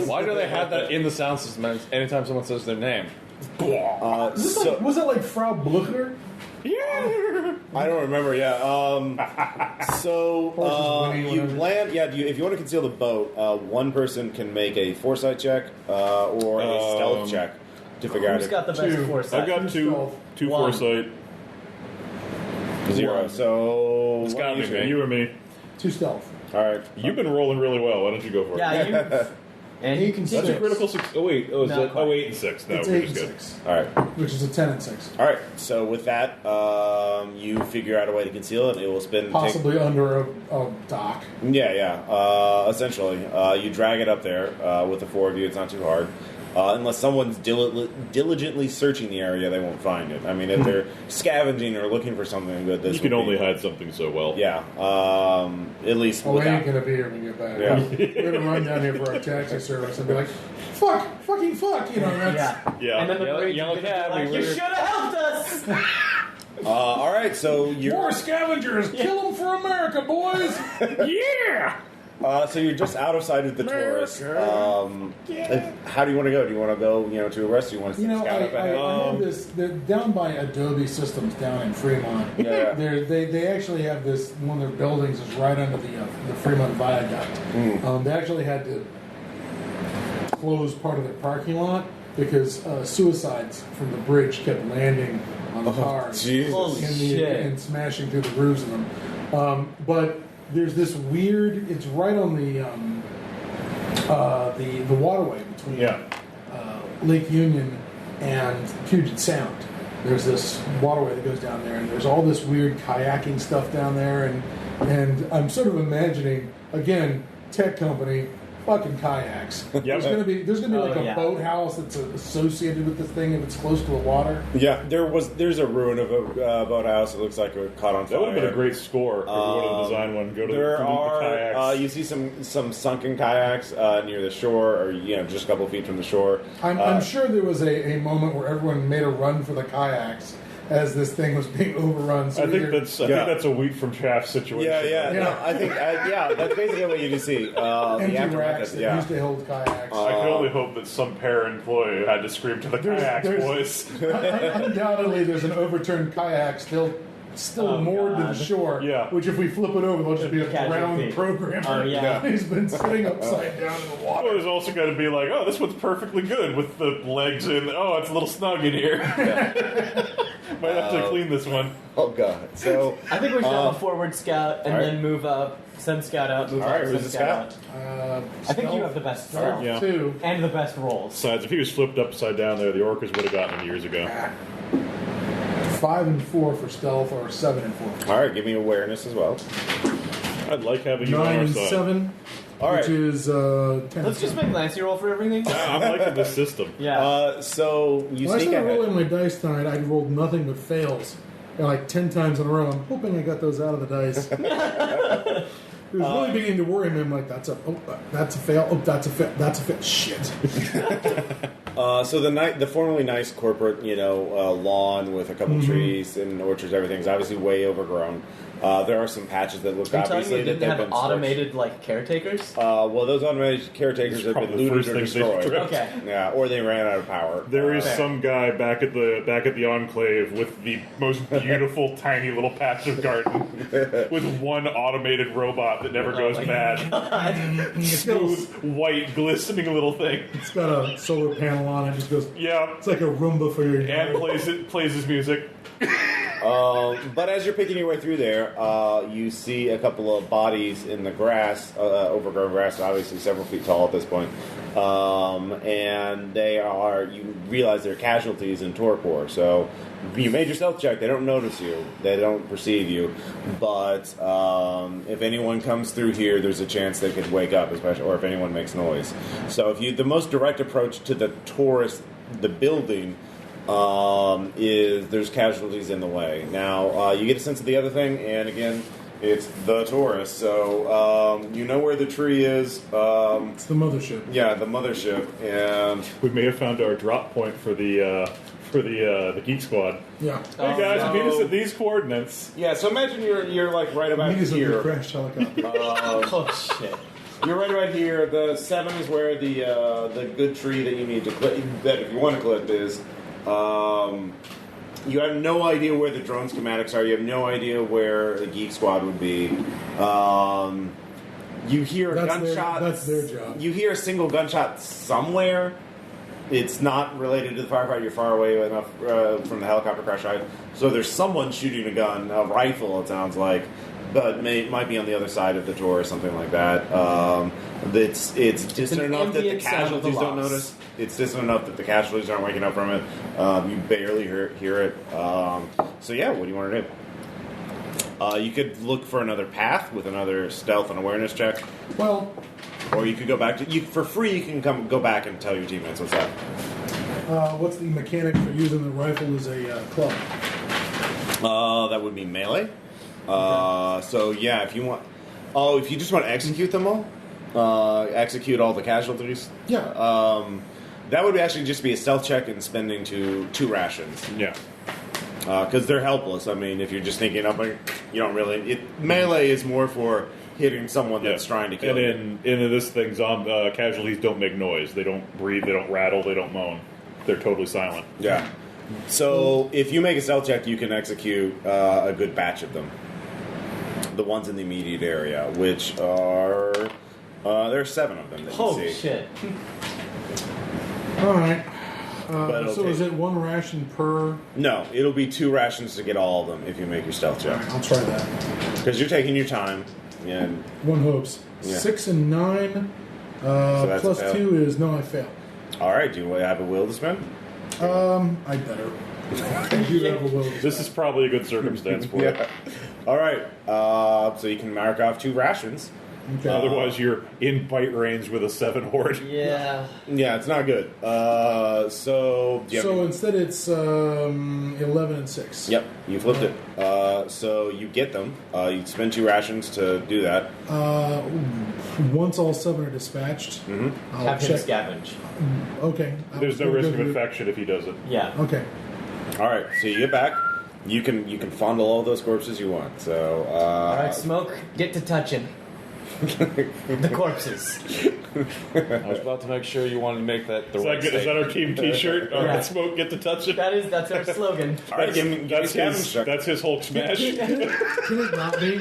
Why do they have that in the sound system anytime someone says their name? Was it like Frau Blucher? I don't remember. Yeah. So Horses winning, you whatever. land. Yeah. If you want to conceal the boat, one person can make a foresight check or a stealth check to figure out Who's it. got the best Two. foresight? I've got two One. foresight. 0. So It's what gotta do you be say? me. You or me. 2 stealth. All right. You've been rolling really well. Why don't you go for it? Yeah, and you can see That's a critical 6. Oh, wait. Oh, is Not it? quite. Oh, 8 and 6. No, It's we're 8 just and good. 6, All right. which is a 10 and 6. All right. So with that, you figure out a way to conceal it. It will spin. Possibly under a dock. Yeah. Essentially, you drag it up there with the 4 of you. It's not too hard. Unless someone's diligently searching the area, they won't find it. I mean, if they're scavenging or looking for something good, this You can would only be, hide something so well. Yeah. At least Oh, we without. ain't going to be here when we get back. Yeah. We're going to run down here for our taxi service and be like, fucking fuck. You know, that's... Yeah. And then the Yellow- Marines yellow are gonna be cab, like, we you were- should have helped us. All right. So you're. More scavengers! Kill them for America, boys! Yeah! So you're just out of sight of the Torus. How do you want to go? Do you want to go, to a rest? Do you want to You know, scout up ahead? I have this. They're down by Adobe Systems down in Fremont. Yeah. They actually have this. One of their buildings is right under the Fremont Viaduct. They actually had to close part of their parking lot because suicides from the bridge kept landing on the cars Jesus. Holy and, shit. and smashing through the roofs of them. But there's this weird. It's right on the waterway between Lake Union and Puget Sound. There's this waterway that goes down there, and there's all this weird kayaking stuff down there, and I'm sort of imagining again, tech company. Fucking kayaks. There's gonna be like a boathouse that's associated with this thing if it's close to the water. Yeah, there's a ruin of a boathouse. It looks like it caught on fire. That would have been a great score if we wanted to design one. Go to There the are kayaks. you see some sunken kayaks near the shore, or just a couple feet from the shore. I'm sure there was a moment where everyone made a run for the kayaks as this thing was being overrun. So I think that's a wheat from chaff situation. Yeah. No, I think that's basically what you can see. The empty aftermath. racks that used to hold kayaks. I can only hope that some para-employee had to scream to the kayaks, boys. Undoubtedly, there's an overturned kayak still moored to the shore. Yeah. Which, if we flip it over, there'll just be a Casualty. drowned programmer. Oh, yeah. He's been sitting upside down in the Well, water. there's also got to be like, oh, this one's perfectly good with the legs in. Oh, it's a little snug in here. Might have to clean this one. Oh god. So I think we should have a forward scout and all right. then move up, send scout out, move All up, right, send who's the scout scout? out. I think you have the best Stealth stealth Yeah. too. and the best rolls. Besides, if he was flipped upside down there, the orcas would have gotten him years ago. 5 and 4 for stealth, or 7 and 4. all right, give me awareness as well. I'd like having you on 9 our and side. 7, All right. which is 10. Let's just make Lancy roll for everything. I'm liking this system. Yeah. So you Last sneak time I ahead. rolled my dice tonight, I rolled nothing but fails. Like 10 times in a row. I'm hoping I got those out of the dice. It was really beginning to worry me. I'm like, that's a fail. Oh, that's a fail. That's a fail. Shit. So the formerly nice corporate, lawn with a couple trees and orchards, everything's obviously way overgrown. There are some patches that look Are you telling me obviously you that didn't they've have been automated like caretakers? Well, those automated caretakers have been probably the looted first or things they destroyed. stripped. Okay. Yeah, or they ran out of power. There is Fair. some guy back at the enclave with the most beautiful tiny little patch of garden with one automated robot that never goes my bad. Skills. Smooth, white, glistening little thing. It's got a solar panel on it. It just goes. Yeah, It's like a Roomba for your and plays his music. But as you're picking your way through there, you see a couple of bodies in the grass, overgrown grass, obviously several feet tall at this point. And you realize they're casualties in Torpor. So you made your stealth check. They don't notice you. They don't perceive you. But if anyone comes through here, there's a chance they could wake up, especially, or if anyone makes noise. So the most direct approach to the Torus, the building, is there's casualties in the way. Now, you get a sense of the other thing, and again, it's the Torus. So, you know where the tree is. It's the mothership. Yeah, the mothership. And We may have found our drop point for the Geek Squad. Yeah. Hey guys, no. meet us at these coordinates. yeah, so imagine you're like right about Meet us at the here. crash helicopter. Oh shit. You're right about here. The 7 is where the good tree that you need to clip, that if you want to clip is. You have no idea where the drone schematics are. You have no idea where the Geek Squad would be. You hear a gunshot. That's their job. You hear a single gunshot somewhere. It's not related to the firefight. You're far away enough from the helicopter crash site. So there's someone shooting a gun, a rifle, it sounds like. but might be on the other side of the door or something like that. It's distant enough that the ambient sound of the casualties don't loss. notice. It's distant enough that the casualties aren't waking up from it. You barely hear it. So yeah, what do you want to do? You could look for another path with another stealth and awareness check, Well, or you could go back to for free. You can go back and tell your teammates what's up. what's the mechanic for using the rifle as a club? That would be melee. So yeah, if you just want to execute them all, execute all the casualties. Yeah. That would actually just be a stealth check and spending two rations. Yeah. Because they're helpless. I mean, if you're just thinking up, you don't really. Melee is more for hitting someone that's trying to kill you. And in this thing, casualties don't make noise. They don't breathe. They don't rattle. They don't moan. They're totally silent. Yeah. So if you make a stealth check, you can execute a good batch of them. The ones in the immediate area, which are there are 7 of them that you Holy see. shit. All right. But it'll So is take- it 1 ration per? No, it'll be 2 rations to get all of them if you make your stealth check. I'll try that. Because you're taking your time. And One hopes. Yeah. 6 and 9. that's Plus a fail. 2 is no, I fail. all right, do you have a will to spend? I better. I do have a will. This is probably a good circumstance for it. All right. So you can mark off 2 rations. Okay. Otherwise, you're in bite range with a 7 horde. Yeah. Yeah, it's not good. So do you have So any- instead it's 11 and 6. Yep, you flipped it. So you get them. You spend 2 rations to do that. Once all 7 are dispatched, I'll Have him check. scavenge. Okay. There's no I'll risk go of through- infection if he does it. Yeah. Okay. All right. So you get back. You can fondle all those corpses you want. So All right, Smoke, get to touching the corpses. I was about to make sure you wanted to make that the Is right that, good? Is that our statement. team T-shirt? All Yeah. right, Smoke, get to touch it. That's our slogan. all right, give me That's scavenge his. check. That's his Hulk smash. Can it not be?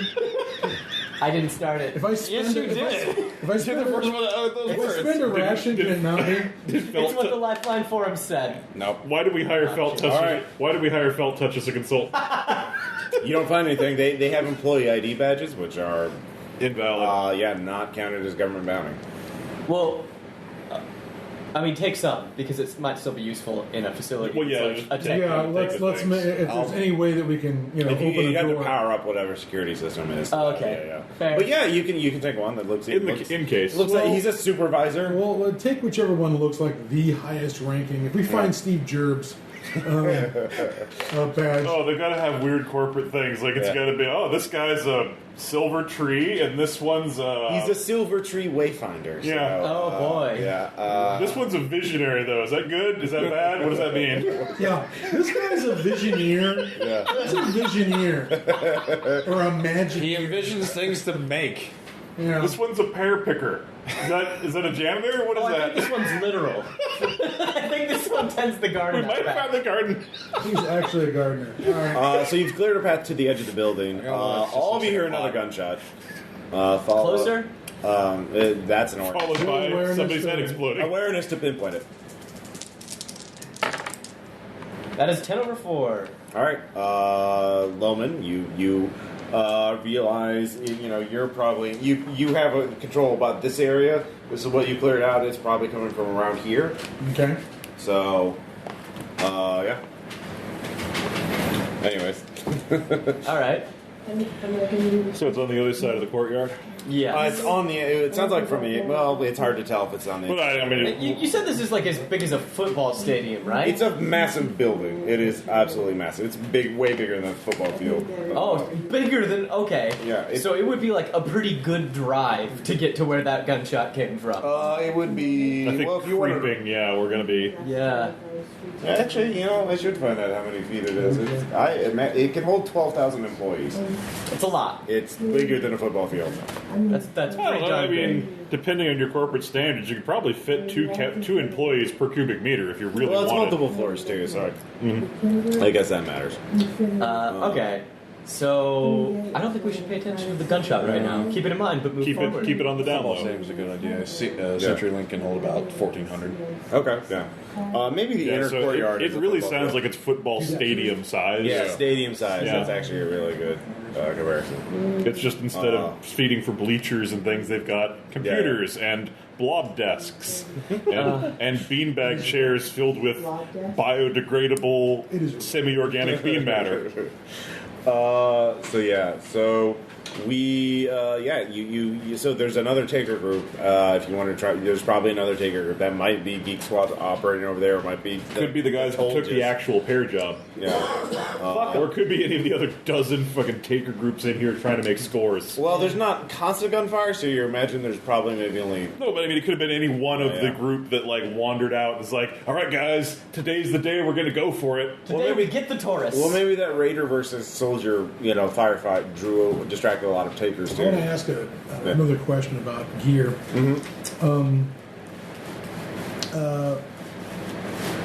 I didn't start it. If I spend Yes, you it, if I did. spend You're the first a, one to utter those if I words. spend a ration, can it not be? It's what the Lifeline Forum said. Nope. Why do we hire Felt Touch? All right. Why do we hire Felt Touch as a consultant? You don't find anything. They have employee ID badges, which are Invalid. not counted as government bounty. Well, I mean, take some because it might still be useful in a facility. Well, yeah, It's just like a take- tech- Yeah, Take let's the if things. there's any way that we can If open you a have to door. power up whatever security system is. Oh, okay. Yeah, yeah. Fair. But yeah, you can take one that looks in case. looks like he's a supervisor. Well, take whichever one looks like the highest ranking. If we find Steve Gerb's badge, Oh, they've got to have weird corporate things. Like it's Yeah. got to be, oh, this guy's a silver tree, and this one's He's a Silver Tree Wayfinder. So, Yeah. Oh, boy. Yeah. this one's a visionary though. Is that good? Is that bad? What does that mean? yeah, this guy's a visioneer. Yeah. He's a visioneer or a magic. He envisions things to make. Yeah. This one's a pear picker. Is that a janitor? What is Oh, I that? think this one's literal. I think this one tends the garden. We might have found the garden. He's actually a gardener. All right. So you've cleared a path to the edge of the building. it's just All of you hear a another pot. gunshot. Follow Closer? That's an order. Followed by Awareness somebody's to- head exploding. Awareness to pinpoint it. That is 10 over 4. All right, Loman, you realize you're probably you have a control about this area. This is what you cleared out. It's probably coming from around here. Okay. So, yeah. Anyways, All right. So it's on the other side of the courtyard. Yeah. it's on the. It sounds like from the. Well, it's hard to tell if it's on the. But I mean, You said this is like as big as a football stadium, right? It's a massive building. It is absolutely massive. It's big, way bigger than a football field. Oh, bigger than okay. Yeah, So it would be like a pretty good drive to get to where that gunshot came from. It would be. I think well, if you want creeping. Yeah, we're gonna be. Yeah. Actually, I should find out how many feet it is. It can hold 12,000 employees. It's a lot. It's bigger than a football field. That's I pretty don't know. I darn big. mean, depending on your corporate standards, you could probably fit two employees per cubic meter if you really Well, it's wanted. multiple floors too, so I guess that matters. Okay. So I don't think we should pay attention to the gunshot right now. Keep it in mind, but move forward. Keep it on the down Football low. stadium is a good idea. CenturyLink can hold about 1,400. Okay, yeah. Maybe the inner So courtyard. it is a really football sounds field. like it's football stadium size. Yeah, stadium size. Yeah. That's actually a really good comparison. It's just instead of feeding for bleachers and things, they've got computers and blob desks and beanbag chairs filled with biodegradable, semi-organic bean matter. So we so there's another taker group. If you want to try, there's probably another taker group that might be Geek Squad operating over there. It might be Could be the guys who took the actual pair job. Yeah. Or it could be any of the other dozen fucking taker groups in here trying to make scores. Well, there's not constant gunfire, so you imagine there's probably maybe only. No, but I mean, it could have been any one of the group that like wandered out. It's like, all right, guys, today's the day we're going to go for it. Today we get the Torus. Well, maybe that Raider versus Soldier, firefight distracted a lot of takers too. I want to ask another question about gear.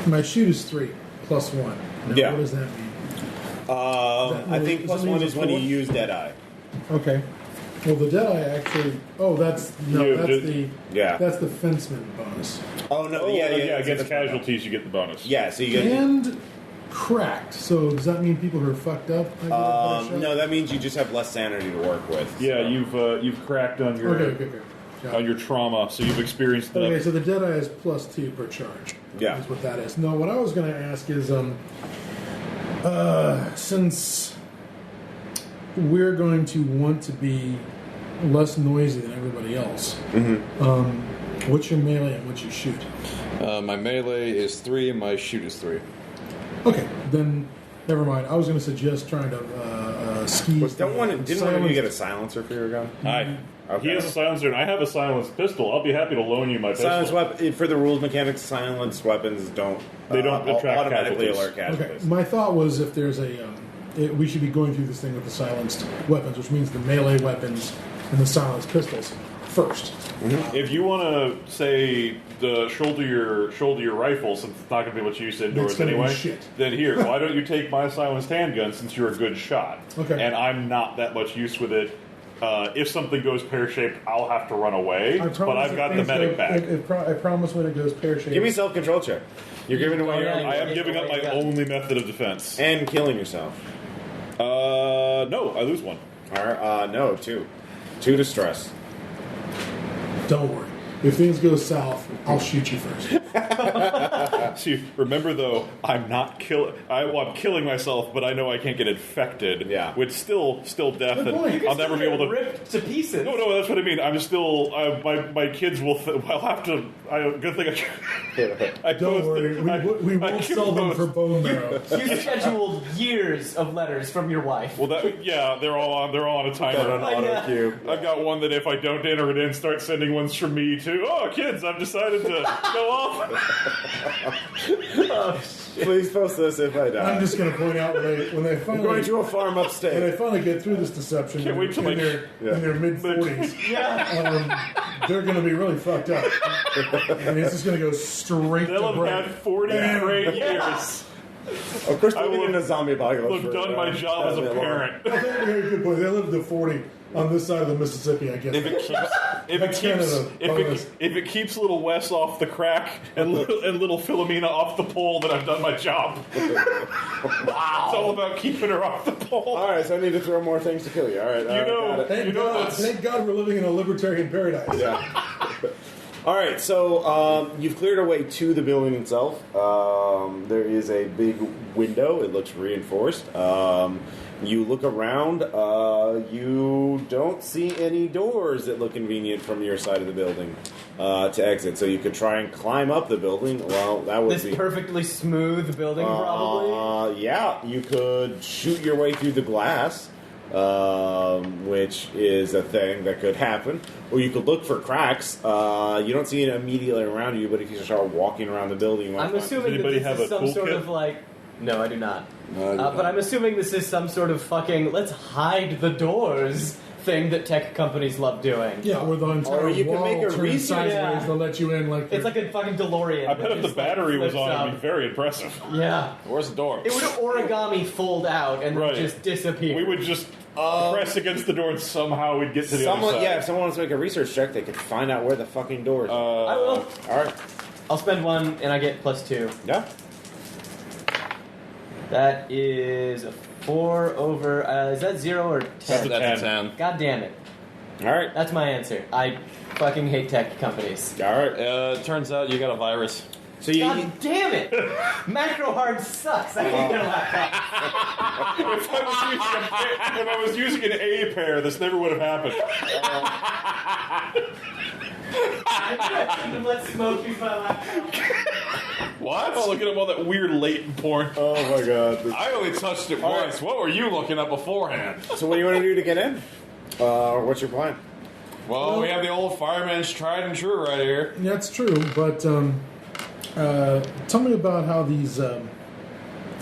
My shoot is 3 plus 1. Now, Yeah. What does that mean? I think plus 1 is when you use Deadeye. Okay. Well, the Deadeye actually. Oh, that's the fenceman bonus. Oh no! Against casualties, you get the bonus. Yeah, so you get. And cracked. So does that mean people who are fucked up? I get a better shot? No, that means you just have less sanity to work with. Yeah, you've cracked on your Okay. Got on it. your trauma, so you've experienced enough. Okay, so the Deadeye is plus 2 per charge. Yeah. That's what that is. No, what I was going to ask is, since we're going to want to be less noisy than everybody else, what's your melee and what's your shoot? My melee is 3 and my shoot is 3. Okay, then never mind. I was going to suggest trying to ski. Didn't one of you get a silencer for your gun? Hi. Okay. He has a silencer, and I have a silenced pistol. I'll be happy to loan you my pistol. Silenced weapon for the rules mechanics. Silenced weapons don't attract automatically casualties. alert casualties. Okay, my thought was if there's we should be going through this thing with the silenced weapons, which means the melee weapons and the silenced pistols first. If you want to say the shoulder your rifle, since it's not going to be what you use indoors gonna be anyway, shit. then here, why don't you take my silenced handgun since you're a good shot? Okay. And I'm not that much use with it. If something goes pear-shaped, I'll have to run away, but I've got the medic bag. I promise when it goes pear-shaped. Give me self-control check. You're giving away your I am giving up my only method of defense. and killing yourself. No, I lose one. All right, no, 2 distress. Don't worry. If things go south, I'll shoot you first. See, remember though, I'm killing myself, but I know I can't get infected. Yeah. Which still death, Good and point. I'll never be able to. ripped to pieces. No, that's what I mean. I'm still. My kids will. I'll have to. Good thing I Don't worry. We won't sell them for bone marrow. You scheduled years of letters from your wife. Well, they're all on a timer. Got an auto cue. I've got one that if I don't enter it in, start sending ones from me to. Oh, kids! I've decided to go off. Please post this if I die. I'm just going to point out when they I'm finally going to a farm when they upstate. finally get through this deception Can't wait till in their mid-40s, they're going to be really fucked up. And it's just going to go straight They'll to have break. had 40 great years. Of course, I living will in a zombie apocalypse. I've done my job as a parent. Good point. They lived to 40 on this side of the Mississippi, I guess. If it keeps little Wes off the crack and little Philomena off the pole, then I've done my job. Wow! It's all about keeping her off the pole. All right, so I need to throw more things to kill you. All right, got it. Thank God we're living in a libertarian paradise. Yeah. All right, so you've cleared a way to the building itself. There is a big window. It looks reinforced. You look around. You don't see any doors that look convenient from your side of the building to exit. So you could try and climb up the building. Well, that would be Perfectly smooth building, probably. Yeah, you could shoot your way through the glass. Which is a thing that could happen. Or you could look for cracks. You don't see it immediately around you, but if you start walking around the building, you might I'm find assuming that Anybody this have is a some sort toolkit? of like. No, I do not. No, I do But not. I'm assuming this is some sort of fucking let's hide the doors thing that tech companies love doing. Yeah, or the entire Or you can wall make a turns research- sideways. Yeah. They'll let you in like It's like a fucking DeLorean. I bet that if the just, like, battery was flips on, up. it'd be very impressive. Yeah. Where's the door? It would origami fold out and Right. then just disappear. We would just press against the door and somehow we'd get to the other side. Yeah, if someone wants to make a research check, they could find out where the fucking door is. I will. All right. I'll spend 1 and I get +2. Yeah. That is a 4 over. Is that 0 or 10? That's a That's 10. a 10. God damn it. All right. That's my answer. I fucking hate tech companies. All right. Turns out you got a virus. So you. God damn it! Macro hard sucks. I hate their laptop. If I was using an A pair, this never would have happened. I shouldn't have let smoke use my laptop. What? Oh, look at all that weird latent porn. Oh my god. I only touched it once. What were you looking at beforehand? So what do you want to do to get in? Or what's your plan? Well, we have the old fireman's tried and true right here. That's true, but tell me about how these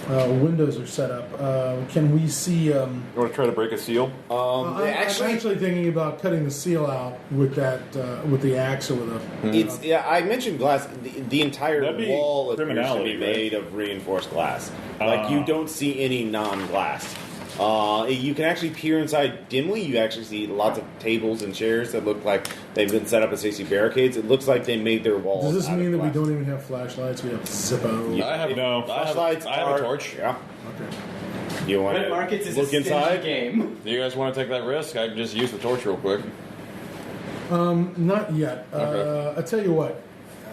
windows are set up. Can we see? You want to try to break a seal? I'm actually thinking about cutting the seal out with that with the axe or with a. It's I mentioned glass. The entire That'd be wall appears to criminality, be right? made of reinforced glass. Like you don't see any non-glass. You can actually peer inside dimly. You actually see lots of tables and chairs that look like they've been set up as safety barricades. It looks like they made their walls. Does this out of mean that we glass. don't even have flashlights? We have Zippo. Yeah. I have No. Flashlights. I have a torch. Yeah. Okay. You want Red Markets to is look a stingy inside? game. Do you guys want to take that risk? I can just use the torch real quick. Not yet. Okay. I tell you what.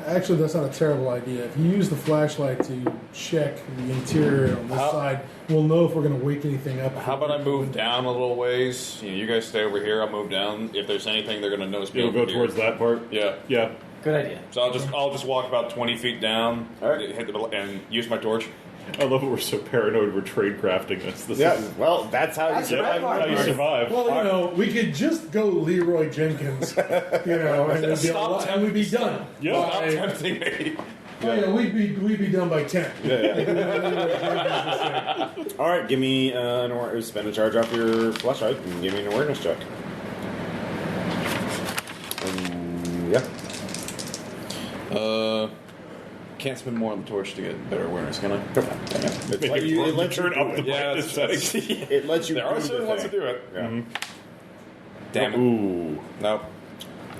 Actually, that's not a terrible idea. If you use the flashlight to check the interior on this side, we'll know if we're going to wake anything up. How about I move down a little ways? You guys stay over here. I'll move down. If there's anything, they're going to notice me You'll over go here. towards that part? Yeah. Yeah. Good idea. So I'll just walk about 20 feet down, hit the and use my torch. I love it. We're so paranoid. We're trade crafting this. Yeah. Is Well, that's how That's you right, survive. Mark. how you survive. Well, you know, we could just go Leroy Jenkins, and it'd be and we'd be done. Yeah. Stop By- tempting me. we'd be done by 10. All right, give me an spend a charge off your flashlight and give me an awareness check. Yeah. Can't spend more on the torch to get better awareness, can I? It's Make like it you, work. it lets you Turn do up the it. brightness settings. It lets you. There are do certain the ones to thing. do it. Yeah. Damn it. Ooh. Nope.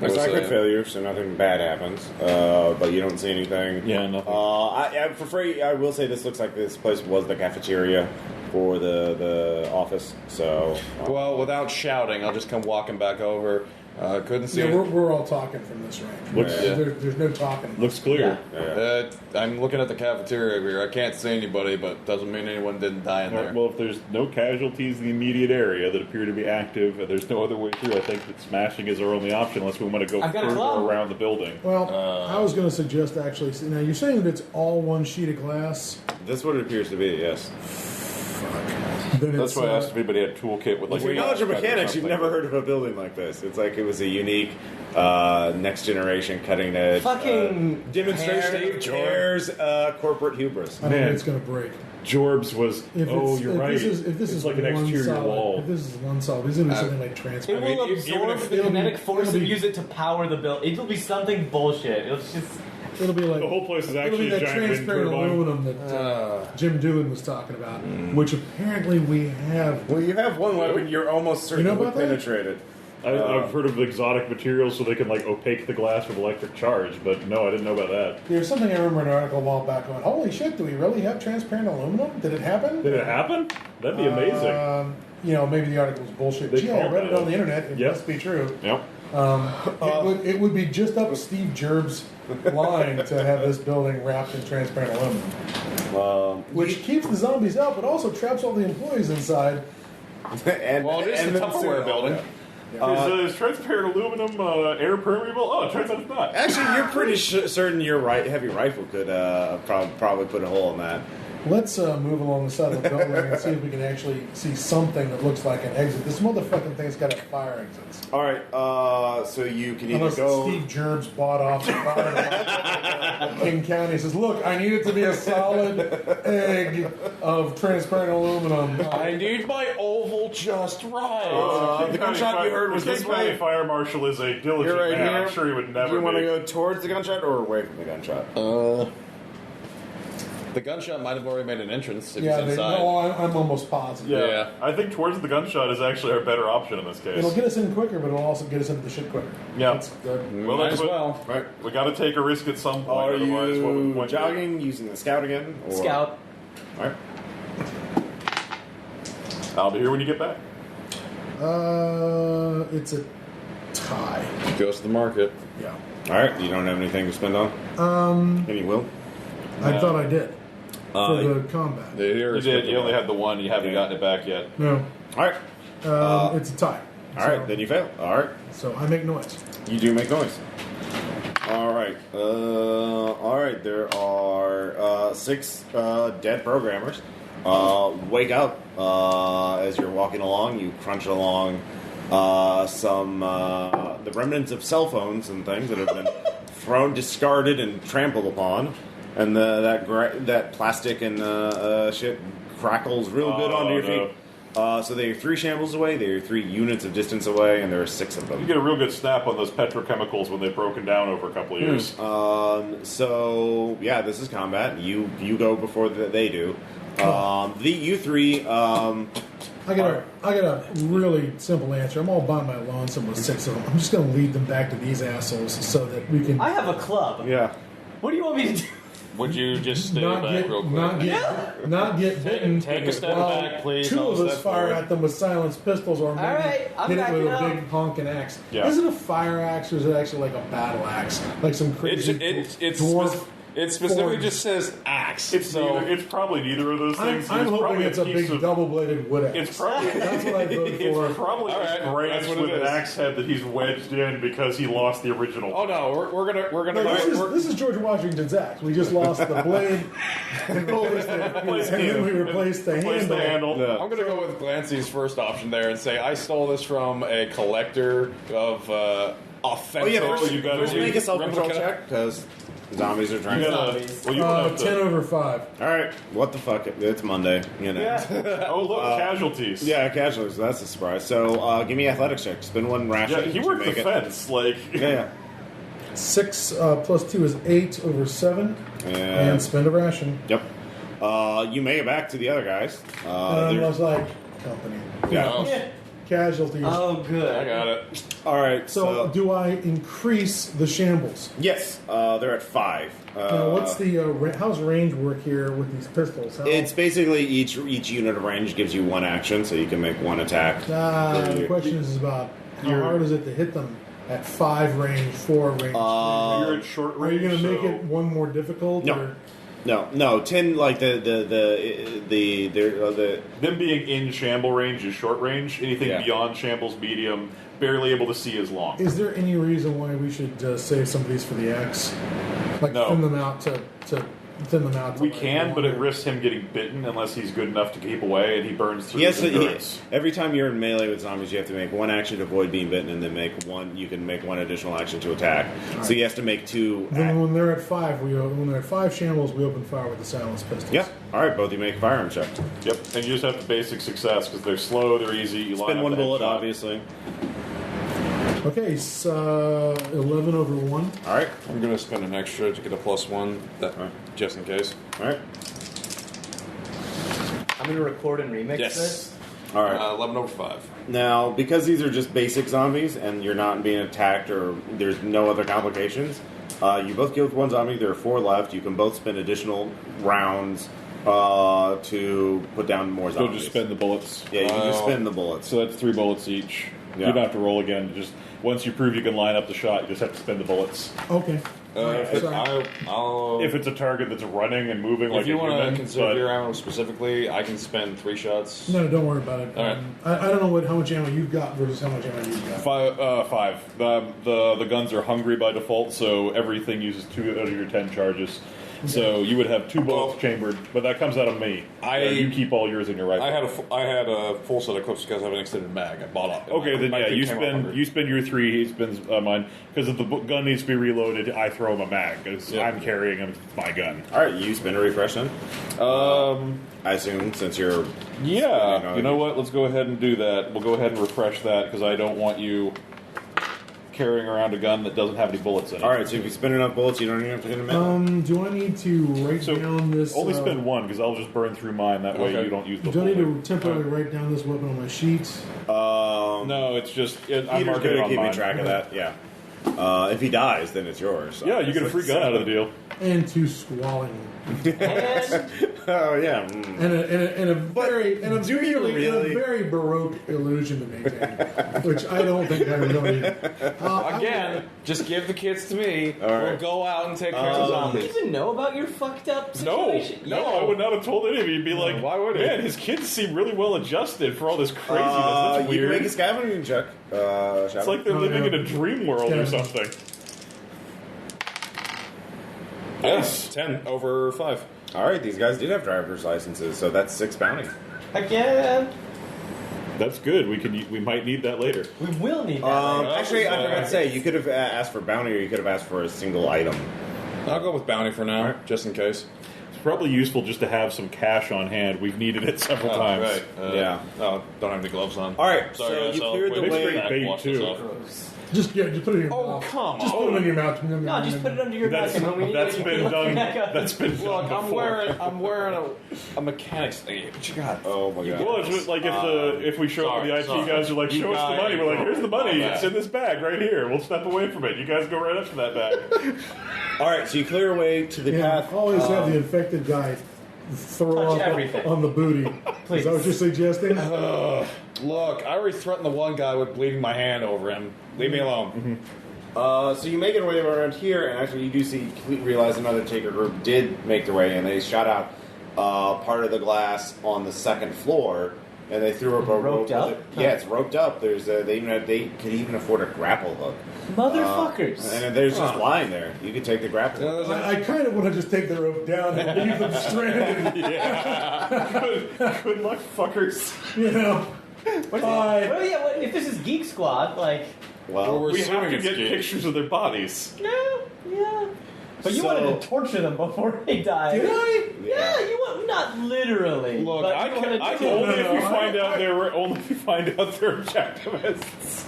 It's not a crit failure, so nothing bad happens. But you don't see anything. Yeah, nothing. For free, I will say this looks like this place was the cafeteria for the office. So. Well, without shouting, I'll just come walking back over. Couldn't see. Yeah, we're all talking from this range. Looks- There's no talking. Looks clear. Yeah. I'm looking at the cafeteria over here. I can't see anybody, but doesn't mean anyone didn't die in there. Well, if there's no casualties in the immediate area that appear to be active, and there's no other way through, I think that smashing is our only option unless we want to go I've got a further club. around the building. Well, I was going to suggest actually. Now you're saying that it's all one sheet of glass. That's what it appears to be. Yes. Then That's it's, why I asked if anybody had a toolkit with like. With your knowledge of mechanics, you've never heard of a building like this. It's like it was a unique, next generation, cutting edge Fucking demonstration of Care's corporate hubris. I don't Man. think it's going to break. Jorbs was. If Oh, it's, you're if right. This is, if this it's is like an one exterior solid, wall. If this is one solid, it's going to be something like transparent. It will even absorb if the it'll kinetic be- force it'll and be- use it to power the building. It'll be something bullshit. It'll just. It'll be like The whole place is it'll actually be a that giant wind transparent turbine. aluminum that Jim Doohan was talking about, which apparently we have. Well, you have one weapon you're almost certain You know would about that? penetrate it. I've heard of exotic materials so they can like opaque the glass with electric charge, but no, I didn't know about that. There's something I remember in an article a while back going, holy shit, do we really have transparent aluminum? Did it happen? Did it happen? That'd be amazing. Maybe the article was bullshit. They Gee, I called read it that. on the internet. It Yep. must be true. Yep. It would be just up Steve Gerb's line to have this building wrapped in transparent aluminum. Which keeps the zombies out, but also traps all the employees inside. And, Well, it is and the then Tupperware say- building. Is transparent aluminum air permeable? Oh, it turns out it's not. Actually, you're pretty certain your heavy rifle could probably put a hole in that. Let's move along the side of the building and see if we can actually see something that looks like an exit. This motherfucking thing's got fire exits. All right, so you can either Unless go. Steve Gerbs bought off the fire of King County. He says, "Look, I need it to be a solid egg of transparent aluminum." I need my oval just right. The gunshot you heard was the this King County way. Fire Marshal is a diligent You're right man. here. I'm sure he would never. Do you want to be. go towards the gunshot or away from the gunshot? The gunshot might have already made an entrance if Yeah, he's inside. I'm almost positive. Yeah. I think towards the gunshot is actually our better option in this case. It'll get us in quicker, but it'll also get us into the shit quicker. Yeah. That's good. Well, Might that's as what- well. Right. We got to take a risk at some point. Are otherwise, what you would jogging using the scout again? Or? Scout. All right. I'll be here when you get back. It's a tie. Goes to the market. Yeah. All right. You don't have anything to spend on. Any will? I thought I did for the combat. You did. You only had the one. You haven't gotten it back yet. No, All right. it's a tie. All right. Then you fail. All right. So I make noise. You do make noise. All right. All right. There are 6 dead programmers. Wake up as you're walking along. You crunch along some the remnants of cell phones and things that have been thrown, discarded, and trampled upon. And that plastic and shit crackles real good onto your feet. So they are 3 shambles away. They are 3 units of distance away, and there are 6 of them. You get a real good snap on those petrochemicals when they've broken down over a couple of years. So yeah, this is combat. You go before they do. You 3. I got a really simple answer. I'm all by my lonesome with 6 of them. I'm just going to lead them back to these assholes so that we can I have a club. Yeah. What do you want me to do? Would you just stay not back get real quick? not get bitten. Take a step while back, please. 2 I'll of us step fire forward. at them with silenced pistols, or maybe right, I'm hit it with a backing big honking axe. Yeah. Is it a fire axe or is it actually like a battle axe, like some crazy dwarf? It specifically forge? just says axe. It's so it's probably neither of those things. I'm hoping probably it's a piece big of- double-bladed wood axe. It's probably That's what I vote for. It's probably All right, a branch that's what it with an is. axe head that he's wedged in because he lost the original. oh no, we're gonna No, go. this is George Washington's axe. We just lost the blade, and then we replaced the Replace the handle. handle. I'm gonna go with Glancy's first option there and say I stole this from a collector of authentic. Oh yeah. First, you gotta first do make a self-control replica. check because zombies are trying You to. gotta, Zombies. well, you don't have 10 to. over 5. All right. What the fuck? It's Monday. You know. Oh look, casualties. Yeah, casualties. That's a surprise. So give me athletics check. Spend 1 ration. Yeah, he to worked the make it. fence. Like, Yeah. 6 plus 2 is 8 over 7, Yeah. and spend a ration. Yep. You make it back to the other guys. And I they're- was like, company. yeah. Yeah. Casualties. Oh, good. I got it. All right. So, do I increase the shambles? yes, they're at 5. Now, what's the how's range work here with these pistols? How, It's basically each unit of range gives you 1 action, so you can make 1 attack. the question is about how hard is it to hit them at 5 range, 4 range? 3 range? you're at short Are you range. going to make so- it one more difficult? No. Or? No. 10 like the Them being in shamble range is short range. Anything Yeah. beyond shambles medium, barely able to see as long. Is there any reason why we should save some of these for the X? Like No. thin them out to thin them out. To We like can, but it longer- risks him getting bitten unless he's good enough to keep away, and he burns through yes. his endurance. Every time you're in melee with zombies, you have to make 1 action to avoid being bitten, and then make 1. You can make 1 additional action to attack. So he has to make 2. Then when they're at 5, when they're at 5 shambles, we open fire with the silenced pistols. Yeah. All right. Both of you make a firearm check. Yep, and you just have the basic success because they're slow, they're easy. You line Spend up 1 the bullet, headshot. obviously. Okay, so 11 over 1. All right. I'm gonna spend an extra to get a +1, just in case. All right. I'm going to record and remix Yes. this. All right. 11 over 5. Now, because these are just basic zombies and you're not being attacked or there's no other complications, you both killed 1 zombie. There are 4 left. You can both spend additional rounds to put down more You'll zombies. just spend the bullets. Yeah, you can just spend the bullets. So that's 3 bullets each. Yeah. You don't have to roll again. Just once you prove you can line up the shot, you just have to spend the bullets. Okay. I'll, If it's a target that's running and moving like if you a want to human, consider but your ammo specifically, I can spend 3 shots. No, don't worry about it. All right. I don't know how much ammo you've got versus how much ammo you've got. 5. The guns are hungry by default, so everything uses 2 out of your 10 charges. So you would have 2 bullets chambered, but that comes out of me. You keep all yours in your rifle. I had a full set of clips because I have an extended mag. I bought up. Okay, then My yeah, thing you spend your 3, he spends mine. Because if the gun needs to be reloaded, I throw him a mag. Because I'm carrying him, it's my gun. Alright, you spin a refresh then? I assume, since you're... Yeah, you know what? Let's go ahead and do that. We'll go ahead and refresh that, because I don't want you carrying around a gun that doesn't have any bullets in it. Alright, so if you spin enough bullets, you don't even have to hit a minute. Do I need to write down this? Only spend 1, because I'll just burn through mine. That way you don't use the Do I need full to temporarily write down this weapon on my sheets? No, it's just... I'm Peter's marking good it at on keeping mine. track of that, yeah. If he dies, then it's yours. Yeah, you get a free gun out of the deal. And 2 squalling. And Oh, yeah. And a very baroque illusion to maintain, which I don't think I really. Again, just give the kids to me. We'll go out and take care of the do zombies. you even know about your fucked up No, situation? I would not have told any of you. You'd be like, why would it? Man, his kids seem really well adjusted for all this craziness. That's You can weird. make a scavenging check. It's like they're living in a dream world or something. Yes, 10 over 5. Alright, these guys did have driver's licenses, so that's 6 bounty. Again. That's good. We might need that later. We will need that. Actually, I forgot to say, you could have asked for bounty or you could have asked for a single item. I'll go with bounty for now, just in case. It's probably useful just to have some cash on hand. We've needed it several times. Right. Yeah. Oh, don't have any gloves on. Alright, Sorry, so guys, you I'll cleared the wait way. back, bait, wash this too. off. Just put it in your Oh, mouth. come Just put it in your mouth. No, just put it under your back, and when we need That's it, you been can done. back up. That's been done Look, before. I'm wearing a mechanic's thing. What you got? Oh my god. Well, it's just like if we show up, the IT guys are like, You show us the got money. it. We're like, here's the money. My bad. It's in this bag right here. We'll step away from it. You guys go right up to that bag. Alright, so you clear away to the Yeah, path. always have the infected guy throw Touch up everything. on the booty. Please. Is that what you're suggesting? Look, I already threatened the one guy with bleeding my hand over him. Leave me alone. So you make your way around here, and actually you do see, realize another taker group did make their way, and they shot out part of the glass on the 2nd floor, and they threw up a rope. Roped up? Yeah, it's roped up. There's they could even afford a grapple hook. Motherfuckers. And they're just lying there. You could take the grapple hook. I kind of want to just take the rope down and leave them stranded. Good luck, fuckers. You know. Bye. Well, yeah, if this is Geek Squad, like, Well, we're We have assuming to it's get gay. pictures of their bodies. yeah. But you So- wanted to torture them before they died. Did I? Yeah, you want not literally. Look, but I you can- wanted I to- can Only if we no, find out they're objectivists.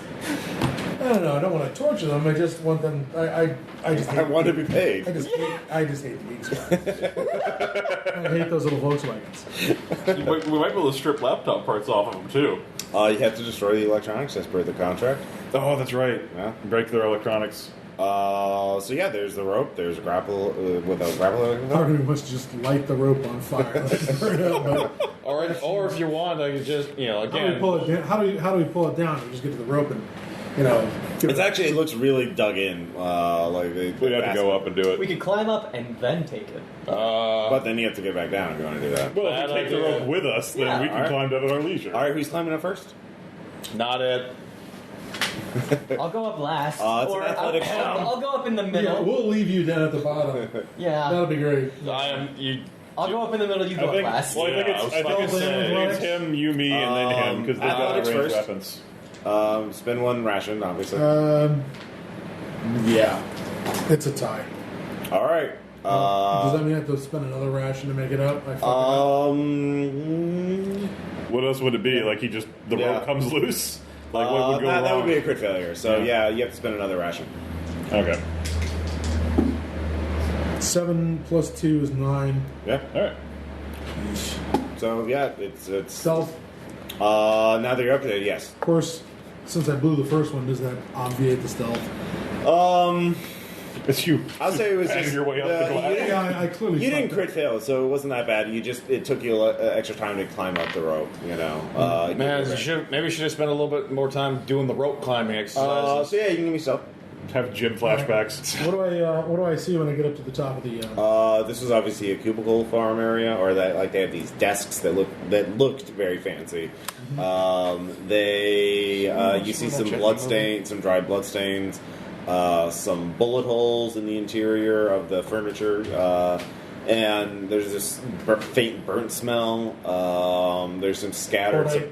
I don't want to torture them. I just want them. I just hate. I want to be paid. I just hate the Geek Squad. I hate those little Volkswagens. We might be able to strip laptop parts off of them too. You have to destroy the electronics as per the contract. Oh, that's right. Yeah. Break their electronics. So yeah, there's the rope. There's a grapple with a grapple hook. Part of me must just light the rope on fire. Let it burn up, but Or if you want, I could just, how do we again. pull it down? How do we pull it down? We just get to the rope and give It's actually, it looks really dug in. Like We'd have to go up and do it. We could climb up and then take it. But then you have to get back down if you want to do that. Well, if Bad we take the idea. rope with us, then Yeah. we can Alright. climb down at our leisure. All right, who's climbing up first? Not it. I'll go up last. It's an athletic I'll go up in the Yeah, middle. we'll leave you down at the bottom. Yeah. That'll be great. I am. You. I'll go up in the middle, you go I think, up last. well, I think it's Athletics. him, you, me, and then him because they've got athletics ranged first. weapons. Spend 1 ration, obviously. Yeah. It's a tie. All right. Does that mean I have to spend another ration to make it up? I fucked it up. What else would it be? Like the Yeah. rope comes loose? Like what would go wrong? that would be a crit failure. So Yeah. yeah, you have to spend another ration. Okay. 7 plus 2 is 9. Yeah. All right. So yeah, it's Stealth. now that you're up to it, yes. Of course, since I blew the first one, does that obviate the stealth? It's you. I'll say it was Banging just your way up the glass. Yeah, I clearly You didn't fucked crit up. fail, so it wasn't that bad. It took you extra time to climb up the rope. Man, maybe you should have spent a little bit more time doing the rope climbing exercises. So yeah, you can give me stuff. Have gym flashbacks. What do I see when I get up to the top of the? This was obviously a cubicle farm area, or that they have these desks that looked very fancy. You see some blood stains, some dried blood stains, some bullet holes in the interior of the furniture. and there's this faint burnt smell. There's some scattered.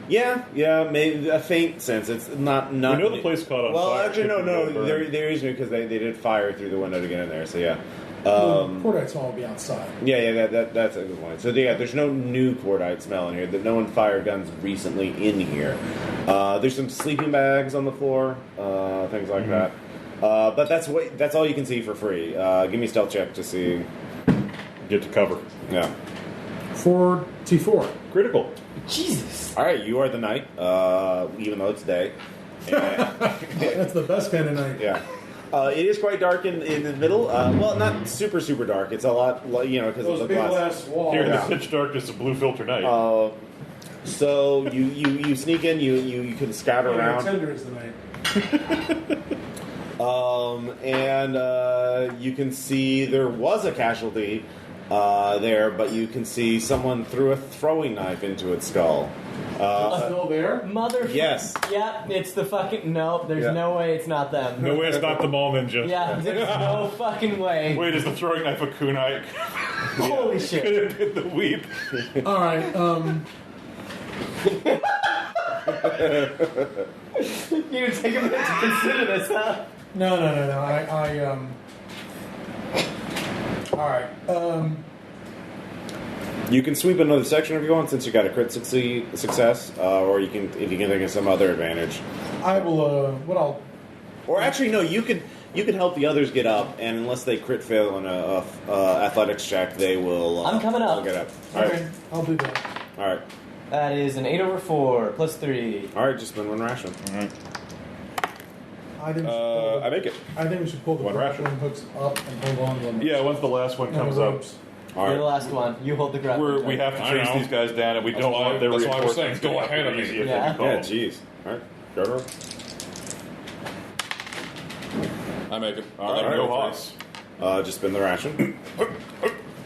Yeah, maybe a faint sense. It's not. We know the place caught on fire. Well, actually, no. There is new because they did fire through the window to get in there. So yeah. Cordite smell will be outside. Yeah, that's a good point. So yeah, there's no new cordite smell in here. That no one fired guns recently in here. There's some sleeping bags on the floor, things like that. But that's all you can see for free. Give me a stealth check to see. Get to cover. Yeah. 4T4. Critical. Jesus. All right, you are the knight, even though it's day. That's the best kind of night. Yeah. It is quite dark in the middle. Well, not super dark. It's a lot, because of the big glass walls. Here in Yeah. the pitch darkness of blue filter night. So you sneak in. You can scout around. Tender is the night. And you can see there was a casualty there, but you can see someone threw a throwing knife into its skull. Still there? Mother. Yes. Yeah, it's the fucking. Nope, there's Yeah. no way it's not them. No way it's not the mall ninja. Yeah, there's no fucking way. Wait, is the throwing knife a kunai? Holy Could shit. have been the weep. All right. You take a minute to consider this, huh? No. All right. You can sweep another section if you want, since you got a crit success, or you can, if you can think of some other advantage. I will. Or actually, no. You could help the others get up, and unless they crit fail on a athletics check, they will. I'm coming up. They'll get up. All Okay, right. I'll do that. All right. That is an 8/4 plus 3. All right. Just spend one ration. I think. I make it. I think we should pull the One ration. grappling hooks up and hold on to them. Yeah, once the last one And comes the up, ropes. All You're the right. last one. You hold the grappling. we have to I chase know. these guys down, and we That's don't why- want their that's why I was saying, reinforcements go to be ahead of me. easy if Yeah. they call. Yeah. Jeez. All right. Go to roll. I make it. All right, All go right. Haas. Just spend the ration.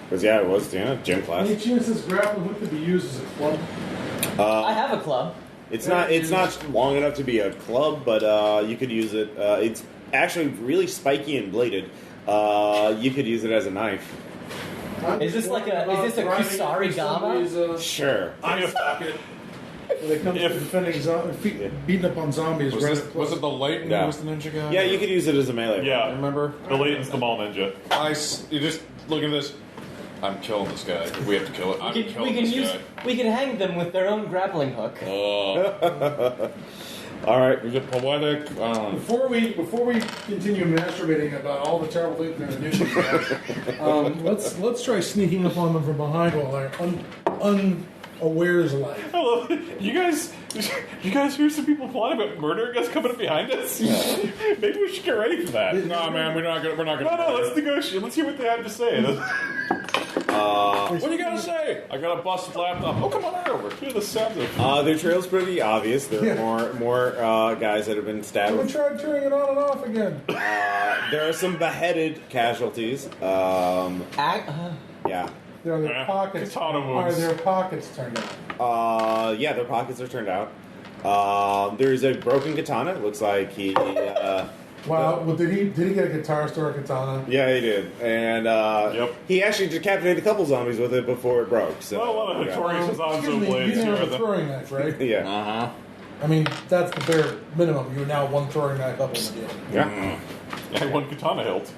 Because yeah, it was gym class. Any chance this grappling hook could be used as a club? I have a club. It's not long enough to be a club, but you could use it. It's actually really spiky and bladed. You could use it as a knife. Is this like a Kusari Gama? Sure. Eye socket. When it comes to defending beating up on zombies, Was, right? this, was it the Leighton Yeah. who was the ninja guy? Yeah, you could use it as a melee. Yeah, Remember? the Layton's the mall ninja. You just look at this. I'm killing this guy. We have to kill it. I'm killing this guy. We can hang them with their own grappling hook. All right. Why they? Before we continue masturbating about all the terrible things they're going to do, let's try sneaking up on them from behind while they're unawares like. I love it. You guys hear some people plotting about murdering us coming up behind us? Maybe we should get ready for that. No, man, we're not gonna. No, let's negotiate. Let's hear what they have to say. What do you gotta say? I got a busted laptop. Oh, come on over. Hear the sounds of. Their trail's pretty obvious. There are more guys that have been We stabbed. tried turning it on and off again. There are some beheaded casualties. Yeah. There are their pockets. Katana Are wounds. their pockets turned out? Yeah, their pockets are turned out. There's a broken katana. It looks like he. Wow. Well, did he get a guitar store katana? Yeah, he did, and Yep. he actually decapitated a couple zombies with it before it broke. So, Well, one of yeah. Torus' Excuse Hanzo me, blades you here. have a throwing knife, right? Yeah. I mean, that's the bare minimum. You're now one throwing knife up in the game. Yeah. And one katana hilt.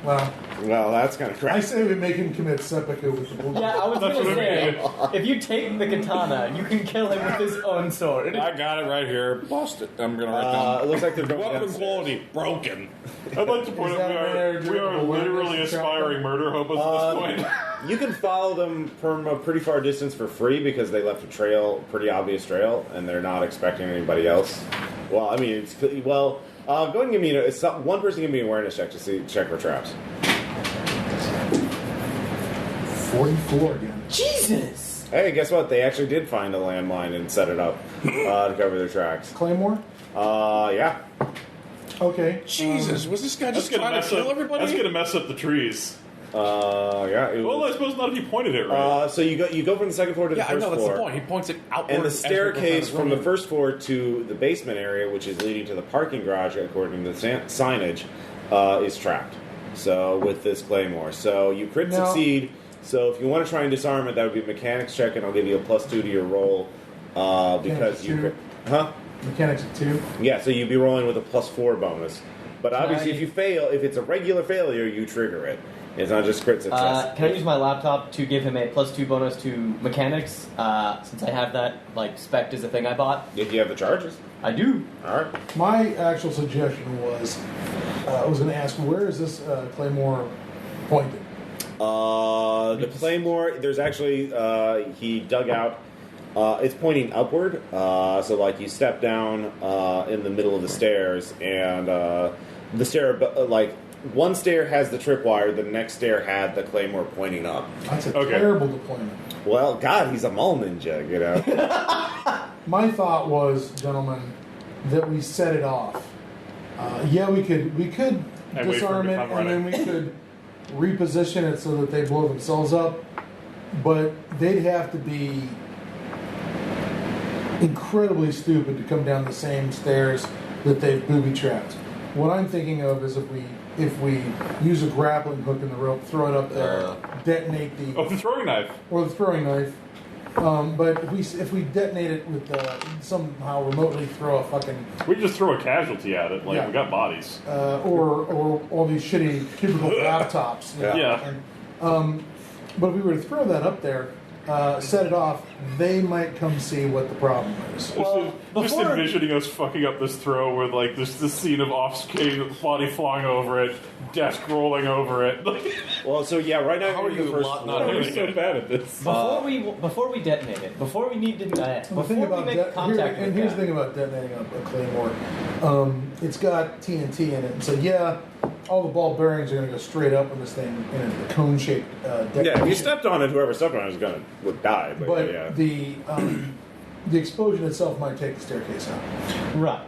Well, Well, that's kind of I crazy. say we make him commit seppuku with the bull. Yeah, I was That's gonna what I say, mean. if you take the katana, you can kill him with his own sword. I got it right here. Bust it. I'm gonna write It down. looks like they're going Weapon downstairs. quality broken. I'd like to point Is out that we are awareness literally and aspiring murder hobos at this point. You can follow them from a pretty far distance for free because they left a trail, pretty obvious trail, and they're not expecting anybody else. Well, I mean, go ahead and give me one person give me an awareness check to check for traps. 44 again. Jesus! Hey, guess what? They actually did find a landmine and set it up to cover their tracks. Claymore? Yeah. Okay. Jesus, was this guy That's just gonna trying to mess kill up. everybody? That's gonna mess up the trees. Yeah. It Well, I was, suppose not if you pointed it right. so you go from the second floor to the Yeah, I first know, that's floor. the point. He points it outward. And the as we're going staircase down from the road. first floor to the basement area, which is leading to the parking garage, according to the signage, is trapped. So with this claymore, so you crit Now- succeed. So if you want to try and disarm it, that would be a mechanics check, and I'll give you a +2 to your roll because you, two. huh? Mechanics of 2. Yeah, so you'd be rolling with a +4 bonus. But obviously, I- if you fail, if it's a regular failure, you trigger it. It's not just crit success. Can I use my laptop to give him a +2 bonus to mechanics? Since I have that, like, spec is a thing I bought. If you have the charges, I do. all right. My actual suggestion was, I was going to ask, where is this claymore pointed? The claymore. There's actually he dug out. It's pointing upward. So like you step down in the middle of the stairs, and the stair like. One stair has the tripwire, the next stair had the claymore pointing up. That's a Okay. terrible deployment. Well, God, he's a mall ninja, you know. My thought was, gentlemen, that we set it off. Yeah, we could And wait for disarm it it, to come and then we could reposition it so that they blow themselves up. But they'd have to be incredibly stupid to come down the same stairs that they've booby trapped. What I'm thinking of is if we use a grappling hook in the rope, throw it up there, detonate the Oh, the throwing knife. or the throwing knife. But if we detonate it with somehow remotely throw a fucking We just throw a casualty at it. Like, Yeah. we got bodies. or all these shitty cubicle laptops. You know, Yeah. and, but if we were to throw that up there, set it off, they might come see what the problem is. Well, Just before- envisioning us fucking up this throw where, like, there's this scene of off-screen body flying over it, desk rolling over it. Like, Well, so yeah, right now How you're are in the you first not floor. I'm doing so bad at this. Before we detonate it, before we need to, The before thing we about make contact with here's the that. thing about detonating a claymore. It's got TNT in it, and so yeah, all the ball bearings are going to go straight up in this thing in a cone-shaped detonation. Yeah, if you stepped on it, whoever stepped on it would die. But yeah. the explosion itself might take the staircase out. Right.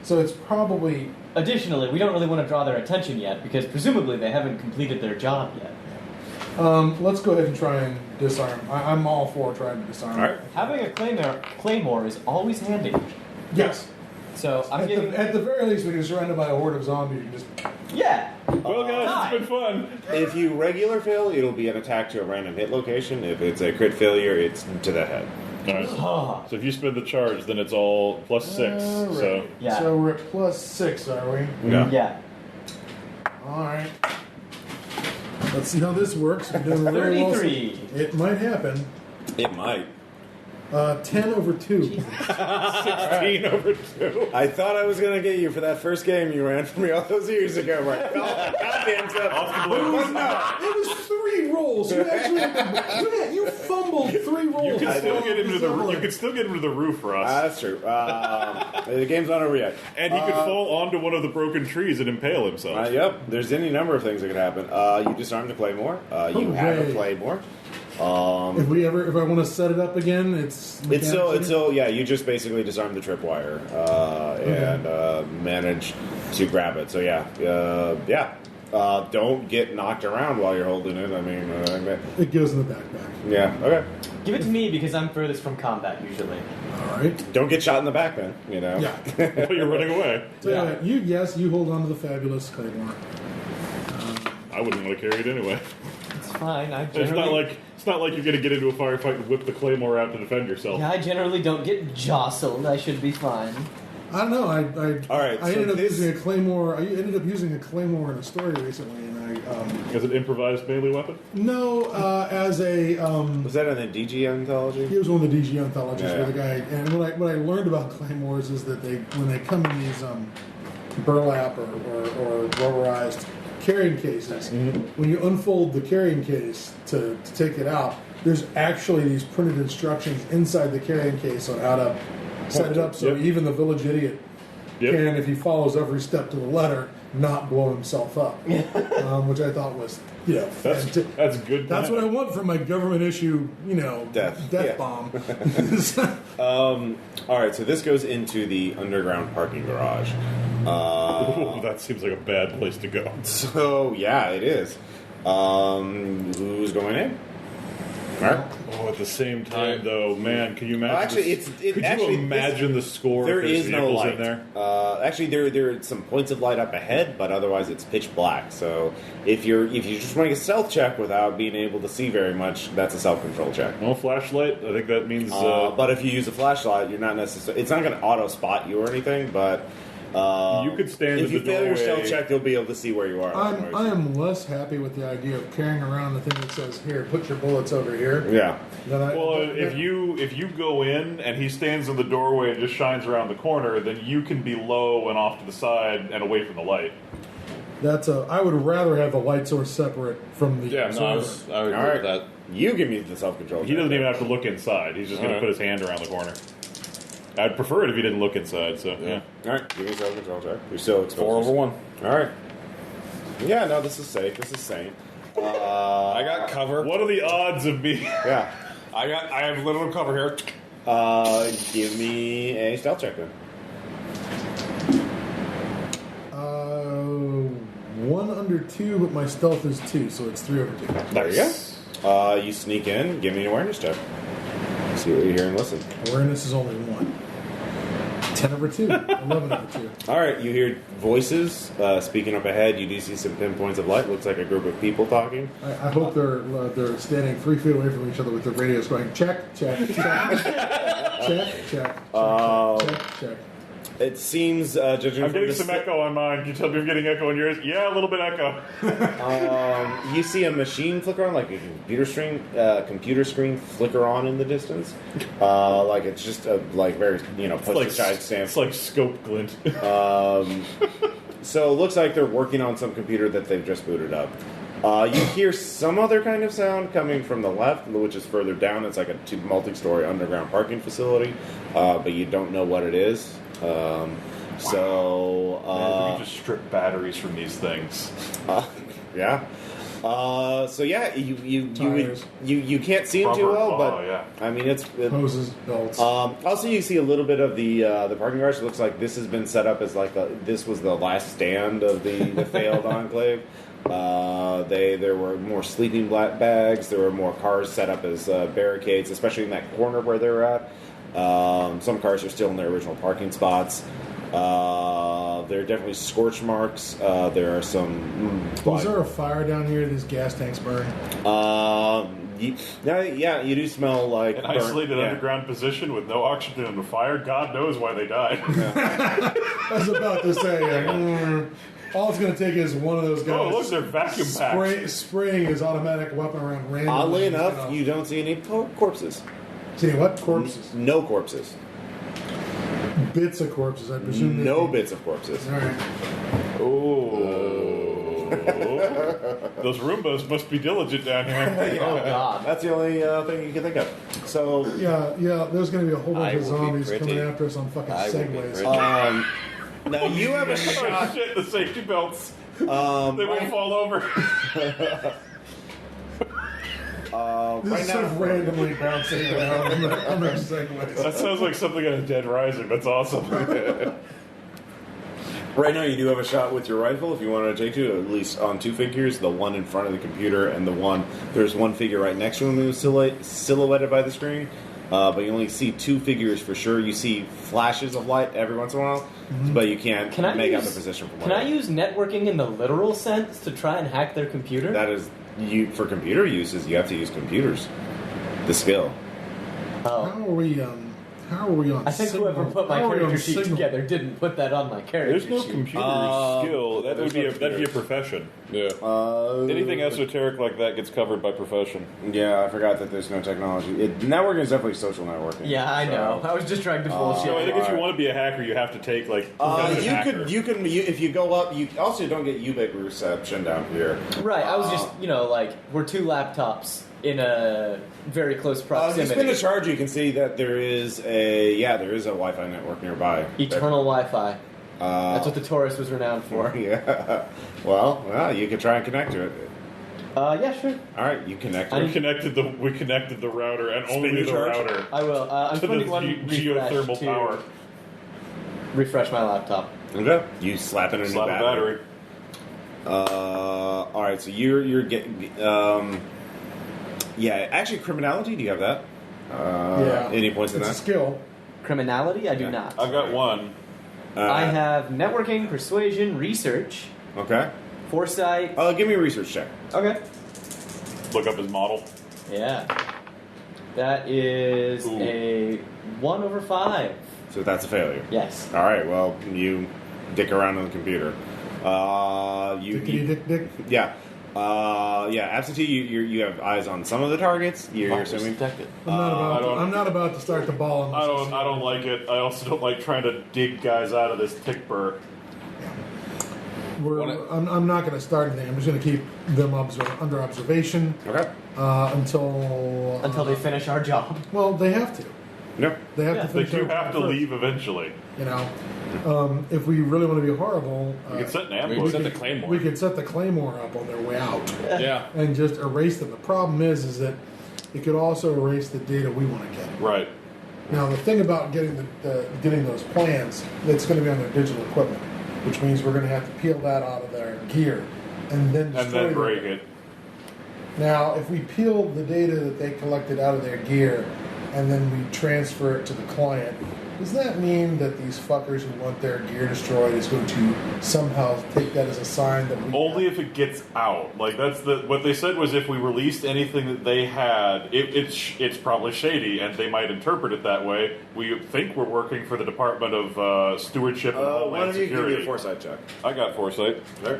So it's probably Additionally, we don't really want to draw their attention yet because presumably they haven't completed their job yet. let's go ahead and try and disarm. I'm all for trying to disarm. All right. Having a claymore is always handy. Yes. So I'm At giving. the very least, when you're surrounded by a horde of zombies, you can just Yeah. Well, guys, Hi. it's been fun. If you regular fail, it'll be an attack to a random hit location. If it's a crit failure, it's to the head. All right. Ah. So if you spend the charge, then it's all +6. All So right. Yeah. So we're at +6, are we? Yeah. Yeah. All right. Let's see how this works. We're doing very well. 33. It might happen. It might. 10 over 2. 16 over 2. I thought I was going to get you for that first game you ran for me all those years ago. Right? Goddamn stuff. Off the blue. It was 3 rolls. You actually you fumbled 3 rolls. You can still get him to the Solid. you can still get him to the roof for us, That's true. The game's not over yet. and he could fall onto one of the broken trees and impale himself. Yep, there's any number of things that could happen. You disarm the claymore. You have a Hooray. claymore. If I want to set it up again, it's It's yeah. You just basically disarm the tripwire and manage to grab it. So yeah. Don't get knocked around while you're holding it. I mean, it goes in the backpack. yeah. Okay. Give it to me because I'm furthest from combat usually. All right. Don't get shot in the back, then. You know. Yeah. While you're running away. So you hold on to the fabulous claymore. I wouldn't want to carry it anyway. It's fine. It's not like you're going to get into a firefight and whip the claymore out to defend yourself. I generally don't get jostled. I should be fine. I don't know. All right, I so ended up this- using a claymore. I ended up using a claymore in a story recently, and As an improvised melee weapon? as a Was that in the DG anthology? he was one of the DG anthologies Yeah. where the guy. And what I learned about claymores is that when they come in these burlap or rubberized carrying cases, when you unfold the carrying case to take it out, there's actually these printed instructions inside the carrying case on how to set it up so Yep. even the village idiot Yep. can, if he follows every step to the letter, not blow himself up. Which I thought was, That's good. that's what I want from my government issue, Death. Yeah. bomb. All right, so this goes into the underground parking garage. Ooh, that seems like a bad place to go. So yeah, it is. Who's going in? Right. Oh, at the same time, though, man, can you imagine? Actually, could you imagine the score? There if there's is no vehicles light in there. Actually, there are some points of light up ahead, but otherwise it's pitch black. So if you just make a stealth check without being able to see very much, that's a self-control check. No flashlight. I think that means. But if you use a flashlight, you're not necessarily. It's not going to auto spot you or anything, but. You could stand if in you the fail your doorway. stealth check, you'll be able to see where you are. I am less happy with the idea of carrying around the thing that says, "Here, put your bullets over here." Yeah. If you go in and he stands in the doorway and just shines around the corner, then you can be low and off to the side and away from the light. I would rather have the light source separate from the I observer. would agree with that. You give me the self-control. He doesn't even have to look inside. He's just going to put his hand around the corner. I'd prefer it if he didn't look inside. So yeah. All right, give me a self-control check. You're still exposed. 4 over 1. All right. Yeah, no, this is safe. This is sane. I got cover. What are the odds of me? Yeah. I have a little cover here. Give me a stealth check then. 1 under 2, but my stealth is 2, so it's 3 over 2. There you go. You sneak in. Give me an awareness check. See what you hear and listen. Awareness is only 1. 10 over 2. 11 over 2. All right, you hear voices speaking up ahead. You do see some pinpoints of light. Looks like a group of people talking. I hope they're standing 3 feet away from each other with their radios going check, check, check, check. It seems, judging I'm from getting some echo on mine. Can you tell me I'm getting echo on yours? Yeah, a little bit echo. you see a machine flicker on, like a computer screen flicker on in the distance. Like it's just a very push-to-side stamp. It's like scope glint. So it looks like they're working on some computer that they've just booted up. You hear some other kind of sound coming from the left, which is further down. It's like a multi-story underground parking facility, but you don't know what it is. Man, we can just strip batteries from these things. Yeah. So yeah, you can't see him too well, but yeah. I mean it's Hoses, belts. also you see a little bit of the parking garage. It looks like this has been set up as this was the last stand of the failed enclave. There were more sleeping bags. There were more cars set up as barricades, especially in that corner where they were at. Some cars are still in their original parking spots. There are definitely scorch marks. There are some. Was there a fire down here? These gas tanks burn. You do smell like An isolated underground position with no oxygen and a fire. God knows why they died. I was about to say. All it's going to take is one of those guys. Oh, look, they're vacuum packs. Spraying his automatic weapon around randomly. Oddly enough, you don't see any corpses. See what? Corpses. No corpses. Bits of corpses, I presume. No bits of corpses. All right. Oh. Those Roombas must be diligent down here. Oh God. That's the only thing you can think of. So Yeah, there's going to be a whole bunch of will be zombies pretty. coming after us on fucking I will be segways. pretty. now you have a Oh, shot. shit, the safety belts. They won't fall over. This Right is now, sort of randomly bouncing around on their segways. That sounds like something in a Dead Rising. That's awesome. right now, you do have a shot with your rifle if you want to take two, at least on 2 figures. The one in front of the computer, and there's one figure right next to him who's silhouetted by the screen. But you only see 2 figures for sure. You see flashes of light every once in a while, but you can't make out the position from Can I use networking in the literal sense to try and hack their computer? That is, for computer uses, you have to use computers. The skill. Oh. How are we on I think signal? whoever put my How are we character on sheet signal? together didn't put that on my character There's no sheet. computer skill. That'd be a profession. Yeah. Anything esoteric like that gets covered by profession. Yeah, I forgot that there's no technology. Networking is definitely social networking. Yeah, I know. I was just trying to bullshit. So I think if you want to be a hacker, you have to take like. If you go up, you also don't get ubiquitous reception down here. Right, I was just, we're 2 laptops in a very close If you proximity. spin a charge, you can see that there is a Wi-Fi network nearby. Eternal Wi-Fi. That's what the Torus was renowned for. Yeah. Well, you could try and connect to it. Yeah, sure. All right, you connect. We connected the router and only your the charge? router I will. I'm to the spending one refresh geothermal to power. refresh my laptop. Okay. You slap in a new Slap a battery. All right, so you're getting. Yeah, actually, criminality. Do you have that? Yeah. Any points in It's a that? skill. Criminality? I do not. I've got one. I have networking, persuasion, research, Okay. foresight. Give me a research check. Okay. Look up his model. Yeah. That is Ooh. a 1/5. So that's a failure. Yes. All right. Well, you dick around on the computer. Dick. Yeah. Absentee. You have eyes on some of the targets. You're assuming. Detected. I'm not about to start the ball. I don't like it. I also don't like trying to dig guys out of this tick burr. I'm not going to start anything. I'm just going to keep them under observation Okay. until Until they finish our job. Well, they have to. No. They have Yeah. to They finish. do their have to first, leave eventually. You know, if we really want to be horrible, We can set an We ambush. set the claymore. we could set the claymore up on their way out Yeah. and just erase them. The problem is that it could also erase the data we want to get. Right. Now, the thing about getting getting those plans, it's going to be on their digital equipment, which means we're going to have to peel that out of their gear and then destroy And then them. break it. Now, if we peel the data that they collected out of their gear and then we transfer it to the client, does that mean that these fuckers who want their gear destroyed is going to somehow take that as a sign that we Only if it gets out. Like that's what they said was if we released anything that they had, it's probably shady, and they might interpret it that way. We think we're working for the Department of Stewardship and Why Homeland don't you give me Security. a foresight check? I got foresight. There.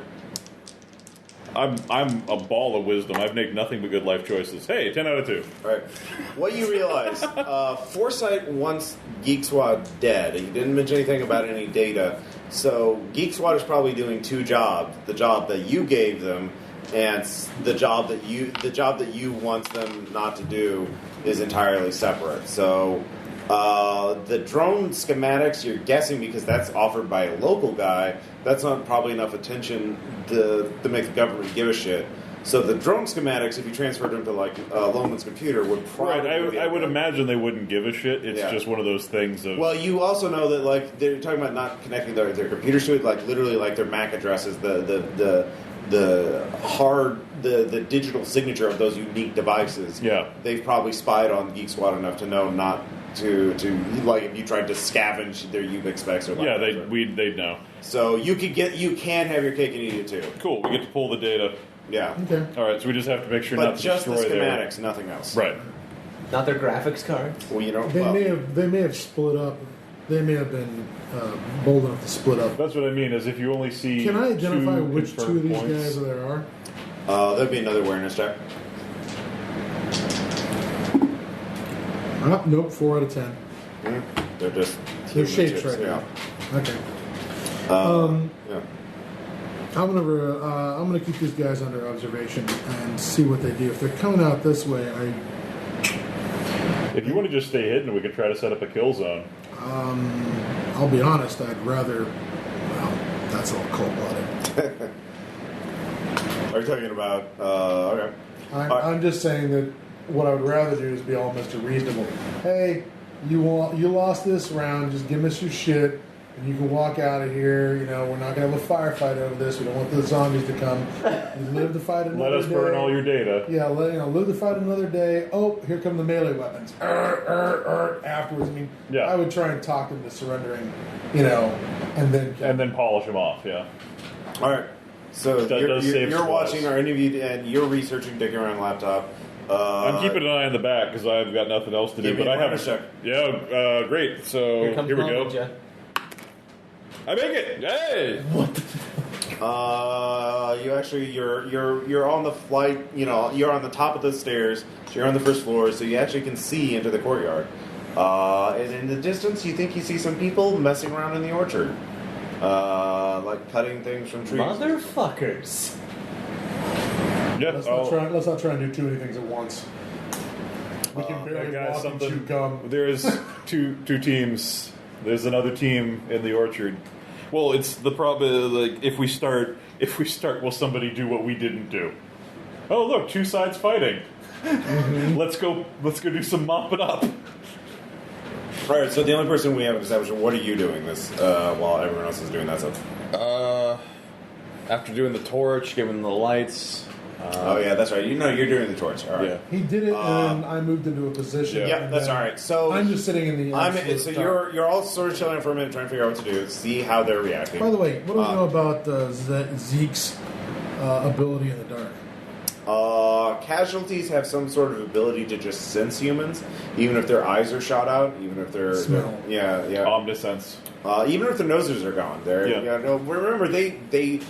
I'm a ball of wisdom. I've made nothing but good life choices. Hey, 10 out of 2. All right. What you realize, Foresight wants Geek Squad dead. He didn't mention anything about any data. So Geek Squad is probably doing two jobs: the job that you gave them, and the job that you want them not to do is entirely separate. So the drone schematics, you're guessing because that's offered by a local guy. That's not probably enough attention to make the government give a shit. So the drone schematics, if you transferred them to like Loman's computer, would probably Right, be I would enough. imagine they wouldn't give a shit. It's Yeah. just one of those things of... Well, you also know that like they're talking about not connecting their computers to it, like literally like their MAC addresses, the digital signature of those unique devices. Yeah. They've probably spied on Geek Squad enough to know not to like if you tried to scavenge their Ubix specs or like yeah, that. they'd know. So you can have your cake and eat it too. Cool, we get to pull the data. Yeah. Okay. All right, so we just have to make sure But not to just the destroy their... schematics, nothing else. Right. Not their graphics cards. Well, you know, They may have split up. They may have been bold enough to split up. That's what I mean, is if you only see Can I identify two which two of confirmed these points- guys there are? there'd be another awareness check. Nope, 4 out of 10. They're just They're human shapes chips, right yeah. now. Okay. Yeah. I'm gonna keep these guys under observation and see what they do. If they're coming out this way, If you want to just stay hidden, we could try to set up a kill zone. I'll be honest, I'd rather. Well, that's a little cold-blooded. Are you talking about? Okay. I'm just saying that what I would rather do is be all Mr. Reasonable. Hey, you lost this round. Just give us your shit, and you can walk out of here. You know, we're not going to have a firefight over this. We don't want the zombies to come. You live to fight another day. Let us burn all your data. Yeah, live to fight another day. Oh, here come the melee weapons. Afterwards, I mean, Yeah. I would try and talk them to surrendering, and then Polish them off, yeah. All right. So That does save you're squads. watching our interview and you're researching Dick around laptop. I'm keeping an eye on the back because I've got nothing else to do. Give me But I a have bonus check. Yeah, great. So Here comes here we go. Ninja. I make it. Hey. You actually you're on the flight. You're on the top of the stairs. So you're on the first floor, so you actually can see into the courtyard. And in the distance, you think you see some people messing around in the orchard, like cutting things from trees. Motherfuckers. Yeah. let's not try and do too many things at once. We can barely walk and chew gum. There's two teams. There's another team in the orchard. Well, it's the problem. Like if we start, will somebody do what we didn't do? Oh, look, two sides fighting. Let's go do some mopping up. All right. So the only person we haven't established. What are you doing this while everyone else is doing that stuff? After doing the torch, giving the lights, Oh yeah, that's right. You're doing the torch. All right. Yeah. He did it, and I moved into a position. Yeah, and that's then all right. So I'm just sitting in the. So you're all sort of chilling for a minute, trying to figure out what to do, see how they're reacting. By the way, what do we know about Zeke's ability in the dark? Casualties have some sort of ability to just sense humans, even if their eyes are shot out, even if they're Smell. Omniscience. Even if their noses are gone. Remember they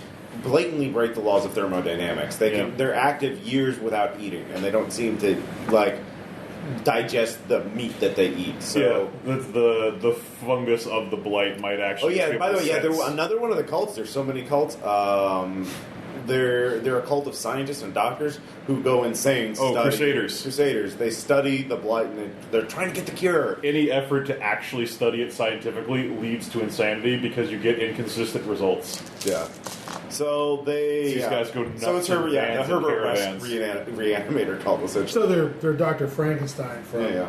blatantly break the laws of thermodynamics. They're active years without eating, and they don't seem to digest the meat that they eat. So the fungus of the blight might actually. Oh yeah, by the way, another one of the cults. There's so many cults. They're a cult of scientists and doctors who go insane. Crusaders. Crusaders. They study the blight and they're trying to get the cure. Any effort to actually study it scientifically leads to insanity because you get inconsistent results. Yeah. So these guys go nuts. So it's her, the Herbert West reanimator cult, essentially. So they're Dr. Frankenstein from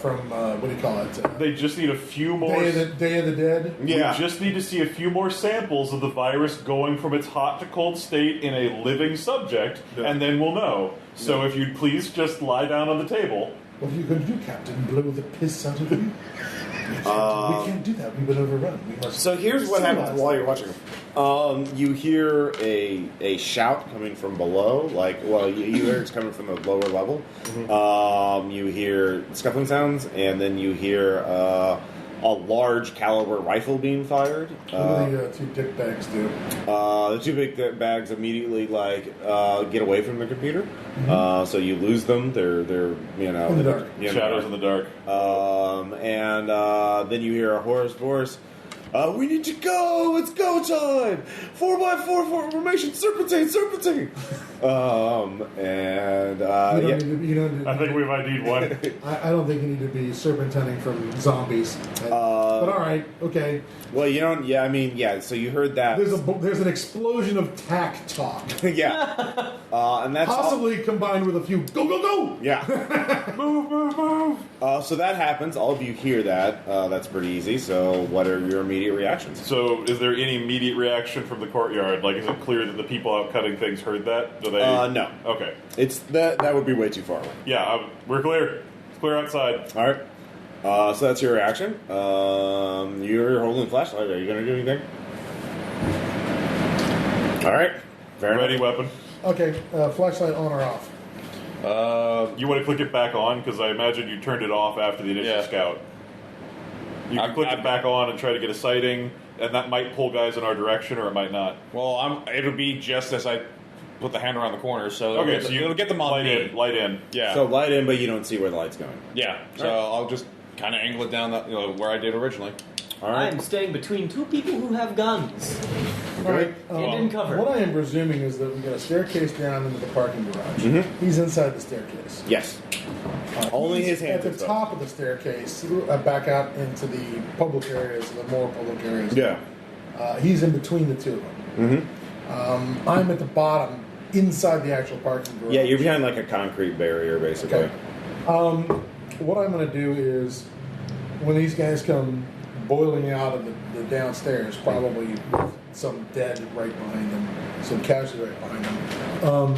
from what do you call it? They just need a few more. Day of the Dead. Yeah. We just need to see a few more samples of the virus going from its hot to cold state in a living subject, and then we'll know. So if you'd please just lie down on the table. What are you going to do, Captain? Blow the piss out of you? We can't do that. We've been overrun. We must. So here's what happens while you're watching. You hear a shout coming from below, you hear it's coming from the lower level. Mm-hmm. You hear scuffling sounds, and then you hear a large caliber rifle being fired. What do the two dick bags do? The two big bags immediately get away from the computer. Mm-hmm. So you lose them. They're in the dark. Shadows in the dark. And then you hear a hoarse voice. We need to go! It's go time! 4x4 formation, serpentine! I think we've ID'd one. I don't think you need to be serpentining from zombies. But alright, okay. Well, so you heard that. There's an explosion of tack talk. Yeah. And that's possibly combined with a few go! Yeah. move! So that happens. All of you hear that. That's pretty easy. So what are your immediate reactions? So is there any immediate reaction from the courtyard? Is it clear that the people out cutting things heard that? Do they? No. Okay. It's that would be way too far away. Yeah, we're clear. It's clear outside. All right. So that's your reaction. You're holding the flashlight. Are you going to do anything? All right. Ready weapon. Okay. Flashlight on or off? You want to click it back on? Because I imagine you turned it off after the initial scout. You can click it back on and try to get a sighting, and that might pull guys in our direction, or it might not. Well, it'll be just as I put the hand around the corner, so you'll get them on me. Light in. Yeah. So light in, but you don't see where the light's going. Yeah. So I'll just kind of angle it down where I did originally. All right. I'm staying between two people who have guns. Right. And in cover. What I am presuming is that we've got a staircase down into the parking garage. Mm-hmm. He's inside the staircase. Yes. Only his hands at the top of the staircase, back out into the public areas, the more public areas. Yeah. He's in between the two of them. Mm-hmm. I'm at the bottom, inside the actual parking garage. Yeah, you're behind a concrete barrier, basically. Okay. What I'm going to do is, when these guys come boiling out of the downstairs, probably with some dead right behind them, some casualty right behind them,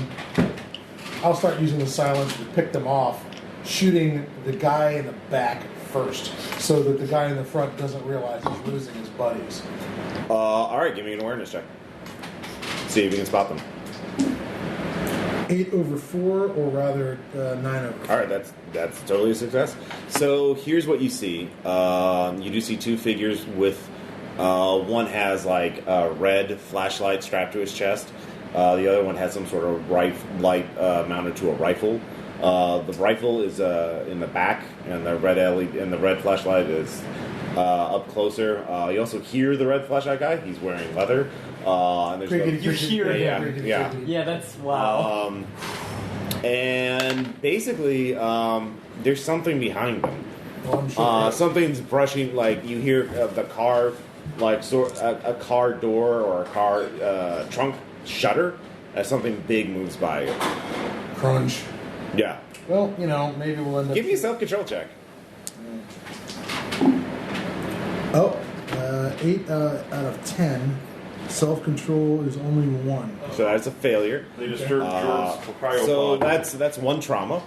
I'll start using the silencer to pick them off, shooting the guy in the back first, so that the guy in the front doesn't realize he's losing his buddies. All right, give me an awareness check. See if you can spot them. 8 over 4, or rather 9 over 4. All right, that's totally a success. So here's what you see. You do see two figures with one has a red flashlight strapped to his chest. The other one has some sort of light mounted to a rifle. The rifle is in the back, and the red LED and the red flashlight is up closer. You also hear the red flashlight guy. He's wearing leather. And there's You hear him. Yeah. Yeah, that's wow. And basically, there's something behind them. Oh, I'm sure. Something's brushing. You hear the car, a car door or a car trunk shutter as something big moves by it. Crunch. Yeah. Well, maybe we'll end up... Give me a self-control check. 8 out of 10. Self-control is only 1. So that's a failure. They disturb George's cryopod. So that's 1 trauma.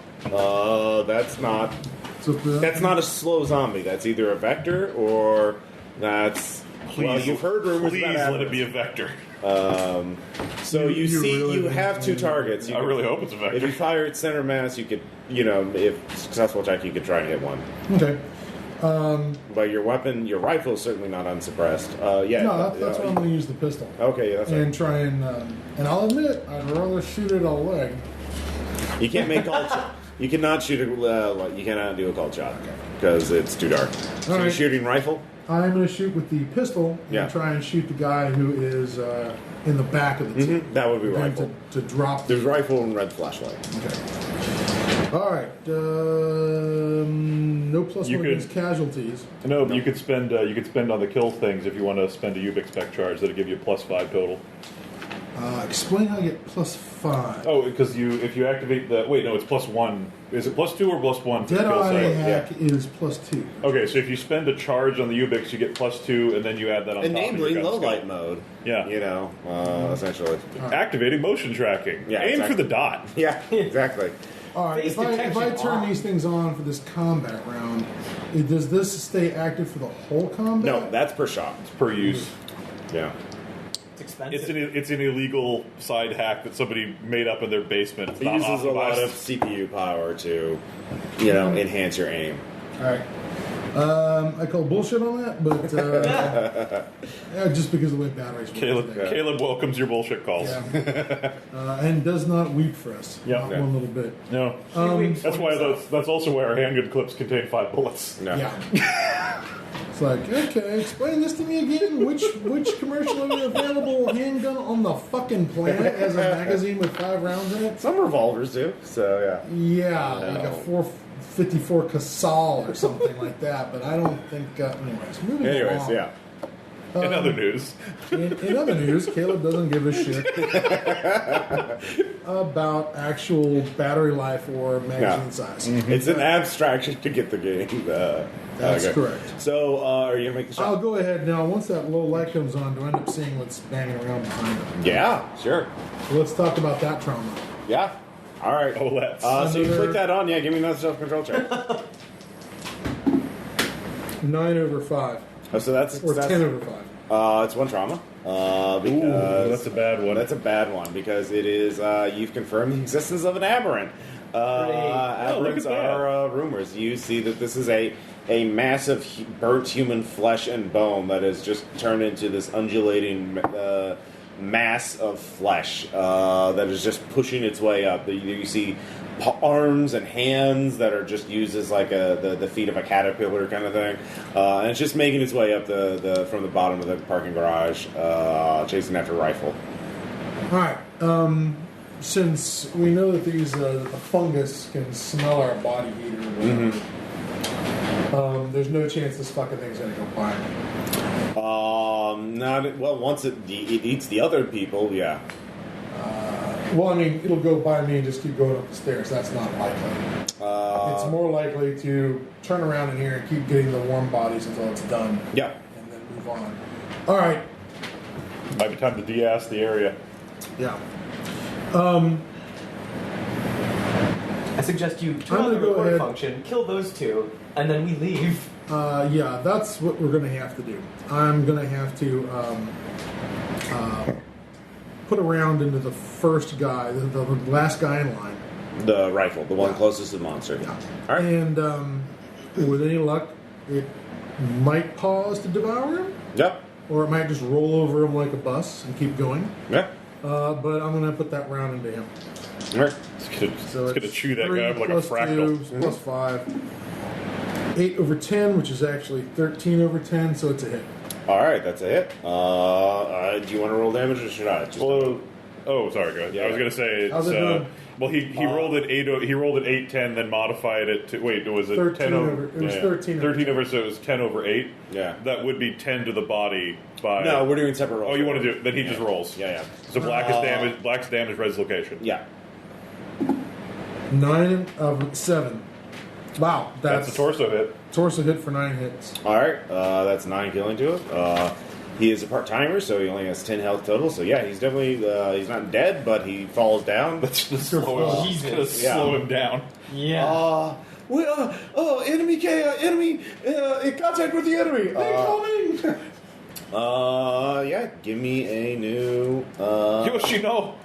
That's not So that's not a slow zombie. That's either a vector or that's. Well, you've heard rumors please about let it be a vector. So you really have 2 targets. I really hope it's a vector. If you fire at center mass, you could, if successful check, you could try to hit 1. Okay. But your weapon, your rifle is certainly not unsuppressed. No, that's why I'm going to use the pistol. Okay, that's And right. try and I'll admit, I'd rather shoot at a leg. You can't make called. You cannot shoot you cannot do a called shot because it's too dark. So you're right. shooting rifle. I'm going to shoot with the pistol and Yeah. try and shoot the guy who is in the back of the team. That would be Then rifle. to drop. There's rifle and red flashlight. Okay. All right. No plus You one could- against casualties. No, but you could spend on the kill things if you want to spend a Ubix spec charge. That'll give you a +5 total. Explain how to get plus 5. Oh, because if you activate the it's +1. Is it +2 or +1 for the Dead kill Eye save? Hack is plus 2. Okay, so if you spend a charge on the Ubix, you get +2, and then you add that on top of Enabling your low gun skill. light mode. Yeah. Essentially. Activating motion tracking. Yeah, Aim exactly. for the dot. Yeah, exactly. All right. Face If I detection turn off. these things on for this combat round, does this stay active for the whole combat? No, that's per shot. Per use. Yeah. It's expensive. It's an illegal side hack that somebody made up in their basement. It's It not uses a lot optimized. of CPU power to, enhance your aim. All right. I call bullshit on that, but just because of the way batteries work. today. Caleb welcomes your bullshit calls. Yeah. And does not weep for us. Yeah. Not Yeah. one little bit. No, that's why that's also why our handgun clips contain 5 bullets. No. Yeah. It's like, okay, explain this to me again. Which commercially available handgun on the fucking planet has a magazine with 5 rounds in it? Some revolvers do. So Yeah, like a 454 Casal or something like that. But I don't think. Anyways, moving Anyways, along. yeah. In other news, In other news, Caleb doesn't give a shit about actual battery life or magazine size. It's an abstraction to get the game. That's correct. So, are you gonna make the shot? I'll go ahead now. Once that low light comes on, to end up seeing what's banging around behind it. Yeah, sure. So let's talk about that trauma. Yeah. All right. let's. So you Another- click that on. Yeah, give me another self-control check. 9 over 5. So that's Or 10 over 5. It's 1 trauma. Because that's a bad one. That's a bad one because it is. You've confirmed the existence of an aberrant. look Aberrants at that. are rumors. You see that this is a massive burnt human flesh and bone that has just turned into this undulating mass of flesh that is just pushing its way up. You see arms and hands that are just used as like the feet of a caterpillar kind of thing, and it's just making its way up from the bottom of the parking garage, chasing after a rifle. All right. Since we know that these the fungus can smell our body heat or whatever, there's no chance this fucking thing's gonna go by me. Once it eats the other people, yeah. Well, I mean, it'll go by me and just keep going up the stairs. That's not likely. It's more likely to turn around in here and keep getting the warm bodies until it's done. Yeah. And then move on. All right. Might be time to de-ass the area. Yeah. I suggest you turn I'm on the gonna go record ahead. function, kill those 2, and then we leave. Yeah, that's what we're going to have to do. I'm going to have to put a round into the first guy, the last guy in line. The rifle, the one closest to the monster. Yeah. All right. And with any luck, it might pause to devour him, Yep. or it might just roll over him like a bus and keep going. Yeah. But I'm going to put that round into him. All right. It's gonna chew that 3 guy up like a plus fractal. 2 plus 5. 8 over 10, which is actually 13 over 10, so it's a hit. All right, that's a hit. Do you want to roll damage or should I? Just Sorry, go ahead. Yeah. I was gonna say How's it's. it doing? Well, he rolled at 8. He rolled at 8-10, then modified it to was it 13 10 over- it was 13 over 13 over, so it was 10 over 8. Yeah. That would be 10 to the body by. No, we're doing separate rolls. Oh, you want to do? Then he just rolls. Yeah. So black is damage. Black's damage reslocation. Yeah. 9 of 7. Wow, That's a torso hit. torso hit for 9 hits. All right. That's 9 killing to it. He is a part-timer, so he only has 10 health total. So yeah, he's definitely he's not dead, but he falls down. That's just slow him down. Yeah. Enemy in contact with the enemy. Incoming. Yeah, give me a new. Yoshino.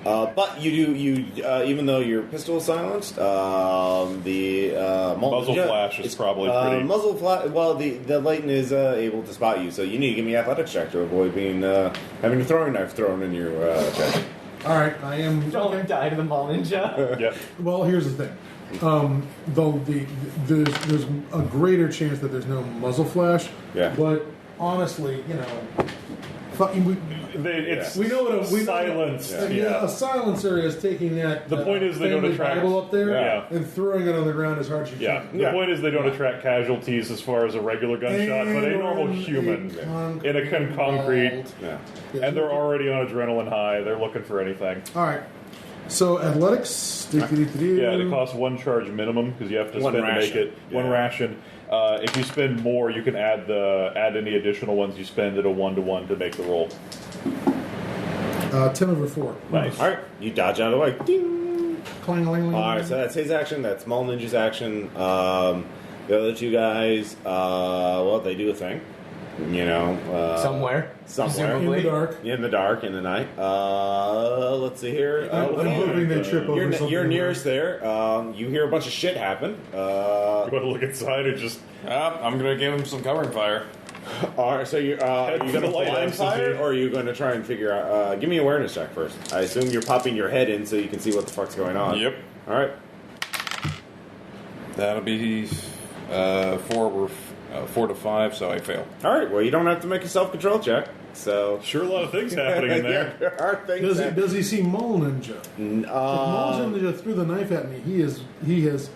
But you even though your pistol is silenced, the muzzle flash is probably pretty. Muzzle flash. Well, the Leighton is able to spot you, so you need to give me athletics check to avoid being having a throwing knife thrown in your chest. All right, I am. Don't die to the mall ninja. Yep. Well, here's the thing. Though there's a greater chance that there's no muzzle flash. Yeah. But honestly, you know, It's we know what a silence. a silencer is taking that. The point is they don't family attract- Bible up there Yeah. and throwing it on the ground as hard as you Yeah. can. The point is they don't attract casualties as far as a regular gunshot, but a normal human in a concrete, Yeah. and they're already on adrenaline high. They're looking for anything. All right. So athletics. Yeah, it costs 1 charge minimum because you have to One spend to make ration. it one Yeah. ration. If you spend more, you can add any additional ones you spend at a 1-to-1 to make the roll. 10 over 4. Nice. All right, you dodge out of the way. Ding. Clang. All right, so that's his action. That's Mall Ninja's action. The other two guys, well, they do a thing. You know, Somewhere. In Presumably. the dark. in the dark, in the night. Let's see here. I'm hoping they trip over something. You're nearest there. You hear a bunch of shit happen. You want to look inside and just I'm gonna give him some covering fire. All right, so are you for going the to light blind access fire, here. or are you going to try and figure out? Give me an awareness check first. I assume you're popping your head in so you can see what the fuck's going on. Yep. All right. That'll be 4 to 5, so I fail. All right. Well, you don't have to make a self-control check. So sure a lot of things happening in yeah, there. there are things. Does he see Mole Ninja? If Mole Ninja threw the knife at me, he has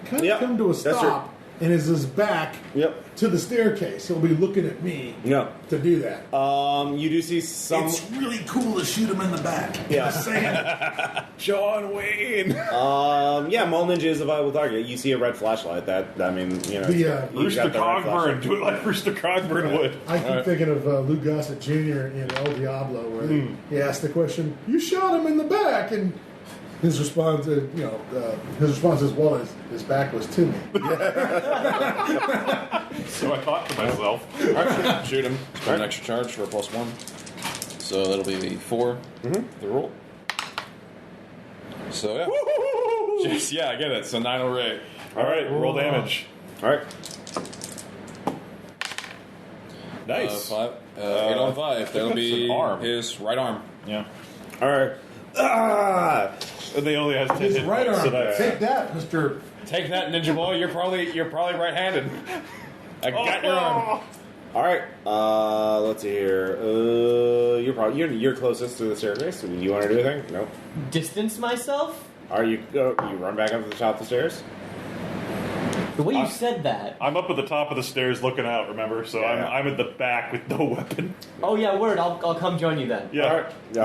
kind of Yep, come to a that's true. stop and is his back Yep. to the staircase. He'll be looking at me No. to do that. You do see some. It's really cool to shoot him in the back. Yeah. Just saying. John Wayne. Yeah, Mole Ninja is a viable target. You see a red flashlight. That I mean, you know, The, you've Rooster got the red Cogburn. flashlight. Do it like Rooster Cogburn would. I keep thinking of Lou Gossett Jr. in El Diablo, where he asked the question, "You shot him in the back," and his response, his response is, "Well, his back was to me." So I thought to myself. All right, shoot him. An extra charge for a +1. So that'll be 4. The roll. So yeah. Just, yeah, I get it. So 9 over 8. All right, roll damage. All right. Nice. 5. 8 on 5. That'll be an arm. his right arm. Yeah. All right. Ah! And they only has 10 His hit right points, arm. so that's- Take that, Mister. Take that, Ninja Boy. You're probably right-handed. I got your arm. All right. Let's see here. You're closest to the staircase. Do you want to do anything? No. Distance myself? Are you? You run back up to the top of the stairs. The way you said that. I'm up at the top of the stairs looking out, remember? So Yeah. I'm at the back with no weapon. Oh yeah, word. I'll come join you then. Yeah. All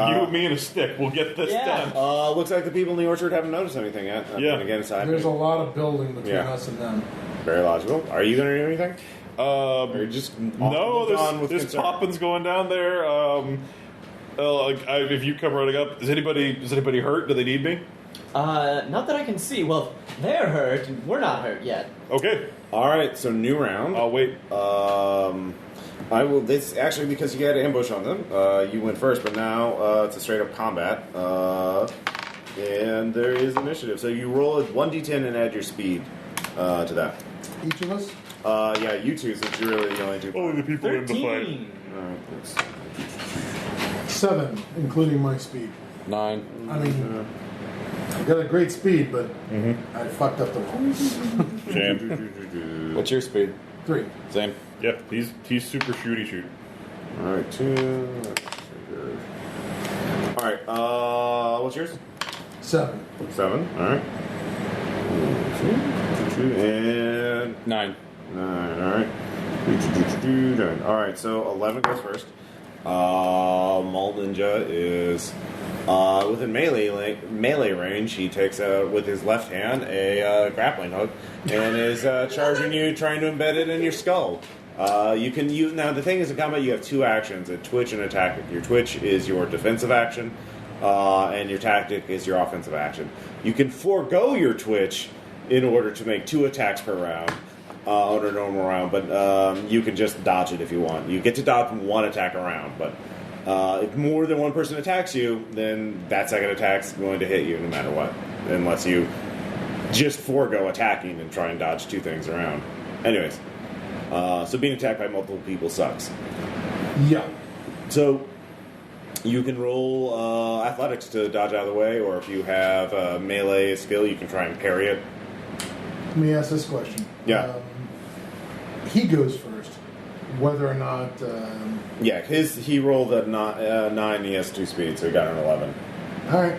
right. You, me, and a stick. We'll get this Yeah. done. Looks like the people in the orchard haven't noticed anything yet. I'm Yeah. gonna get inside. There's a lot of building between Yeah. us and them. Very logical. Are you going to do anything? Or you just No, on with there's concern? poppins going down there. If you come running up, is anybody hurt? Do they need me? Not that I can see. Well, they're hurt. And we're not hurt yet. Okay, All right. So new round. I'll wait. I will. This actually because you had an ambush on them. You went first, but now it's a straight up combat. And there is initiative. So you roll a 1d10 and add your speed to that. Each of us. Yeah, you two, since you're really the only two. Only the people in the fight. 13. All right, thanks. 7, including my speed. 9. I mean, I got a great speed, but I fucked up the rolls. Jam. What's your speed? 3. Same. Yeah, he's super shooty shoot. All right, 2. All right, what's yours? 7. 7. All right. 2 and 9. 9. All right. 9. All right. So 11 goes first. Mall Ninja is within melee range. He takes with his left hand a grappling hook and is charging you, trying to embed it in your skull. Now the thing is, in combat you have two actions: a twitch and a tactic. Your twitch is your defensive action, and your tactic is your offensive action. You can forego your twitch in order to make 2 attacks per round on a normal round, but you can just dodge it if you want. You get to dodge 1 attack a round, but if more than one person attacks you, then that second attack's going to hit you no matter what, unless you just forego attacking and try and dodge 2 things around. Anyways, so being attacked by multiple people sucks. Yeah. So you can roll athletics to dodge out of the way, or if you have a melee skill, you can try and parry it. Let me ask this question. Yeah. He goes first, whether or not. Yeah, he rolled a 9. He has 2 speed, so he got an 11. All right.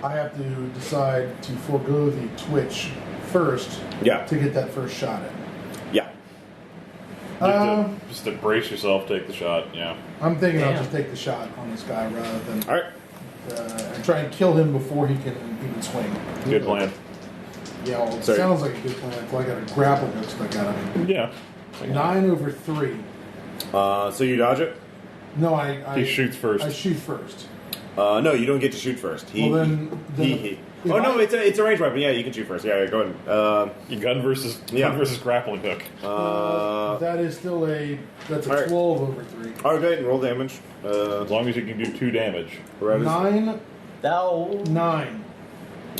I have to decide to forego the twitch first. Yeah. To get that first shot in. Yeah. Just to brace yourself, take the shot. Yeah. I'm thinking I'll Damn. just take the shot on this guy rather than All right. and try and kill him before he can even swing. Good plan. Yeah, well, it Sorry. sounds like a good plan. If I got a grapple hook stuck out of him. Yeah. 9 over 3. So you dodge it? No, I He shoots first. I shoot first. No, you don't get to shoot first. Well, then he. if Oh no, I- it's a ranged weapon. Yeah, you can shoot first. Yeah, go ahead. Gun versus grappling hook. that is still that's a all right. 12 over 3. All right, go ahead and roll damage. As long as you can do 2 damage. 9, No. 9.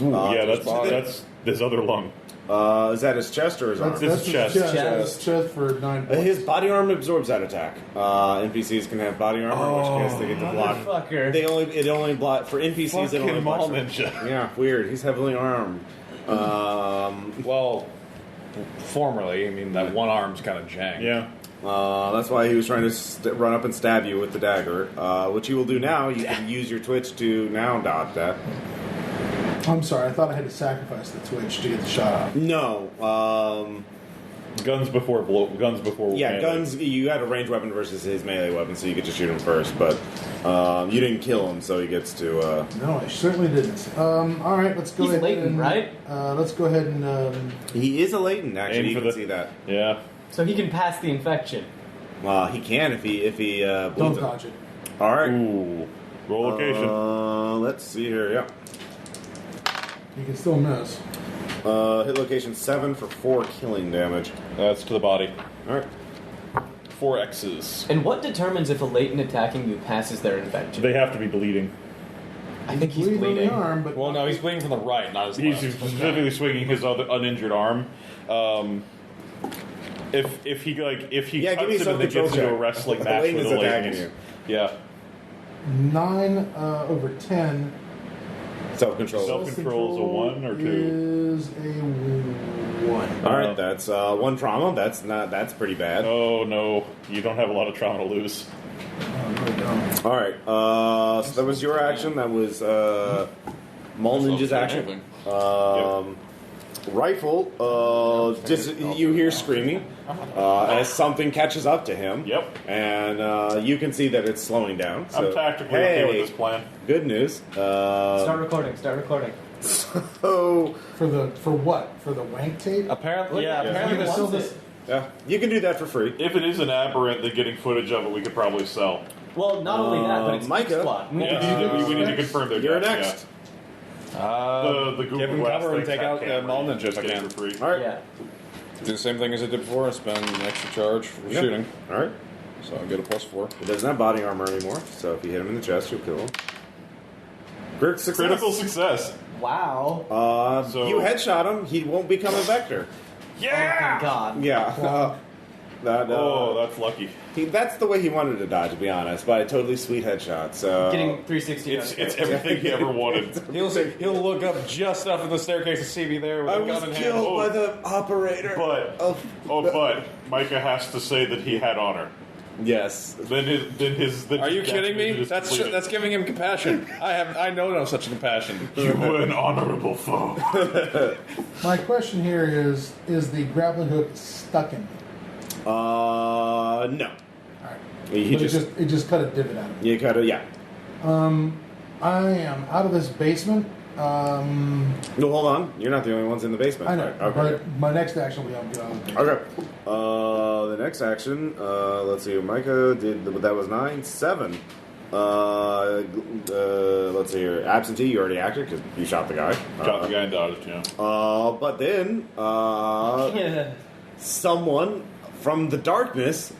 Yeah, that's his other lung. Is that his chest or his arm? This is his chest. Chest. Chest for 9 points. His body armor absorbs that attack. NPCs can have body armor, in which case they get to block. Motherfucker. It only block for NPCs. It only Fucking blocks. mall ninja. Yeah, weird. He's heavily armed. Well, formerly, I mean, that one arm's kind of jank. Yeah. That's why he was trying to run up and stab you with the dagger, which you will do now. You can use your twitch to now dodge that. I'm sorry, I thought I had to sacrifice the twitch to get the shot off. No. Guns before Yeah, melee. guns. You got a ranged weapon versus his melee weapon, so you get to shoot him first. But you didn't kill him, so he gets to. No, I certainly didn't. All right, let's go He's ahead. latent, and, right? Let's go ahead and. He is a latent. Actually, Aim you for can the- see that. Yeah. So he can pass the infection. He can if he Don't bleeds it. dodge it. All right. Ooh. Roll location. Let's see here. Yeah. You can still miss. Hit location 7 for 4 killing damage. That's to the body. All right. 4 X's. And what determines if a latent attacking you passes their infection? They have to be bleeding. I think he's Bleeding bleeding. the arm, but Well, no, he's bleeding from the right, not his He's left. specifically swinging his other uninjured arm. If he Yeah, give me cuts him and then self-control gets into a check. wrestling The match latent with is the attacking latent. you. Yeah. 9 over 10. Self-control. Self-control is a 1 or 2? Is a 1. All right, that's 1 trauma. That's pretty bad. Oh no, you don't have a lot of trauma to lose. Oh, no, I don't. All right. So that was your action. That was Maul Ninja's action. Rifle. You hear screaming as something catches up to him. Yep. And you can see that it's slowing down. So, I'm tactically hey, okay with this plan. Good news. Start recording. So For what? For the wank tape? Apparently, Yeah, You apparently can this sell is this. it. yeah, you can do that for free. If it is an aberrant, then getting footage of it, we could probably sell. Well, not only that, but it's Micah. squad. Yeah, we need to confirm their You're deaths, next. The Google give him Glass cover and thing, take out camera, Maul you Ninja just if I get can. it for free. All right. Yeah. do the same thing as I did before. I spend an extra charge for Yeah. shooting, All right. so I get a +4. He doesn't have body armor anymore, so if you hit him in the chest, you'll kill him. Critical success. Critical success. Wow. So- You headshot him, he won't become a vector. Oh my god. Yeah. That's lucky. That's the way he wanted to die, to be honest, by a totally sweet headshot. So Getting 360. It's everything he ever wanted. He'll look up just up in the staircase to see me there with I a was gun in hand. killed by the operator. But but Micah has to say that he had honor. Yes. Then his. Are you kidding me? is That's completed. that's giving him compassion. I know no such compassion. You were an honorable foe. My question here is the grappling hook stuck in me? No. All right. He But just, it just cut a divot out of it. you gotta, yeah. I am out of this basement, No, hold on. You're not the only ones in the basement. I know. Right? Okay. But my next action will be on the Okay. The next action, let's see. Micah did, that was 9, 7. Let's see here. Absentee, you already acted because you shot the guy. Shot the guy and dodged, yeah. But then, someone from the darkness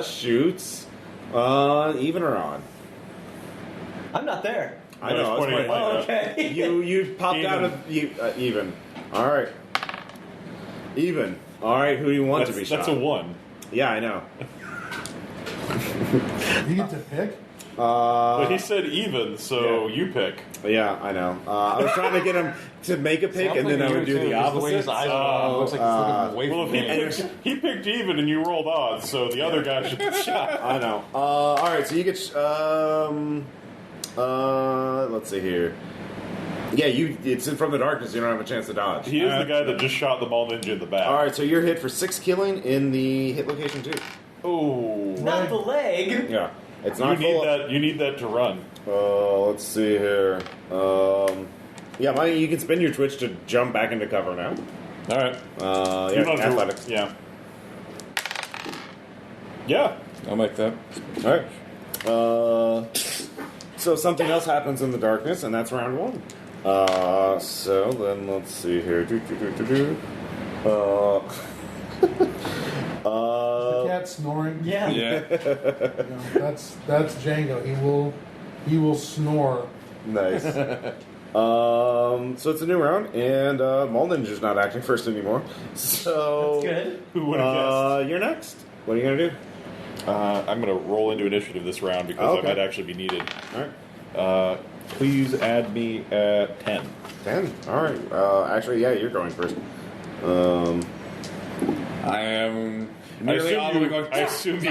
shoots even or on. I'm not there. I know. I was pointing at pointing- Oh, Micah. okay. You popped out of even. All right. Even. All right. Who do you want to be shot? That's a 1. Yeah, I know. You get to pick? But he said even, so you pick. Yeah, I know. I was trying to get him to make a pick, and then I would do the opposite. Looks like he's looking away Well, from if me. he picked even and you rolled odds, so the other guy should get shot. I know. All right, so you get. Let's see here. Yeah, it's from the darkness. You don't have a chance to dodge. He is the guy that just shot the ball ninja in the back. All right, so you're hit for 6 killing in the hit location 2. Oh, Not the leg. Yeah, it's you not need full. that. You need that to run. Let's see here. Yeah, Mike, you can spin your twitch to jump back into cover now. All right. Yeah, You don't have to- athletics. Yeah. Yeah. I'll make that. All right. So something else happens in the darkness, and that's round 1. So then let's see here. The cat snoring. Yeah. Yeah. That's Django. He will snore. Nice. So it's a new round, and Mulninja's not acting first anymore. So That's good. Who would have guessed? you're next. What are you gonna do? I'm going to roll into initiative this round because Okay. I might actually be needed. All right. Please add me at 10. 10. All right. Actually, yeah, you're going first. I am I nearly all the way going. assume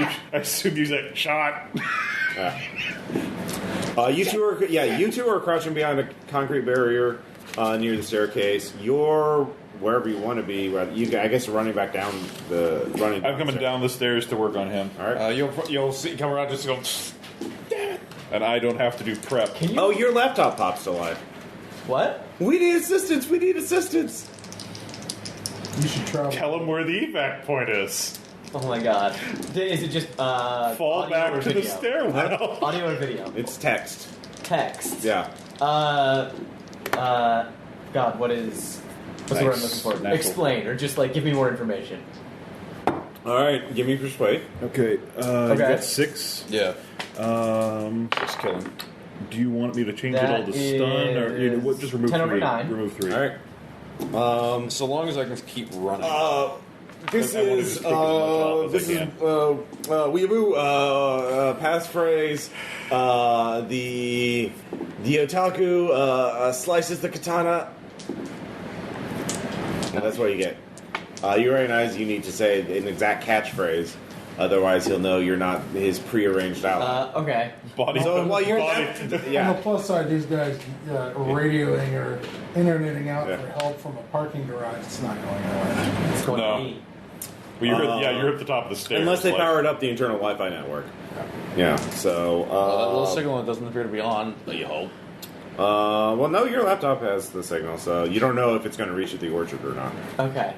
you said shot. You two are crouching behind a concrete barrier near the staircase. You're wherever you want to be. I guess you're running back down the running. I'm coming down the stairs to work on him, All right. You'll see come around just to go. and I don't have to do prep. Can you? Oh, your laptop pops to life. What? We need assistance. We need assistance. You should travel. Tell him where the evac point is. Oh my god. Is it just Fall audio back or to the video? stairwell. Audio or video? It's text. Text. Yeah. God, what's the word I'm looking for? Natural. Explain, or just like give me more information. All right. Give me persuade. Okay. You Okay. got 6. Yeah. Just killing. Do you want me to change it all That to stun, or is just remove 10 over 3? 9. Remove 3. All right. So long as I can keep running. This I wanna is just take as much off as I this is can. weeaboo passphrase. The otaku slices the katana. And that's what you get. You recognize you need to say an exact catchphrase, otherwise he'll know you're not his prearranged ally. Okay. Body. So while you're body. On the yeah. plus side, these guys radioing or interneting out Yeah. for help from a parking garage. It's not going anywhere. It's going No. to be. Well, you're at the top of the stairs. Unless they like- powered up the internal Wi-Fi network. Yeah. So. that little signal that doesn't appear to be on. You hope. Well, no, your laptop has the signal, so you don't know if it's going to reach at the orchard or not. Okay.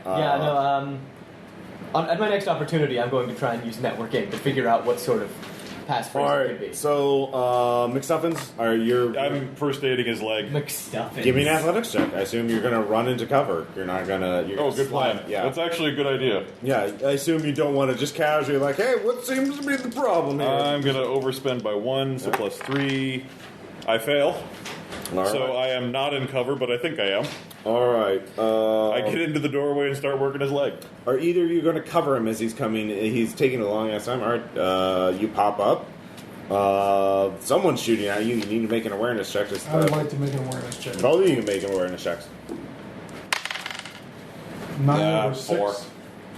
At my next opportunity, I'm going to try and use networking to figure out what sort of passphrase All it could right. be. So, McStuffins, are you? I'm first aiding his leg. McStuffins. Give me an athletics check. I assume you're going to run into cover. You're not going to. Oh, good plan. Yeah. That's actually a good idea. Yeah. I assume you don't want to just casually like, hey, what seems to be the problem here? I'm going to overspend by 1, so plus 3. I fail. All So right. I am not in cover, but I think I am. All right. I get into the doorway and start working his leg. Are either of you going to cover him as he's coming? He's taking a long ass time. All right. You pop up. Someone's shooting at you. You need to make an awareness check. I would like to make an awareness check. Both of you can make an awareness checks. 9 over 6. 4.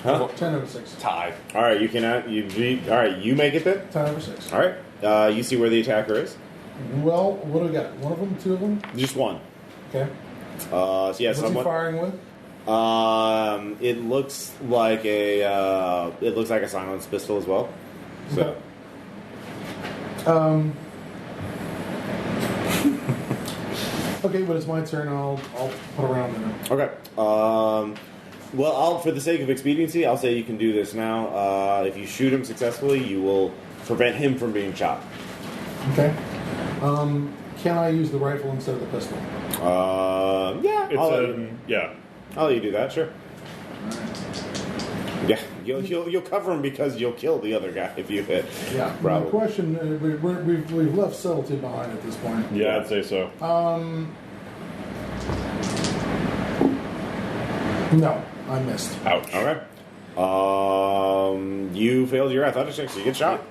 Huh? 10 over 6. Tie. All right. You can. All right. You make it then. 10 over 6. All right. You see where the attacker is. Well, what do we got? One of them? Two of them? Just one. Okay. So yeah, What's he firing with? It looks like a silenced pistol as well. So Okay, but it's my turn. I'll put around in it. Okay. Well, for the sake of expediency, I'll say you can do this now. If you shoot him successfully, you will prevent him from being shot. Okay. Can I use the rifle instead of the pistol? Yeah. Yeah. I'll let you do that, sure. Yeah, you'll cover him because you'll kill the other guy if you hit. Yeah. Probably. My question: we've left subtlety behind at this point. Yeah, I'd say so. No, I missed. Ouch. Okay. You failed your athletics check, so you get shot.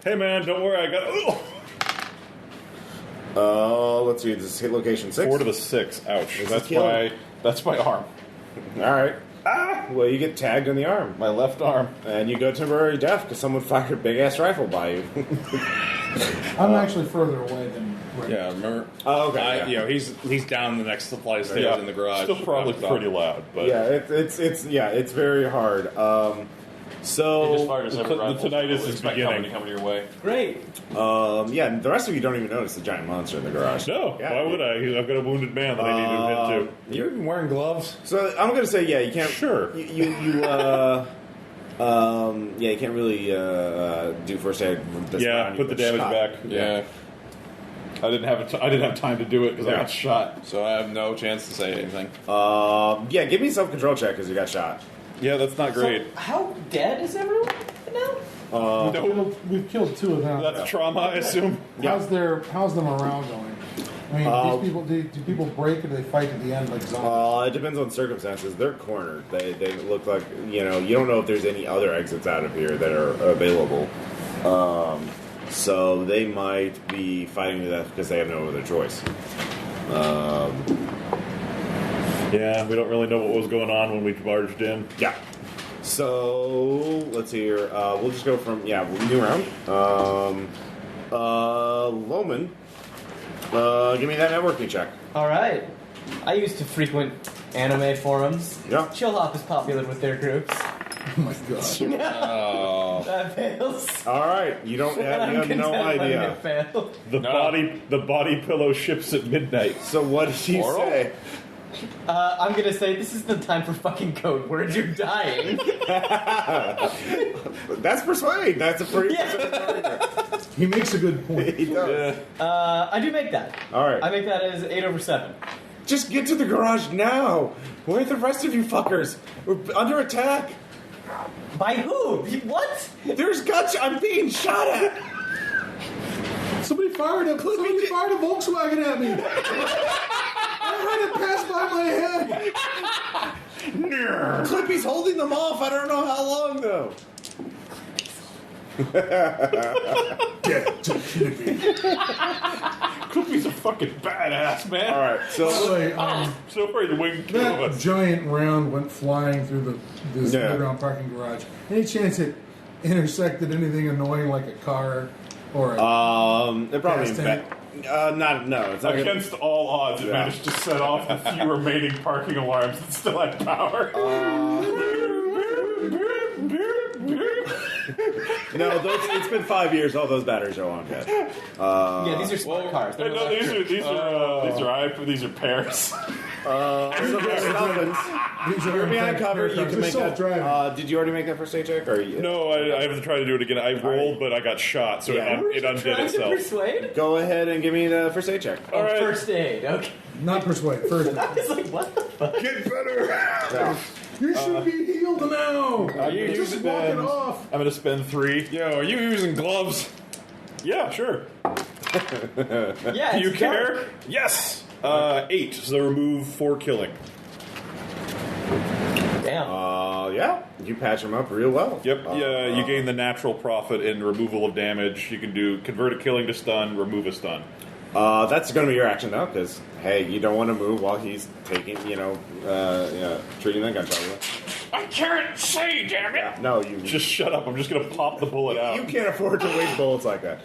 Hey, man, don't worry. I got... Let's see. This is hit location 6. 4 to the 6. Ouch. Kill. That's my arm. All right. Well, you get tagged in the arm. My left arm. And you go temporary deaf because someone fired a big-ass rifle by you. I'm actually further away than Rick. Yeah, remember? Oh, okay. You know, he's down the next supply stairs in the garage. Still probably pretty loud, but... Yeah, it's very hard. So Just fired a separate the rifle, tinnitus so is expect beginning. company coming your way. Great. yeah, and the rest of you don't even notice the giant monster in the garage. No, Yeah. why would I? I've got a wounded man that I need to hit to. You're even wearing gloves? So I'm going to say, yeah, you can't. Sure. You can't really do first aid. With this Yeah, round. put You the damage shot. back. Yeah. I didn't have time to do it because I Yeah. got shot. So I have no chance to say anything. Yeah, give me a self-control check because you got shot. Yeah, that's not great. So, how dead is everyone now? No, We've killed 2 of them. that's trauma, I assume. How's the morale going? I mean, these people do people break or do they fight at the end like zombies? It depends on circumstances. They're cornered. They look like, you don't know if there's any other exits out of here that are available. So they might be fighting to death because they have no other choice. Yeah, we don't really know what was going on when we barged in. Yeah. So let's see here. We'll just go from new round. Loman, give me that networking check. All right. I used to frequent anime forums. Yeah. Chill Hop is popular with their groups. Oh my god. Oh. That fails. All right, you don't have, you have no idea. Failed. The body pillow ships at midnight. So what did you Oral? say? I'm gonna say this is the time for fucking code words. You're dying. That's persuade. That's a pretty. Yeah. He makes a good point. He does. I do make that. All right. I make that as 8/7. Just get to the garage now. Where are the rest of you fuckers? We're under attack. By who? What? There's guns. I'm being shot at. Somebody fired a Volkswagen at me. I heard it pass by my head. Clippy's holding them off. I don't know how long though. Get to Clippy. Clippy's a fucking badass, man. All right. So Anyway, So afraid to wing two of that us. giant round went flying through this Yeah. underground parking garage. Any chance it intersected anything annoying like a car or a it probably gas tank? no. It's not Against all odds, it Yeah. managed to set off the few remaining parking alarms that still had power. No, it's been 5 years. All those batteries are long dead. Yeah, these are smart cars. They're No, these are pairs. So there's nothing. You're behind cover. You can make that. Did you already make that first aid check? Or No, I haven't tried to do it again. I rolled, but I got shot, so Yeah. it undid Trying to itself. persuade? Go ahead and give me the first aid check. All right. First aid. Okay. Not persuade. First, I was like, what the fuck? Get better. Yeah. you should be healed now. you Just using walk it them? off. I'm going to spend 3. Yo, are you using gloves? Yeah, sure. Yeah, Do you it's care? dark. Yes. 8, so remove 4 killing. Damn. Yeah. You patch them up real well. Yep. Yeah, you gain the natural profit in removal of damage. You can do convert a killing to stun, remove a stun. That's going to be your action now, because hey, you don't want to move while he's taking, treating that gunshot. I can't see, damn it! No, you Just shut up. I'm just going to pop the bullet out. You can't afford to waste bullets like that.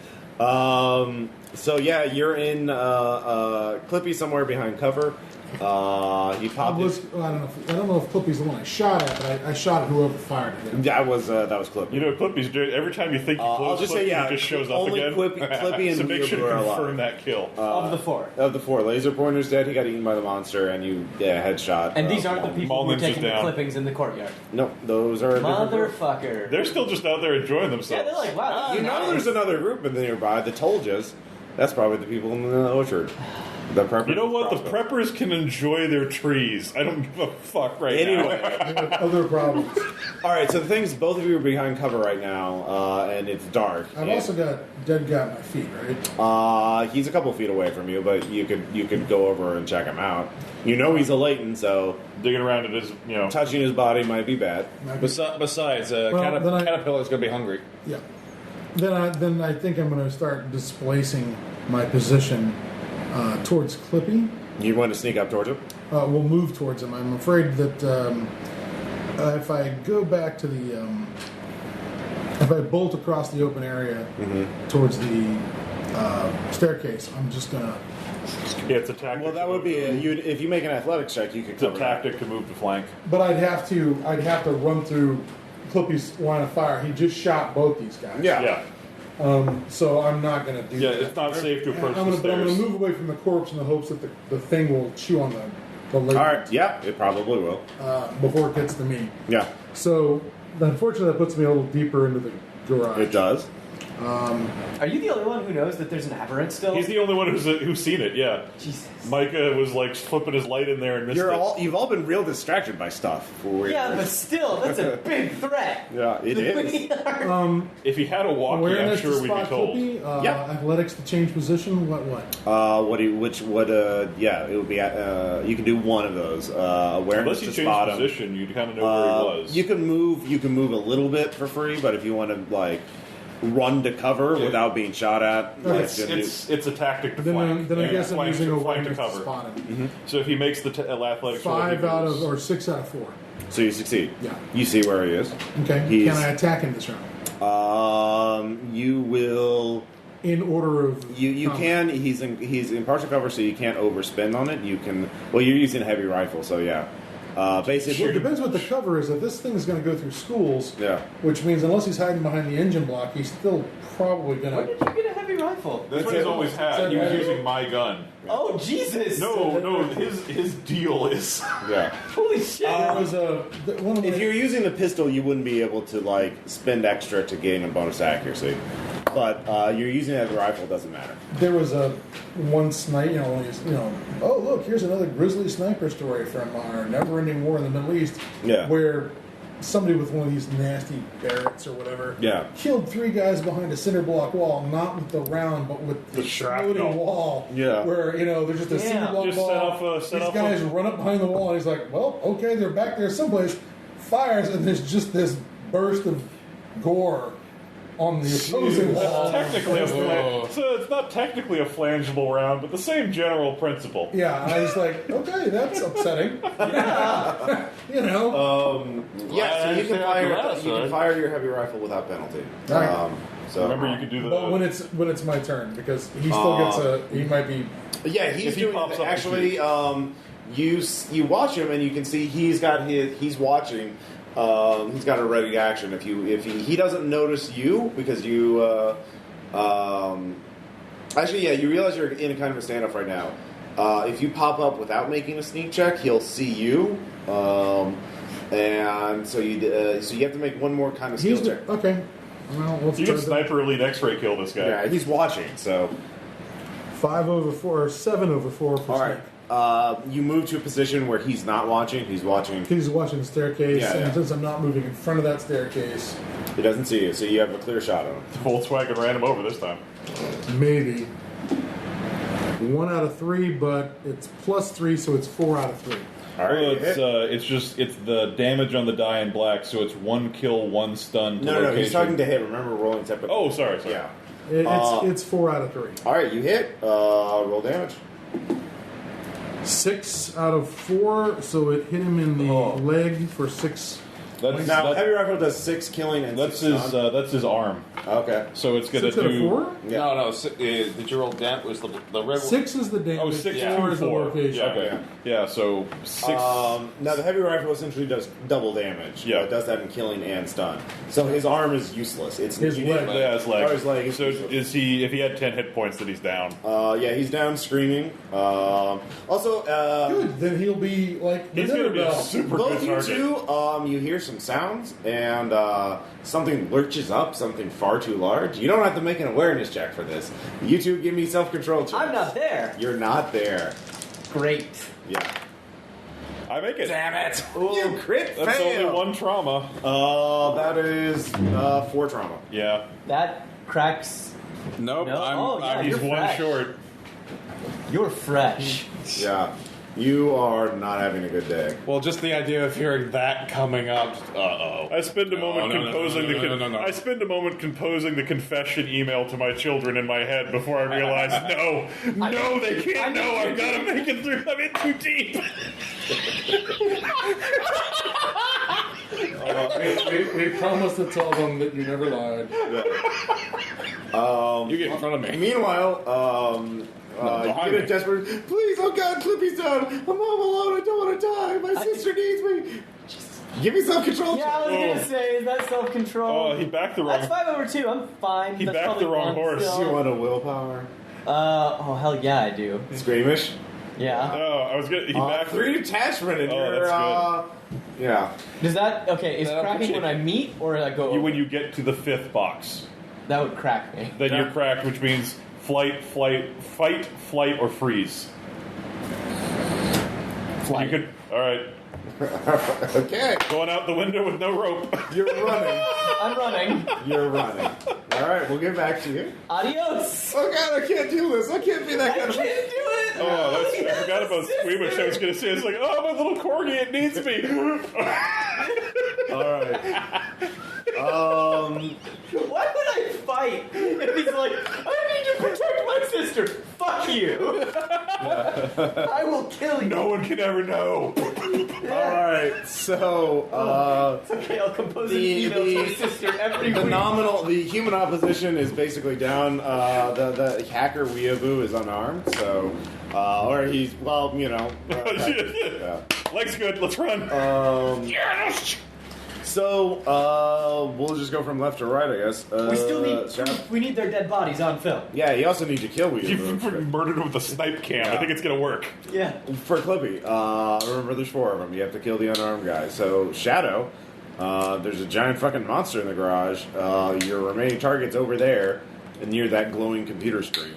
So yeah, you're in Clippy somewhere behind cover. You popped. I don't know if Clippy's the one I shot at, but I shot at whoever fired at him. That was Clippy. You know, Clippy's every time you think you close I'll just say, Clippy, it just shows up only again. Clippy and so make sure Weirdo to are confirm alive. that kill. Of the 4. Of the 4, Laser Pointer's dead. He got eaten by the monster, and you headshot. And these aren't the people who are Mullins is taking the down. clippings in the courtyard. No, those are a different group. Motherfucker. They're still just out there enjoying Yeah, themselves. they're like, wow. You know, there's another group in the nearby. The Toljas. That's probably the people in the orchard. The preppers. You know what? The crossbows. preppers can enjoy their trees. I don't give a fuck right Anyway. now. Other problems. All right, so the thing is, both of you are behind cover right now, and it's dark. I've also got dead guy at my feet, right? He's a couple feet away from you, but you could go over and check him out. You know he's a latent, so Digging around at his, touching his body might be bad. Besides, Well, then I- Caterpillar's going to be hungry. Yeah. Then I think I'm going to start displacing my position towards Clippy. You want to sneak up towards him? We'll move towards him. I'm afraid that if I go back to the, if I bolt across the open area towards the staircase, I'm just gonna. Yeah, it's a tactic. Well, that would be if you make an athletics check, you could It's a cover that. tactic to move the flank. But I'd have to run through Clippy's line of fire. He just shot both these guys. Yeah. Yeah. So I'm not gonna do Yeah, that. it's not safe to approach I'm the gonna, but I'm stairs. gonna move away from the corpse in the hopes that the thing will chew on the lady All right. Yeah, it probably will. before it gets to me. Yeah, So unfortunately, that puts me a little deeper into the garage. it does. Are you the only one who knows that there's an aberrant still? He's the only one who's seen it. Yeah. Jesus. Micah was like flipping his light in there and missed it. You've all been real distracted by stuff. For weird Yeah, but reasons. still, that's a big threat. Yeah, it is. If he had a walkie, I'm Awareness sure to we'd be spot told. Clippy, Yeah. athletics to change position. What? Yeah, it would be. You can do one of those. Awareness Unless to you spot change him. position, you'd kind of know where he was. You can move a little bit for free, but if you want to like run to cover without being shot at, it's a tactic to Then, flank. then I guess I'm flank using to, flank to awareness to cover. spot him. So if he makes the athletics roll, he 5 out moves. of or 6 out of 4. so you succeed. Yeah. You see where he is. Okay. He's- Can I attack him this round? You will. In order of You combat. can. He's in partial cover, so you can't overspend on it. You can. Well, you're using a heavy rifle, so yeah. Basically, Well, it depends what the cover is. If this thing is going to go through schools, Yeah. which means unless he's hiding behind the engine block, he's still probably going When to. did you get a heavy rifle? That's what he's always had. He was using my gun. Oh, Jesus! No, his deal is. Yeah. Holy shit! There was one of my, If you're using the pistol, you wouldn't be able to like spend extra to gain a bonus accuracy. But you're using it as a rifle, it doesn't matter. there was one snipe, oh look, here's another grisly sniper story from our never-ending war in the Middle East, Yeah. where somebody with one of these nasty Barretts or whatever, Yeah. killed 3 guys behind a cinder block wall, not with the round, but with the shrapnel. exploding wall. Yeah. Where there's just a cinder block Just wall. set These off guys a- run up behind the wall, and he's like, "Well, okay, they're back there someplace." Fires, and there's just this burst of gore on the opposing wall. Technically, so it's not technically a flangeable round, but the same general principle. Yeah, and I was like, okay, that's upsetting. Yeah, so you understand can fire your heavy rifle without penalty. Right. So Remember, you could do the. But when it's my turn, because he still gets he might be. yeah, he's If he doing pops up, actually. You watch him and you can see he's watching. He's got a ready action. If he doesn't notice you because you actually you realize you're in a kind of a standoff right now. If you pop up without making a sneak check, he'll see you, and so you have to make one more kind of skill He's check. okay. Well, let's You try can sniper elite X-ray kill this guy. Yeah, he's watching. So 5 over 4 or 7 over 4 for all sneak. right, you move to a position where he's not watching. He's watching. He's watching the staircase, Yeah, and yeah. since I'm not moving in front of that staircase, He doesn't see you, so you have a clear shot on him. Volkswagen ran him over this time. maybe 1 out of 3, but it's +3, so it's 4 out of 3. All right, Well, you hit. it's the damage on the die in black, so it's 1 kill, 1 stun. To No, location. he's talking to hit. Remember, rolling typical. Oh, sorry. Yeah. It's 4 out of 3. All right, you hit. Roll damage. 6 out of 4, so it hit him in the leg for 6 Now, heavy rifle does 6 killing and That's 6 his. stun. That's his arm. Okay. So it's gonna 6 out of do. 4? Yeah. No, did you roll damage? Was the red 6 is the damage. Oh, 6 Yeah. 4 to is the 4. location. Yeah. Okay. Yeah. So 6. Now the heavy rifle essentially does double damage. Yeah. It does that in killing and stun. So his arm is useless. It's His you need- leg. Yeah, his leg. Oh, his leg is So useless. is he? If he had 10 hit points, then he's down. Yeah, he's down screaming. Also, Good. Then he'll be like the He's gonna be a Netterbell. super both good you target. two, you hear some sounds, and something lurches up, something far too large. You don't have to make an awareness check for this. You two give me self-control checks. I'm not there. You're not there. Great. Yeah. I make it. Damn it! You crit That's fail. only 1 trauma. That is 4 trauma. Yeah. That cracks. Nope. No? Oh, yeah. He's You're 1 fresh. short. You're fresh. Yeah. You are not having a good day. Well, just the idea of hearing that coming up. I spend a moment I spend a moment composing the confession email to my children in my head before I realize, no, they can't know. I've got to make it through. I'm in too deep. We promise to tell them that you never lied. You get in front of me. Meanwhile, you behind get a me. desperate, please, oh God, Clippy's down. I'm all alone. I don't want to die. My sister needs me. Give me self-control. Yeah, I was gonna say, is that self-control? Oh, he backed the That's wrong. 5/2. I'm fine. He That's backed probably the wrong 1 horse. still. You want a willpower? Oh hell yeah, I do. Squeamish? Yeah. Oh, I was gonna. He backed 3 detachment and Oh, you're, that's yeah. Does that okay? Is That'll cracking put you- when I meet or I go? you when you get to the 5th box. That would crack me. Then you're cracked, which means fight, flight, or freeze. Flight. You could. All right. Okay. Going out the window with no rope. You're running. I'm running. You're running. All right, we'll get back to you. Adios. Oh God, I can't do this. I can't be that I kind can't do of. it. Oh, I Yes, forgot about Squeamish. I was going to say, it's like, oh, my little corgi, it needs me. All right. Why would I fight if he's like, I need to protect my sister? Fuck you. I will kill you. No one can ever know. All right. So, Okay, I'll compose an The- email to the- my sister every the week. the human opposition is basically down. The hacker weeaboo is unarmed, so, or he's yeah. Leg's good. Let's run. Yes! So, we'll just go from left to right, I guess. We still need Shadow? proof. We need their dead bodies on film. Yeah, you also need to kill You weeaboo. murdered him with a snipe cam. I think it's going to work. Yeah. For Clippy, remember there's 4 of them. You have to kill the unarmed guy. So, Shadow, there's a giant fucking monster in the garage. Your remaining target's over there, near that glowing computer screen.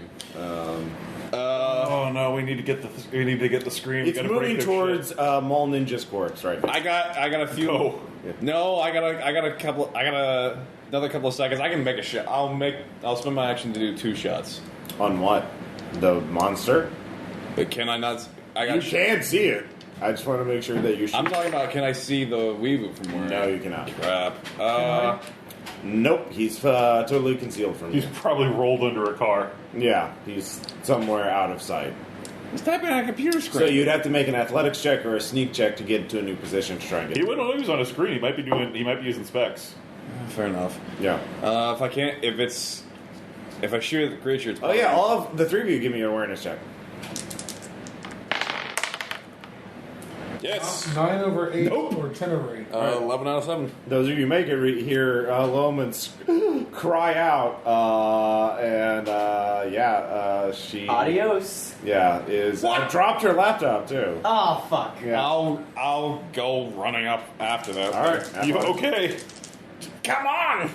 Oh no, we need to get the screen. We It's gotta break moving their towards shit. Mall Ninja's corpse right now. I got a few. Go. No, I got another couple of seconds. I can make a shot. I'll spend my action to do 2 shots. On what? The monster? But can I not? I got. You can see it. I just want to make sure that you shoot. I'm talking about. Can I see the weeaboo from where? No, you cannot. Crap. Nope, he's totally concealed from He's you. probably rolled under a car. Yeah, he's somewhere out of sight. He's typing on a computer screen. So you'd have to make an athletics check or a sneak check to get into a new position to try and get. He wouldn't know he was on a screen. He might be using specs. Fair enough. Yeah. If I shoot at the creature, it's Oh yeah, all of the 3 of you give me an awareness check. Yes. 9 over 8 Nope. or 10 over 8. 11 out of 7. Those of you who make it hear Loman cry out, she Adios. is dropped her laptop too. Oh fuck. Yeah. I'll go running up after that. All right. You okay? Come on!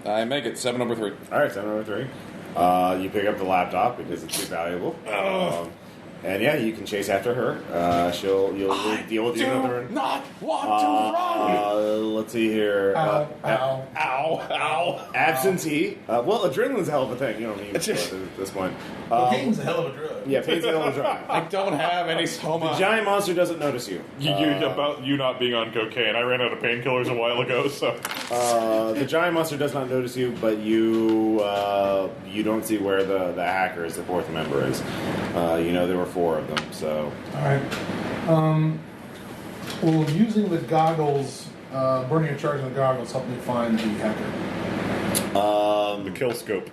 I make it 7 over 3. All right, 7 over 3. You pick up the laptop because it's too valuable. And yeah, you can chase after her. You'll deal with you another. Not want to run. Let's see here. Ow, ow. Ow! Absentee. Well, adrenaline's a hell of a thing. You don't need it at this point. Pain's a hell of a drug. Yeah, pain's a hell of a drug. I don't have any The soma. giant monster doesn't notice you. About you not being on cocaine. I ran out of painkillers a while ago, so The giant monster does not notice you, but you don't see where the hacker is, the 4th member is. There were 4 of them, so. Alright. Will using the goggles, burning a charge on the goggles, help me find the hacker? The kill scope.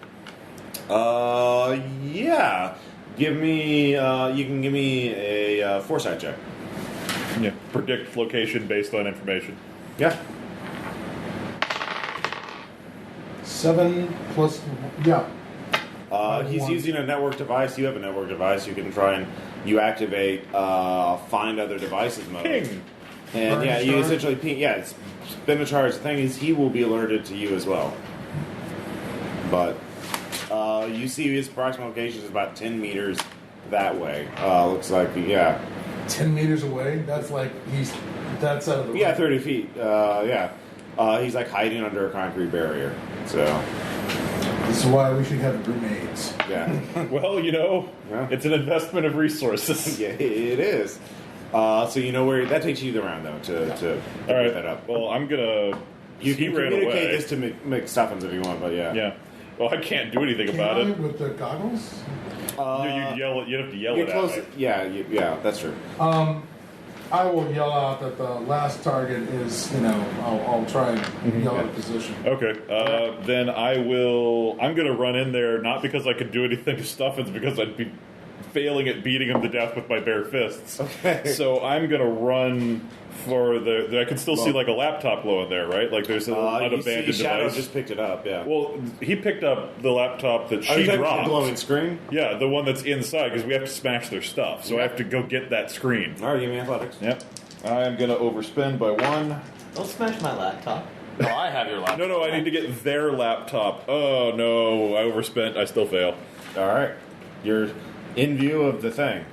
Yeah. Give me. You can give me a foresight check. Yeah. Predict location based on information. Yeah. 7 plus. Yeah. He's using a network device. You have a network device. You can try and you activate find other devices mode. Ping. And yeah, you charge? essentially ping. Yeah, it's been a charge. The thing is, he will be alerted to you as well. But you see his approximate location is about 10 meters that way. Looks like 10 meters away? That's like that's out of the way. yeah, 30 feet. Yeah, he's like hiding under a concrete barrier. So This is why we should have grenades. yeah, Well, Yeah. it's an investment of resources. yeah, it is. So you know where that takes you the round though to All pick right. that up. Well, I'm gonna. You he can ran communicate away. this to McStuffins if you want, but yeah. Yeah. Well, I can't do anything Can about I it. with the goggles? You yell. You have to yell You're it close. at me. Yeah, that's true. I will yell out that the last target is, I'll try and yell out a position. Okay. Then I will. I'm gonna run in there not because I could do anything to Stuffins, because I'd be failing at beating him to death with my bare fists. Okay. So I'm gonna run for the. I can still see like a laptop glowing there, right? Like there's an You unabandoned see Shadow device. just picked it up. Yeah. Well, he picked up the laptop that Are she you talking about dropped. the glowing screen? Yeah, the one that's inside, because we have to smash their stuff. So I have to go get that screen. All right, give me athletics. Yep. I am going to overspend by 1. Don't smash my laptop. No, I have your laptop. No, I need to get their laptop. Oh, no, I overspent. I still fail. All right, you're in view of the thing.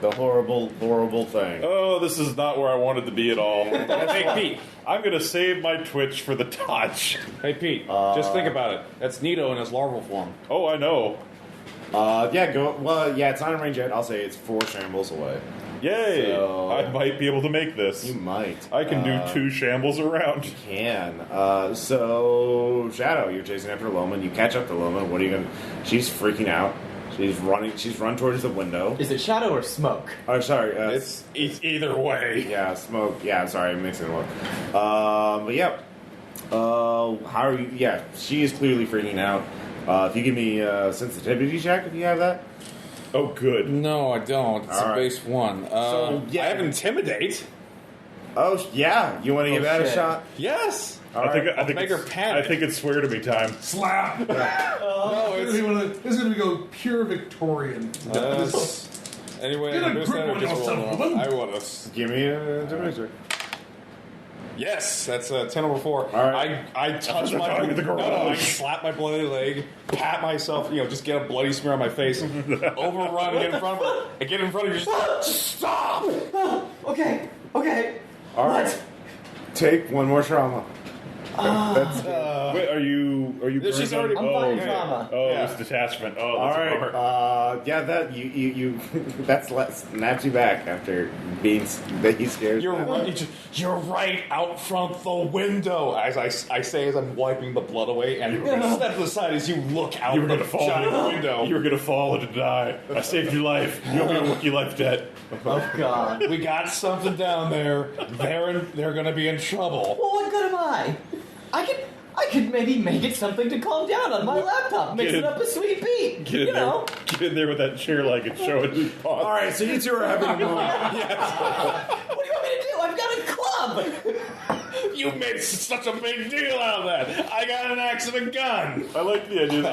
The horrible, horrible thing. Oh, this is not where I wanted to be at all. Hey, Pete. I'm going to save my Twitch for the touch. Hey, Pete. Just think about it. That's Nito in his larval form. Oh, I know. Yeah, go. Well, yeah, it's not in range yet. I'll say it's 4 shambles away. Yay! So- I might be able to make this. You might. I can do 2 shambles around. Can. So, Shadow, you're chasing after Loma. You catch up to Loma. What are you going to... She's freaking out. She's running. She's run towards the window. Is it shadow or smoke? Oh, sorry. It's either way. Yeah, smoke. Yeah, sorry, I'm mixing it up. But yeah. How are you? Yeah, she is clearly freaking out. If you give me a sensitivity check, if you have that. Oh, good. No, I don't. It's All a right. base 1. So, yeah. I have Intimidate. Oh, yeah. You want to give that a shit. shot? Yes. All right. I think make her it's, panic. I think it's swear to me time. Slap! No, This is going to go pure Victorian. Anyway, Get a introduce grip that or on just yourself, roll? woman. I want to. Give me a temperature. Yes, that's 10 over 4. All right. I touch my talking to the garage. I slap my bloody leg, pat myself, just get a bloody smear on my face, overrun, get in front of her, and get in front of you. Just stop. Okay. All right. Take one more trauma. That's Wait, are you She's burned already- on- I'm oh, fine okay. trauma. Oh, Yeah. it's detachment. Oh, all that's a right. bummer. Yeah, that you that's snaps you back after being that he scares. You're right out front the window. As I say, as I'm wiping the blood away, and step to the side as you look out You were the going to fall. shining window. You were going to fall and die. I saved your life. You owe me a Wookiee life debt. Oh God. We got something down there. They're going to be in trouble. Well, what good am I? I could maybe make it something to calm down on my laptop. Mix Get it it. up a sweet beat. Get in You know. there. Get in there with that chair like and show it. All right, so you two are having a moment. What do you want me to do? I've got a club. You made such a big deal out of that. I got an axe and a gun. I like the idea that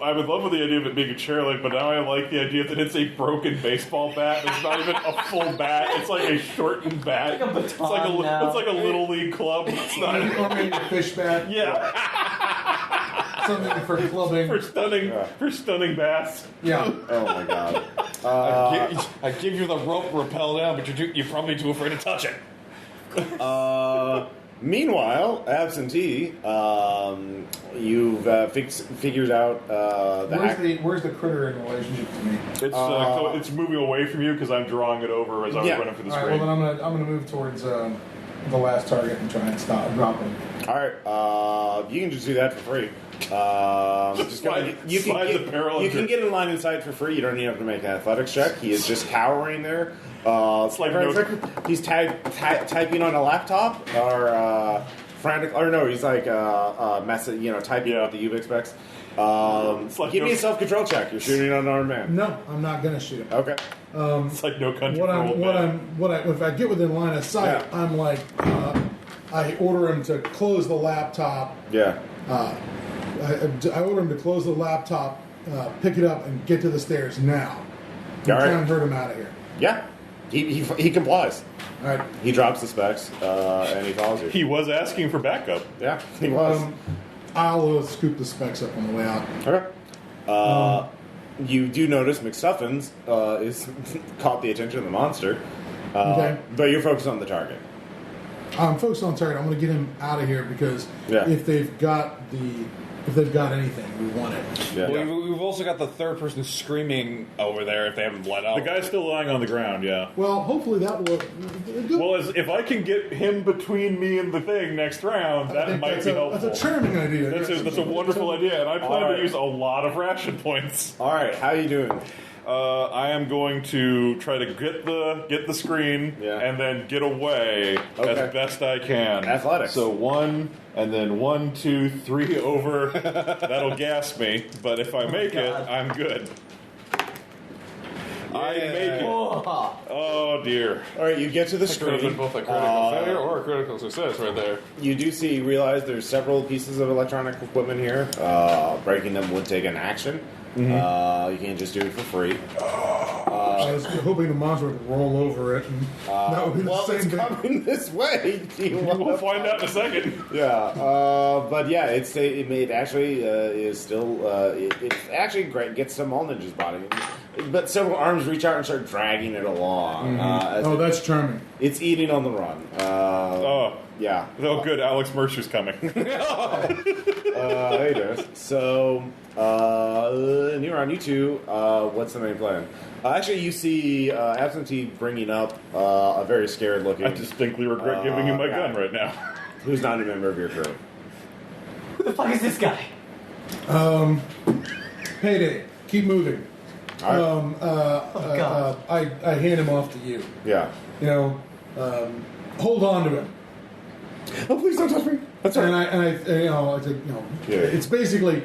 I would love with the idea of it being a chair leg, but now I like the idea that it's a broken baseball bat. It's not even a full bat. It's like a shortened bat. Like a baton now. It's like a little league club. It's not. Or maybe a fish bat. Yeah, Something for clubbing. for stunning bass. Yeah. Oh my god. I give you the rope rappel down, but you're probably too afraid to touch it. Meanwhile, absentee, you've figured out Where's the critter in relationship to me? It's moving away from you because I'm drawing it over as I was Yeah. running for the All right. screen. Well, then I'm gonna move towards the last target and try and drop him. All right, you can just do that for free. Just you can get in line of sight for free. You don't even have to make an athletics check. He is just cowering there. It's like he's typing on a laptop or frantic. Or no, he's like typing what the UV expects. Give me a self-control check. You're shooting an unarmed man. No, I'm not going to shoot him. Okay. It's like No Country for Old Men. If I get within line of sight, I'm like, I order him to close the laptop. Yeah. I order him to close the laptop, pick it up, and get to the stairs now. All right. Try and hurt him out of here. Yeah. He complies. All right. He drops the specs and he follows you. He was asking for backup. Yeah, he was. I'll scoop the specs up on the way out. Okay. You do notice McStuffins is caught the attention of the monster. Okay. But you're focused on the target. I'm focused on target. I'm going to get him out of here because if they've got anything, we want it. Yeah. Well, we've also got the third person screaming over there if they haven't bled out. The guy's still lying on the ground, yeah. Well, hopefully that will. Well, if I can get him between me and the thing next round, that might be helpful. That's a charming idea. That's a wonderful idea, and I plan to use a lot of ration points. All right, how are you doing? I am going to try to get the screen and then get away as best I can. Athletics. So 1, and then 1, 2, 3 over. That'll gas me, but if I make it, I'm good. I make it. Oh dear. All right, you get to the Could have been screen. both a critical failure or a critical success right there. You do realize there's several pieces of electronic equipment here. Breaking them would take an action. You can't just do it for free. I was hoping the monster would roll over it, and that would be the same it's thing. coming this way. We'll find out in a second. Yeah, but yeah, it actually is still. It's actually great. Gets some all ninjas body, but several arms reach out and start dragging it along. That's charming. It's eating on the run. Yeah. Oh, good. Alex Mercer's coming. There he does. So, new round, you two. What's the main plan? Actually, you see Absentee bringing up a very scared looking. I distinctly regret giving him my gun right now. Who's not a member of your crew? Who the fuck is this guy? Payday. Keep moving. All right. God. I hand him off to you. Yeah. Hold on to him. Oh, please don't touch me. That's all right. And I said, it's basically,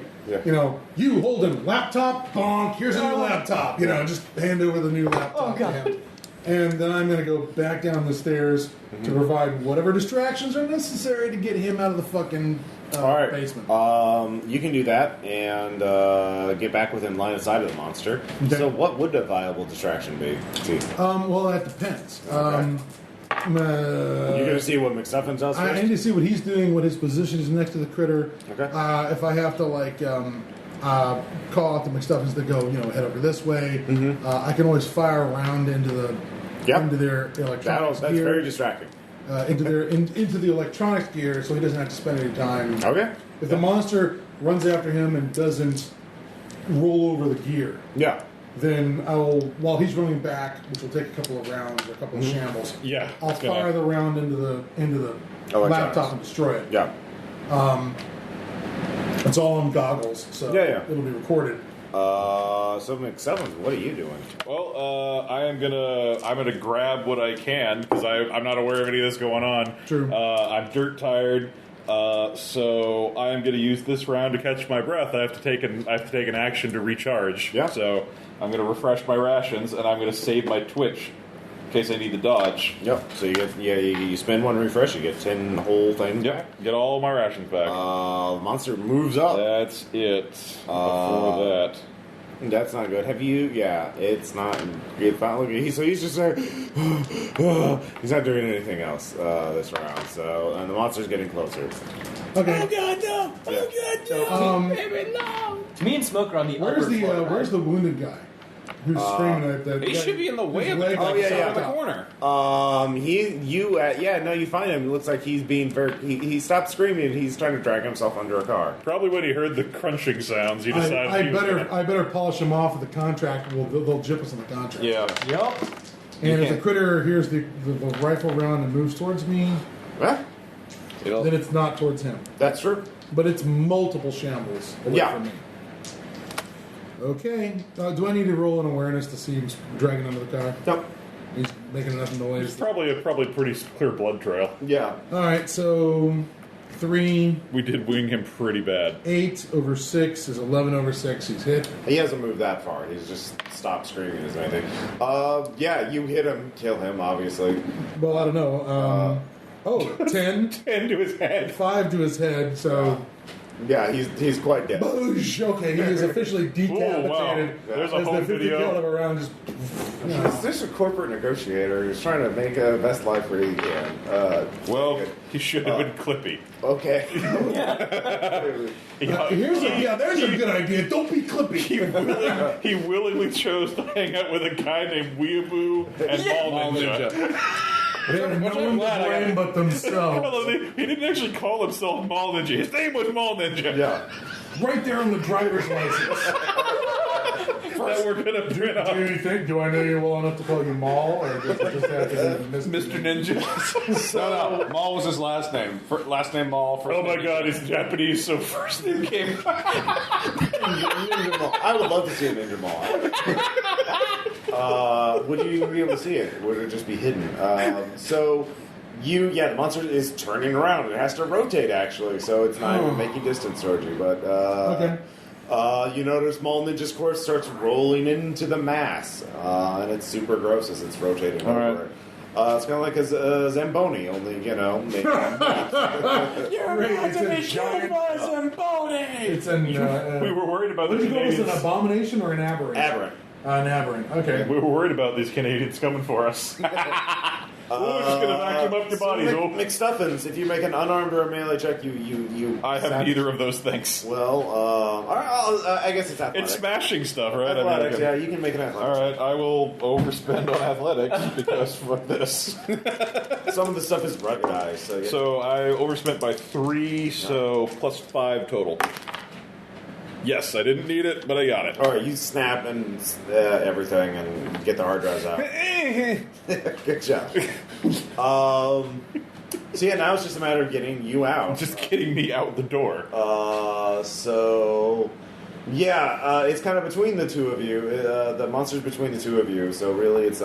you hold him, laptop, bonk, here's a new laptop. Just hand over the new laptop to him. And then I'm going to go back down the stairs to provide whatever distractions are necessary to get him out of the fucking basement. You can do that and get back within line of sight of the monster. Okay. So what would a viable distraction be? Well, that depends. Okay. You're going to see what McStuffins does I first? need to see what he's doing, what his position is next to the critter. Okay. If I have to, call out the McStuffins to go, head over this way, I can always fire a round into their electronics That's gear. very distracting. Into the electronics gear, so he doesn't have to spend any time. Okay. If the monster runs after him and doesn't roll over the gear, then I will, while he's running back, which will take a couple of rounds or a couple of shambles, I'll fire the round into the laptop and destroy it. Yeah. It's all on goggles, so it'll be recorded. So McStuffins, what are you doing? Well, I'm gonna grab what I can because I'm not aware of any of this going on. True. I'm dirt tired. So I am going to use this round to catch my breath. I have to take an action to recharge. Yeah. So I'm going to refresh my rations, and I'm going to save my twitch in case I need to dodge. Yep. So you get you spend one refresh, you get 10 whole things. Yep. Get all my rations back. Monster moves up. That's it. Before that. That's not good. Have you? Yeah, it's not. He's just like he's not doing anything else this round. So, and the monster's getting closer. Okay. Oh God, no! Oh God, no! Baby, no! Me and Smoke are on the upper floor, right? Where's the wounded guy? Who's screaming at that? He should be in the way of his the leg in the corner. You find him. It looks like he's being he stopped screaming. He's trying to drag himself under a car. Probably when he heard the crunching sounds, he decided I better polish him off with the contract. They'll jip us on the contract. Yeah. Yep. And if the critter hears the rifle round and moves towards me, Huh? then it's not towards him. That's true. But it's multiple shambles away from me. Okay. Do I need to roll an awareness to see him dragging under the car? No. He's making enough noise. It's probably a pretty clear blood trail. Yeah. All right, so 3. We did wing him pretty bad. 8 over 6 is 11 over 6. He's hit. He hasn't moved that far. He's just stopped screaming as anything. Yeah, you hit him, kill him, obviously. Well, I don't know. 10. 10 to his head. 5 to his head, so... Yeah, he's quite dead. Boosh! Okay, he is officially decapitated. Oh, wow. There's a as home the 50 video. killed him around just... There's a corporate negotiator who's trying to make a best life for he can. Well, he should have been Clippy. Okay. there's a good idea. Don't be Clippy. He willingly chose to hang out with a guy named Weeaboo and Mall Ninja. They have no one to blame but themselves. He didn't actually call himself Mall Ninja. His name was Mall Ninja. Yeah. Right there on the driver's license. That we're gonna print off. Do I know you well enough to call you Maul, or just have to be Mr. Ninja. No. Maul was his last name. Last name Maul. First Oh my name god, he's Japanese, so first name came. Ninja Mall. I would love to see a Ninja Mall. Would you even be able to see it? Would it just be hidden? The monster is turning around. It has to rotate, actually, so it's not even making distance towards you. But Okay. You notice Mall Ninja's course starts rolling into the mass, and it's super gross as it's rotating over it. It's kind of like a Zamboni, only, maybe You're about to be killed by Zamboni! It's an... We were worried about what the did you call this, an Canadians. abomination or an aberrant? aberrant. An aberrant, okay. We were worried about these Canadians coming for us. We're just gonna vacuum up your bodies. McStuffins, if you make an unarmed or a melee check, you I have neither of those things. Well, I guess it's athletics. It's smashing stuff, right? Athletics, yeah, you can make an athletics. All right, I will overspend on athletics because fuck this. Some of the stuff is ruggedized, so yeah. So I overspent by 3, so plus 5 total. Yes, I didn't need it, but I got it. All right, you snap and everything and get the hard drives out. Good job. So yeah, now it's just a matter of getting you out. Just getting me out the door. It's kind of between the two of you. The monster's between the two of you. So really, it's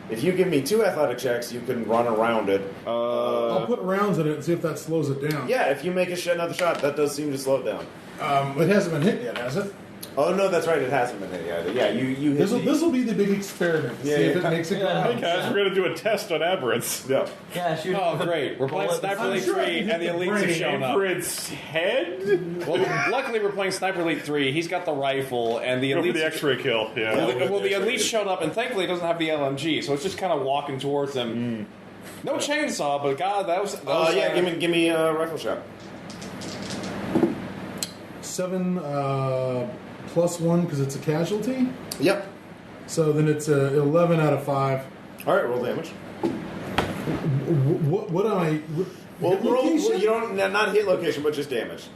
if you give me 2 athletic checks, you can run around it. I'll put rounds in it and see if that slows it down. Yeah, if you make another shot, that does seem to slow it down. It hasn't been hit yet, has it? Oh no, that's right. It hasn't been hit yet. Yeah, you hit. This will be the big experiment. See if it makes it go out. Hey guys, we're gonna do a test on aberrants. Yeah. Yeah, shoot. Oh, great. We're playing Sniper I'm Elite sure I 3, can and the hit the Elites have brain. shown up. Aberrant's head? Well, luckily we're playing Sniper Elite 3. He's got the rifle, and the Go for Elites... the X-ray kill. Yeah. Well, the Elites showed up, and thankfully it doesn't have the LMG, so it's just kind of walking towards them. No chainsaw, but God, that was give me a rifle shot. 7 plus 1 because it's a casualty. Yep. So then it's 11 out of 5. All right, roll damage. What am I? Well, hit roll. location? You don't not hit location, but just damage.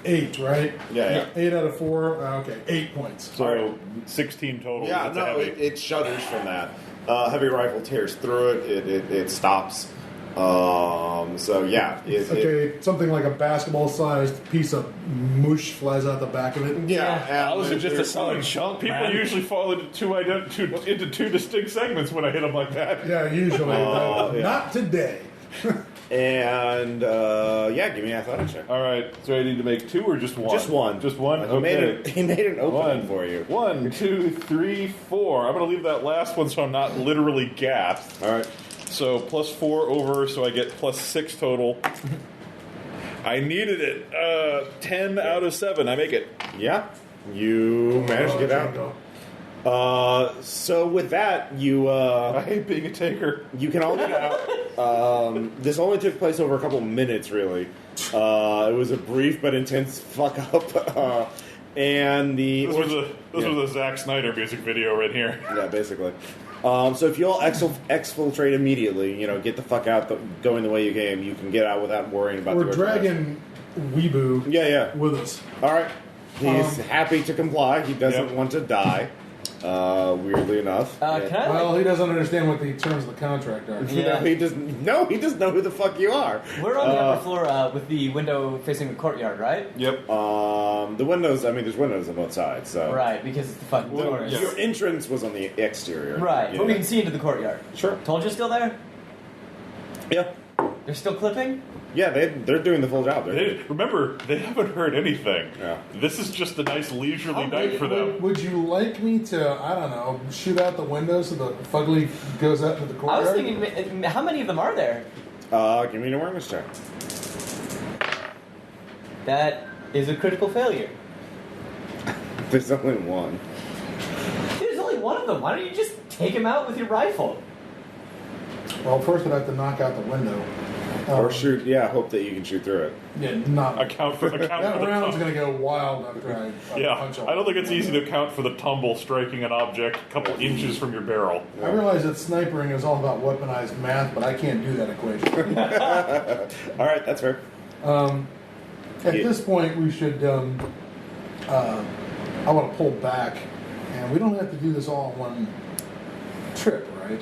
8, right? Yeah. 8 out of 4. Okay, 8 points. So 16 total. Yeah, That's a no, heavy. it shudders from that. Heavy rifle tears through it. It stops. Something like a basketball-sized piece of mush flies out the back of it. That was just a solid chunk, People man. usually fall into two distinct segments when I hit them like that. Yeah, usually. Not today. And give me an athletics check. All right, so I need to make 2 or just 1? Just one. Just one. He made an opening for you. 1, 2, 3, 4. I'm going to leave that last one so I'm not literally gassed. All right. So plus 4 over, so I get plus 6 total. I needed it. 10 out of 7. I make it. Yeah, you managed to get out. So with that, I hate being a taker. you can all get out. This only took place over a couple minutes, really. It was a brief but intense fuck up. And This was a Zack Snyder music video right here. Yeah, basically. So if you all exfiltrate immediately, get the fuck out, going the way you came, you can get out without worrying about. We're dragging Weeaboo Yeah. with us. All right. He's happy to comply. He doesn't want to die. Weirdly enough. Can I? Well, he doesn't understand what the terms of the contract are. Yeah. He doesn't know who the fuck you are. We're on the upper floor with the window facing the courtyard, right? Yep. The windows. I mean, there's windows on both sides. So Right, because it's the fucking doors. your entrance was on the exterior. Right, Yeah. but we can see into the courtyard. Sure. Told you still there? Yeah. They're still clipping? Yeah, they're doing the full job. Remember, they haven't heard anything. Yeah. This is just a nice leisurely night for them. Would you like me to, I don't know, shoot out the window so the fugly goes out to the I courtyard? was thinking, how many of them are there? Give me an awareness check. That is a critical failure. There's only one. There's only one of them. Why don't you just take him out with your rifle? Well, first I'd have to knock out the window. Or shoot. Yeah, hope that you can shoot through it. Yeah, not. Account for That the round's going to go wild after I Yeah, punch all I don't think it's easy to account for the tumble striking an object a couple inches from your barrel. I realize that snipering is all about weaponized math, but I can't do that equation. All right, that's fair. At this point, we should. I want to pull back, and we don't have to do this all in one trip, right?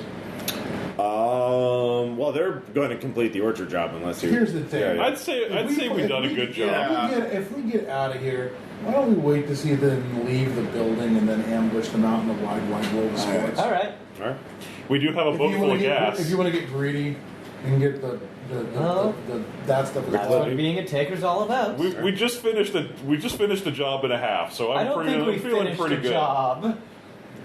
Well, they're going to complete the orchard job unless you. Here's the thing. Yeah, yeah. I'd say we've done a good job. If we get out of here, why don't we wait to see them leave the building and then ambush them out in the wide world of sports? All right. All right. We do have a boat full of gas. If you want to get greedy and get the that stuff, That's what being a taker's all about. We just finished a job and a half, so I I'm don't think we feeling finished pretty a good. job.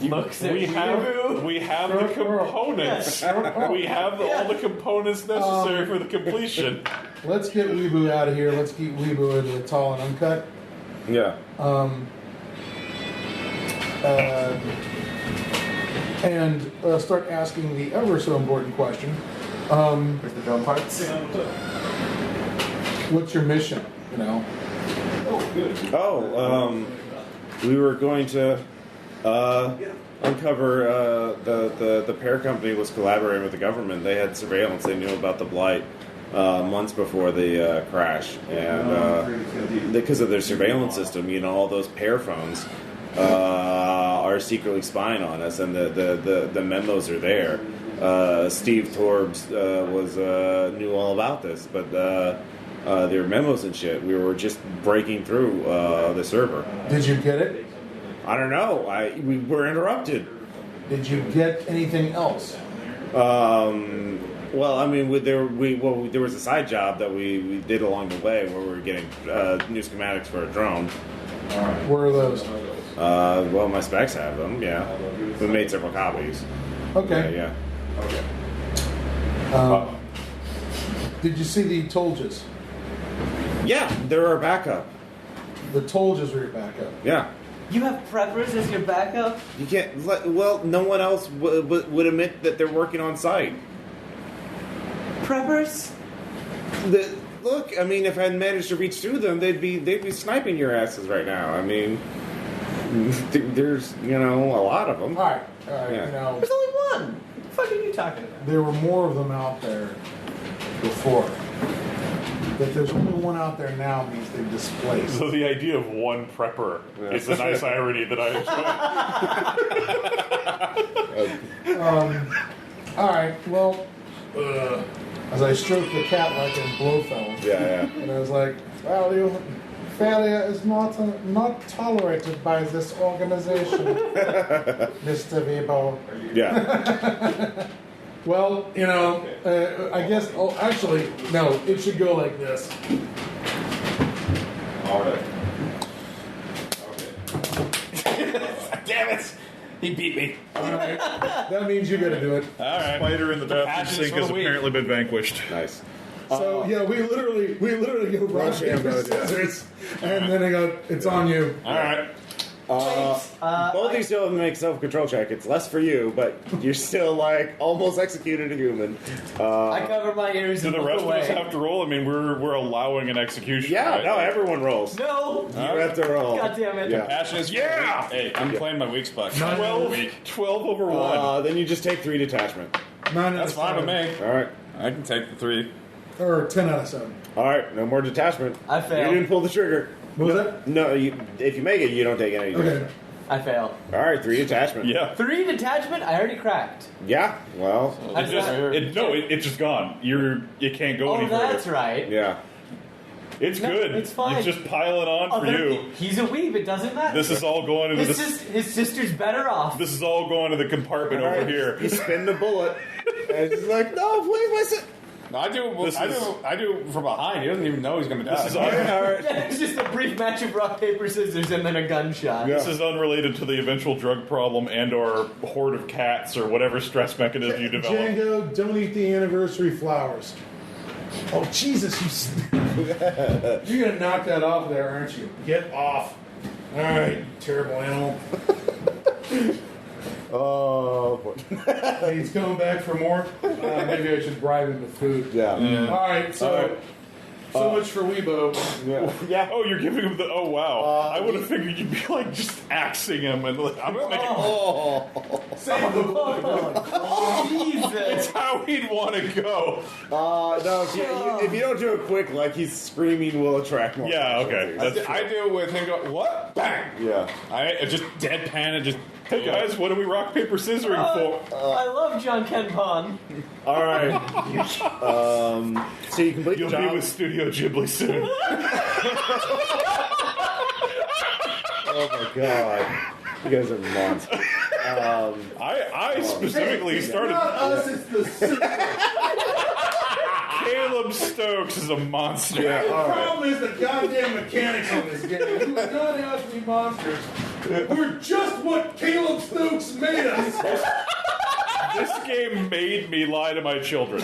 Looks at We you. have the components. We have all the components necessary for the completion. Let's get Weeboo out of here. Let's keep Weeboo in the tall and uncut. Yeah. And start asking the ever so important question. Where's the drone parts? What's your mission? You know. We were going to uncover the pair company was collaborating with the government. They had surveillance. They knew about the blight months before the crash, and because of their surveillance system, you know, all those pair phones are secretly spying on us, and the memos are there. Steve Torbs knew all about this, but their memos and shit. We were just breaking through the server. Did you get it? I don't know. We were interrupted. Did you get anything else? Well, I mean, there was a side job that we did along the way where we were getting new schematics for a drone. Where are those? Well, my specs have them. Yeah, we made several copies. Okay. Yeah. Did you see the Toljas? Yeah, they're our backup. The Toljas were your backup. Yeah. You have preppers as your backup? You can't. Well, no one else would admit that they're working on site. Preppers? Look, I mean, if I had managed to reach through them, they'd be sniping your asses right now. I mean, there's a lot of them. All right. Yeah. You know, There's only one. What the fuck are you talking about? there were more of them out there before. That there's only one out there now means they've displaced. So the idea of one prepper is a nice irony that I enjoy. All right. Well, as I stroked the cat like in Blofeld, Yeah. and I was like, "Well, failure is not tolerated by this organization, Mr. Vibo." Yeah. Well, I guess. Oh, actually, no. It should go like this. All right. Damn it! He beat me. All right. That means you got to do it. All right. Spider in the bathroom Passions sink for has the week. apparently been vanquished. Nice. So yeah, we literally go rock paper scissors, and then I go, "It's on you." All right. Both of you still have to make self-control check. It's less for you, but you're still like almost executed a human. I cover my ears Do and the look rest away. of us have to roll? I mean, we're allowing an execution. Yeah, right? no, everyone rolls. No! You have to roll. God damn it. Yeah. Passion is Yeah! Hey, I'm playing my weak spot. 12 over 1. Then you just take 3 detachment. 9 out That's of fine with 7. me. All right. I can take the 3. Or 10 out of 7. All right. No more detachment. I failed. You didn't pull the trigger. What was that? No, if you make it, you don't take any. Okay. I fail. All right, 3 detachment. Yeah. 3 detachment? I already cracked. Yeah. Well. How's that? It's just gone. You can't go any Oh, further. that's right. Yeah. It's No, good. it's fine. It's just piling on for you. He's a weeb. It doesn't matter. This is all going into His sister's better off. This is all going to the compartment All over right, here. You spin the bullet. And he's like, no, please, listen. No, I do from behind. He doesn't even know he's going to die. This is All right. Yeah, it's just a brief match of rock, paper, scissors, and then a gunshot. This is unrelated to the eventual drug problem and/or horde of cats or whatever stress mechanism you develop. Django, don't eat the anniversary flowers. Oh, Jesus, you're going to knock that off there, aren't you? Get off. All right, you terrible animal. Oh. He's coming back for more. Maybe I should bribe him with food. Yeah. All right, so much for Weibo. Yeah. Oh, you're giving him the. Oh, wow. I would have figured you'd be like just axing him and like, I'm gonna make Save the book. Jesus. It's how he'd want to go. No, if you don't do it quick, like he's screaming, will attract more. Yeah, okay. casualties. I do with him go, what? Bang! Yeah. I just deadpan and just... Hey guys, what are we rock paper scissoring for? I love John Ken Pon. All right. So you complete You'll the job. be with Studio Ghibli soon. Oh my god. You guys are monsters. I specifically started. Not us, it's the system. Caleb Stokes is a monster. Yeah, The all right. problem is the goddamn mechanics on this game. You would not have to be monsters. We're just what Caleb Stokes made us. This game made me lie to my children.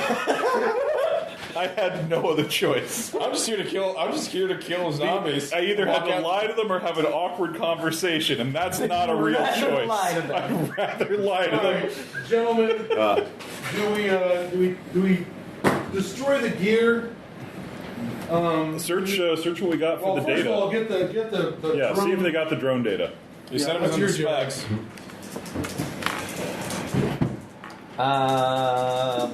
I had no other choice. I'm just here to kill zombies. I either had Walk to out- lie to them or have an awkward conversation, and that's not a real rather choice. lie to them. I'd rather lie to All them. right, gentlemen, do we destroy the gear? Search what we got for Well, the first data. of all, get the Yeah, see if drone. they got the drone data. You sent him that's in the your job. specs.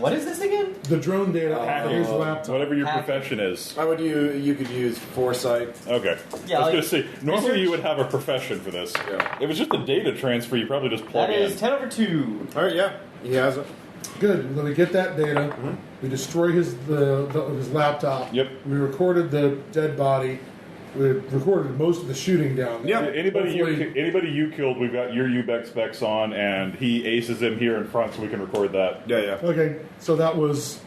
What is this again? The drone data on Hacking. his laptop. Whatever your Hacking. profession is. How would you could use foresight? Okay. Yeah, I was like, going to say, normally research- you would have a profession for this. Yeah. If it was just a data transfer, you probably just plug That in. is 10/2. All right, yeah. He has it. Good. Then we get that data. We destroy his laptop. Yep. We recorded the dead body. We recorded most of the shooting down there. Yeah. Anybody you killed, we've got your UBEX specs on, and he aces him here in front, so we can record that. Yeah. Okay, so that was.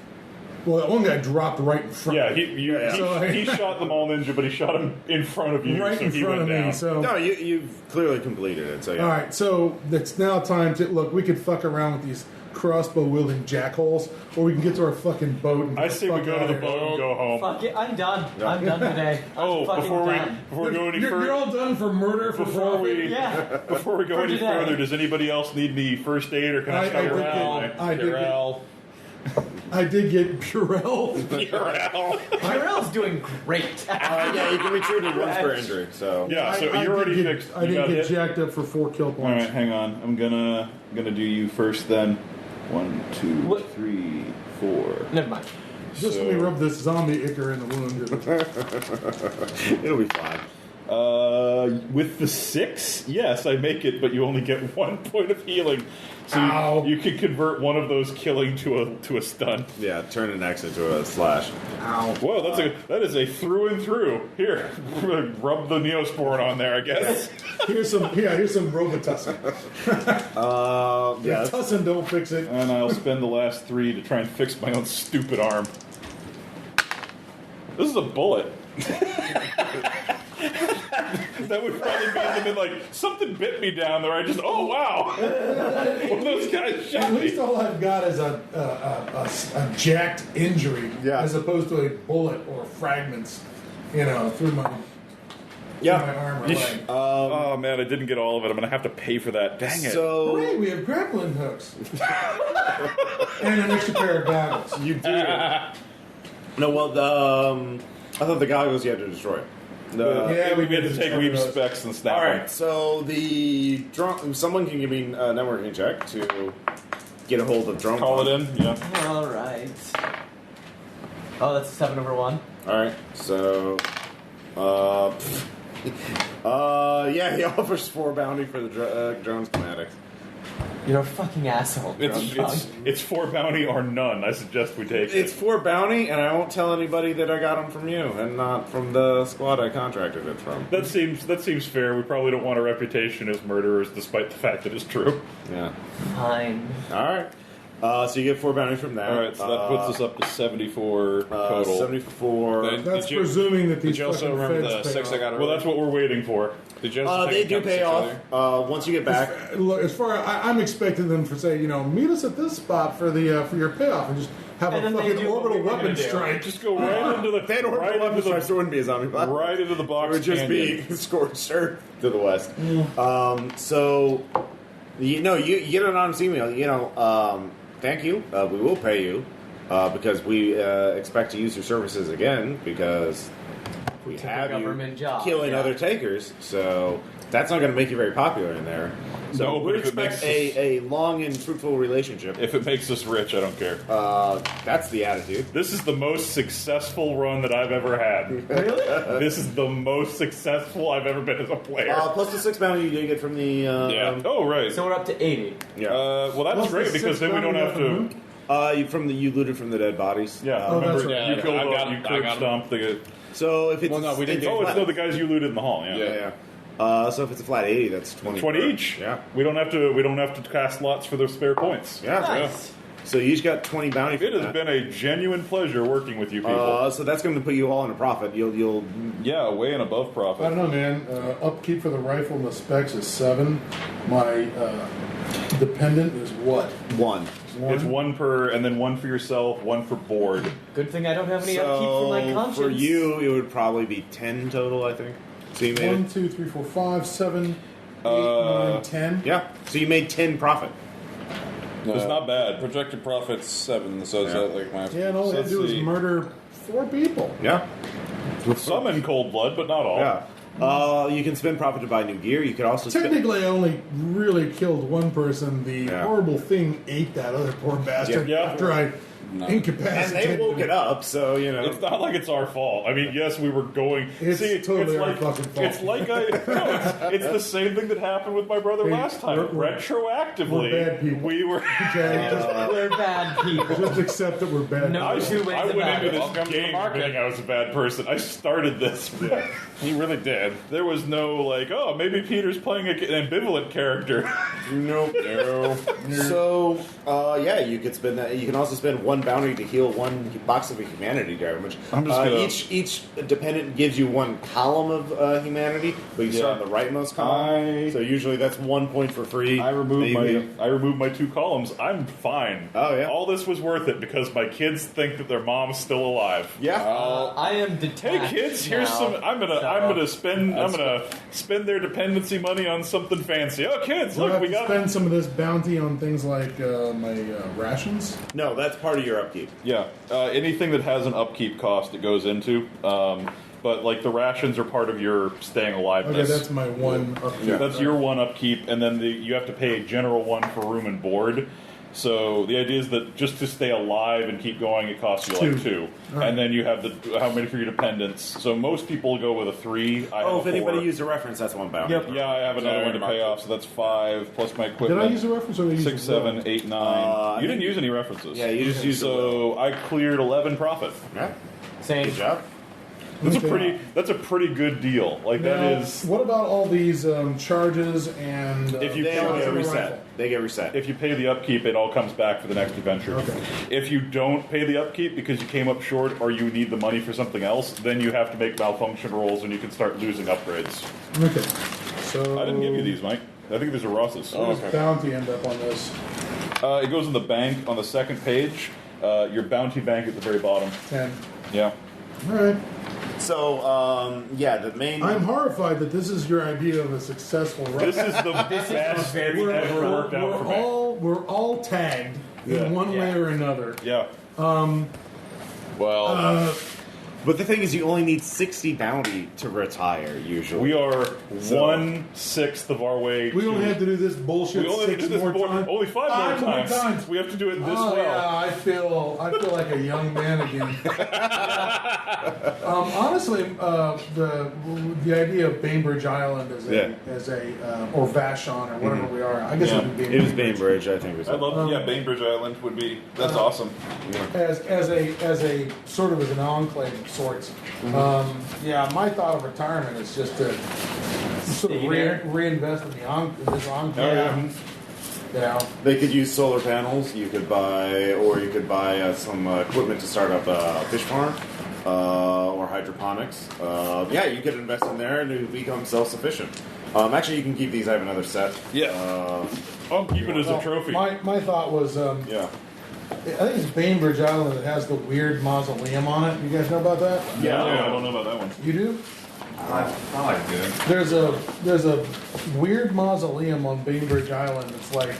Well, that one guy dropped right in front. Yeah, of me. he shot them all ninja, but he shot him in front of you, right so in he front went of me. down. So No, you've clearly completed it. So yeah. all right, so it's now time to look. We could fuck around with these crossbow wielding jackholes, or we can get to our fucking boat. And I say we fuck go to outta the here. boat and go home. Fuck it, I'm done. I'm done today. I'm Oh, fucking before we done. go any You're further, all done for murder for before profit? we Yeah. before we go For any today. further, does anybody else need any first aid, or can I I start did around? I did get Purell. Tyrell's doing great. Yeah, you can be treated once per injury. So Yeah, so I you're already did get, fixed. I You did got get hit? jacked up for 4 kill All points. right, hang on. I'm gonna do you first then. 1, 2, What? 3, 4. Never mind. Just let me rub this zombie ichor in the wound. it'll be fine. With the 6, yes, I make it, but you only get 1 point of healing. So Ow. you can convert one of those killing to a stun. Yeah, turn an X into a slash. Ow. Whoa, that is a through and through. Here, rub the Neosporin on there, I guess. Here's some Robitussin. Yes. Tussin don't fix it. And I'll spend the last 3 to try and fix my own stupid arm. This is a bullet. That would probably mean them in like, something bit me down there. I just, oh wow. One of those guys shot At least me. all I've got is a jacked injury, Yeah. as opposed to a bullet or fragments, through my arm or leg. Oh man, I didn't get all of it. I'm gonna have to pay for that. Dang it. So Hooray, we have grappling hooks and an extra pair of goggles. you do. No, well, I thought the goggles you had to destroy. Yeah, we had to take destroy Weeb those. specs and snap All them. right, so someone can give me a networking check to get a hold of drone. Call it in, yeah. All right. Oh, that's a 7/1. All right, so Yeah, he offers 4 bounty for the drone schematics. You're a fucking asshole. It's 4 bounty or none. I suggest we take It's it. 4 bounty, and I won't tell anybody that I got them from you, and not from the squad I contracted it from. That seems fair. We probably don't want a reputation as murderers, despite the fact that it's true. Yeah. Fine. All right. So you get 4 bounty from that. All right, so that puts us up to 74 total. 74. Then- That's Did you- presuming that Did these you also fucking remember feds the pay 6 I off. got Well, earlier? that's what we're waiting for. Did you also They take do account the pay 6 off earlier? once you get back. Look, as far I'm expecting them to say, meet us at this spot for the for your payoff, and just have And a then they fucking do what we orbital were gonna weapon do. strike. Just go right into the They don't right into the there wouldn't be a zombie bot. right into the It box. would just canyon. be scorched earth to the west. So, you get an anonymous email. Thank you. We will pay you because we expect to use your services again because we Took a have you government job, killing yeah. other takers. So that's not going to make you very popular in there. So No, but we if it expect makes a long and fruitful relationship. If it makes us rich, I don't care. That's the attitude. This is the most successful run that I've ever had. Really? This is the most successful I've ever been as a player. Plus the 6 bounty you did get from the yeah. Oh, right. So we're up to 80. yeah. Well, that's Plus great the because 6 then we don't bounty have to. weapon. You looted from the dead bodies. Yeah, Oh, remember that's right. you Yeah, killed I got you him. I curb got him. stomped the. So if it's Well, no, we didn't get Oh, it's flat, no the guys you looted in the hall. Yeah, yeah. So if it's a flat 80, that's 20. 20 per. each. Yeah. We don't have to cast lots for those spare points. Yeah. Nice. So you each got 20 bounty for It has that. been a genuine pleasure working with you people. So that's going to put you all in a profit. You'll Yeah, way and above I don't profit. know, man. Upkeep for the rifle and the specs is 7. My dependent is what? 1. It's 1 per, and then 1 for yourself, 1 for board. Good thing I don't have any upkeep for my conscience. for you, it would probably be 10 total, I think. So you made 1, it. 2, 3, 4, 5, 7, 8, 9, 10. Yeah. So you made 10 profit. It's not bad. Projected profit's 7, so is Yeah. that like my... Yeah, and all they let's do is see. murder 4 people. Yeah. Some in cold blood, but not all. Yeah. You can spend profit to buy new gear. You could also spend. Technically, I only really killed one person. The Yeah. horrible thing ate that other poor bastard Yeah. after I And incapacitated they woke him. it up, so It's not like it's our fault. I mean, yes, we were going. It's totally our like, fucking fault. It's like it's the same thing that happened with my brother Hey, last time. we're Retroactively, we're bad people. we were. Okay, We're bad people. just accept that we're bad. No. I, Two ways I went about into it. this Welcome to the game market. thinking I was a bad person. I started this. He really did. There was no like, oh, maybe Peter's playing an ambivalent character. Nope. No. So, you could spend that. You can also spend 1 bounty to heal 1 box of humanity damage. I'm just gonna- Each dependent gives you 1 column of humanity, but you start Yeah. on the rightmost column. So usually that's 1 point for free. I that removed you my 2 columns. I'm fine. Oh, yeah? All this was worth it because my kids think that their mom's still alive. Yeah. I am Hey detached. kids, here's now, some. I'm gonna so- spend their dependency money on something fancy. Oh, kids, Do I look, have we to got. spend some of this bounty on things like my rations. No, that's part of your upkeep. Yeah, anything that has an upkeep cost, it goes into. But like the rations are part of your staying aliveness. Okay, that's my 1 upkeep. That's your 1 upkeep, and then you have to pay a general 1 for room and board. So the idea is that just to stay alive and keep going, it costs you like 2, All right. and then you have how many for your dependents. So most people go with a 3. I have If a 4. anybody used a reference, that's 1 bounty. Yeah, I have another Yeah, one to pay off, so that's 5 plus my Did equipment. I use a reference or did I use 6, a roll? 7, 8, 9. You didn't use any references. Yeah, you just used So I cleared 11 profit. Yeah. Same. Good job. That's a pretty good deal. Like Now, that is. what about all these charges and If you They kill all the get rifle? reset. They get reset. If you pay the upkeep, it all comes back for the next adventure. Okay. If you don't pay the upkeep because you came up short or you need the money for something else, then you have to make malfunction rolls and you can start losing upgrades. Okay. So I didn't give you these, Mike. I think these are Ross's. Where does bounty end up on this? It goes in the bank on the second page. Your bounty bank at the very bottom. 10. Yeah. All right. So, the main. I'm horrified that this is your idea of a successful run. This is the best thing We're, ever worked out for me. we're all tagged Yeah. in one way or another. Yeah. Well, But the thing is, you only need 60 bounty to retire, usually. We are 1/6 of our way. We only have to do this bullshit We only have to do this times. only five more times. We have to do it this well. Yeah, I feel like a young man again. Honestly, the idea of Bainbridge Island as a or Vashon or whatever we are, I guess it would be. It is Bainbridge, I think. I love. Bainbridge Island would be. That's awesome. As a sort of as an enclave of sorts. My thought of retirement is just to sort of reinvest in this enclave. They could use solar panels. You could buy some equipment to start up a fish farm or hydroponics. You could invest in there and it become self-sufficient. Actually, you can keep these. I have another set. Yeah. I'll keep it as a trophy. My thought was, I think it's Bainbridge Island that has the weird mausoleum on it. You guys know about that? Yeah, I don't know about that one. You do? I do. There's a weird mausoleum on Bainbridge Island. It's like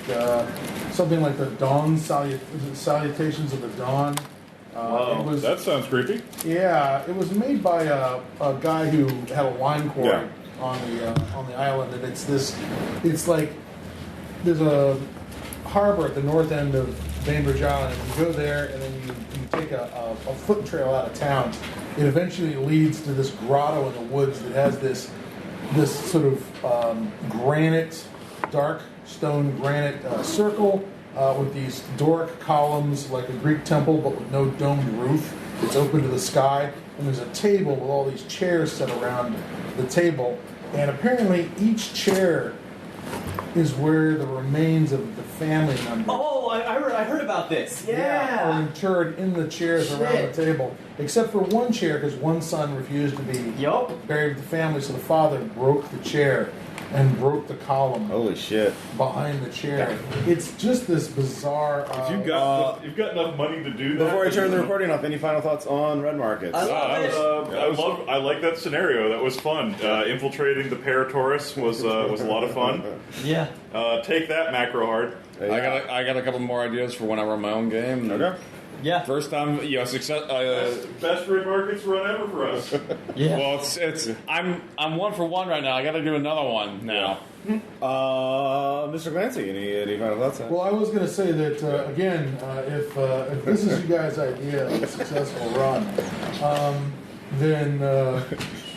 something like the Dawn Salutations of the Dawn. That sounds creepy. Yeah, it was made by a guy who had a wine quarry on the island, and it's like there's a harbor at the north end of Bainbridge Island, and you go there, and then you take a foot trail out of town. It eventually leads to this grotto in the woods that has this sort of dark stone granite circle with these Doric columns like a Greek temple, but with no domed roof. It's open to the sky, and there's a table with all these chairs set around the table, and apparently each chair is where the remains of the family members. Oh, I heard about this. Yeah. Are interred in the chairs around the table, except for one chair because one son refused to be buried with the family, so the father broke the chair and broke the column. Holy shit! Behind the chair, it's just this bizarre. If you've got enough money to do that. Before I turn the recording off, any final thoughts on red markets? I like that scenario. That was fun. Infiltrating the Torus was a lot of fun. Yeah. Take that, macro hard. I got a couple more ideas for when I run my own game. Okay. Yeah. First time, success. Best red markets run ever for us. Yeah. Well, I'm 1 for 1 right now. I got to do another one now. Mr. Glancy, any final thoughts? Well, I was going to say that again, if this is you guys' idea of a successful run, then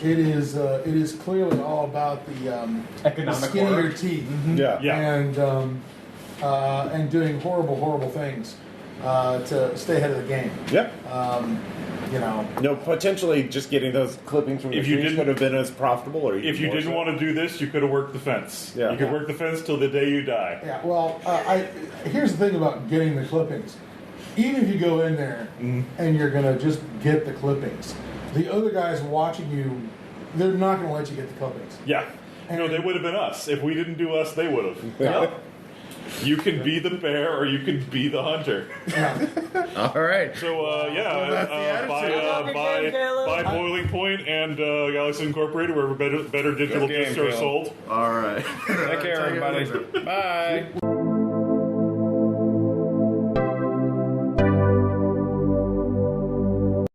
it is clearly all about the economic skin of your teeth, and doing horrible things to stay ahead of the game. Yep. Potentially just getting those clippings from your trees could have been as profitable. Or if you didn't want to do this, you could have worked the fence. Yeah. You could work the fence till the day you die. Yeah. Well, here's the thing about getting the clippings. Even if you go in there and you're going to just get the clippings, the other guys watching you, they're not going to let you get the clippings. Yeah. They would have been us. If we didn't do us, they would have. Yep. You can be the bear or you can be the hunter. Yeah. All right. So, buy Boiling Point and Galaxy Incorporated, wherever better digital discs are sold. All right. Take care, everybody. Bye.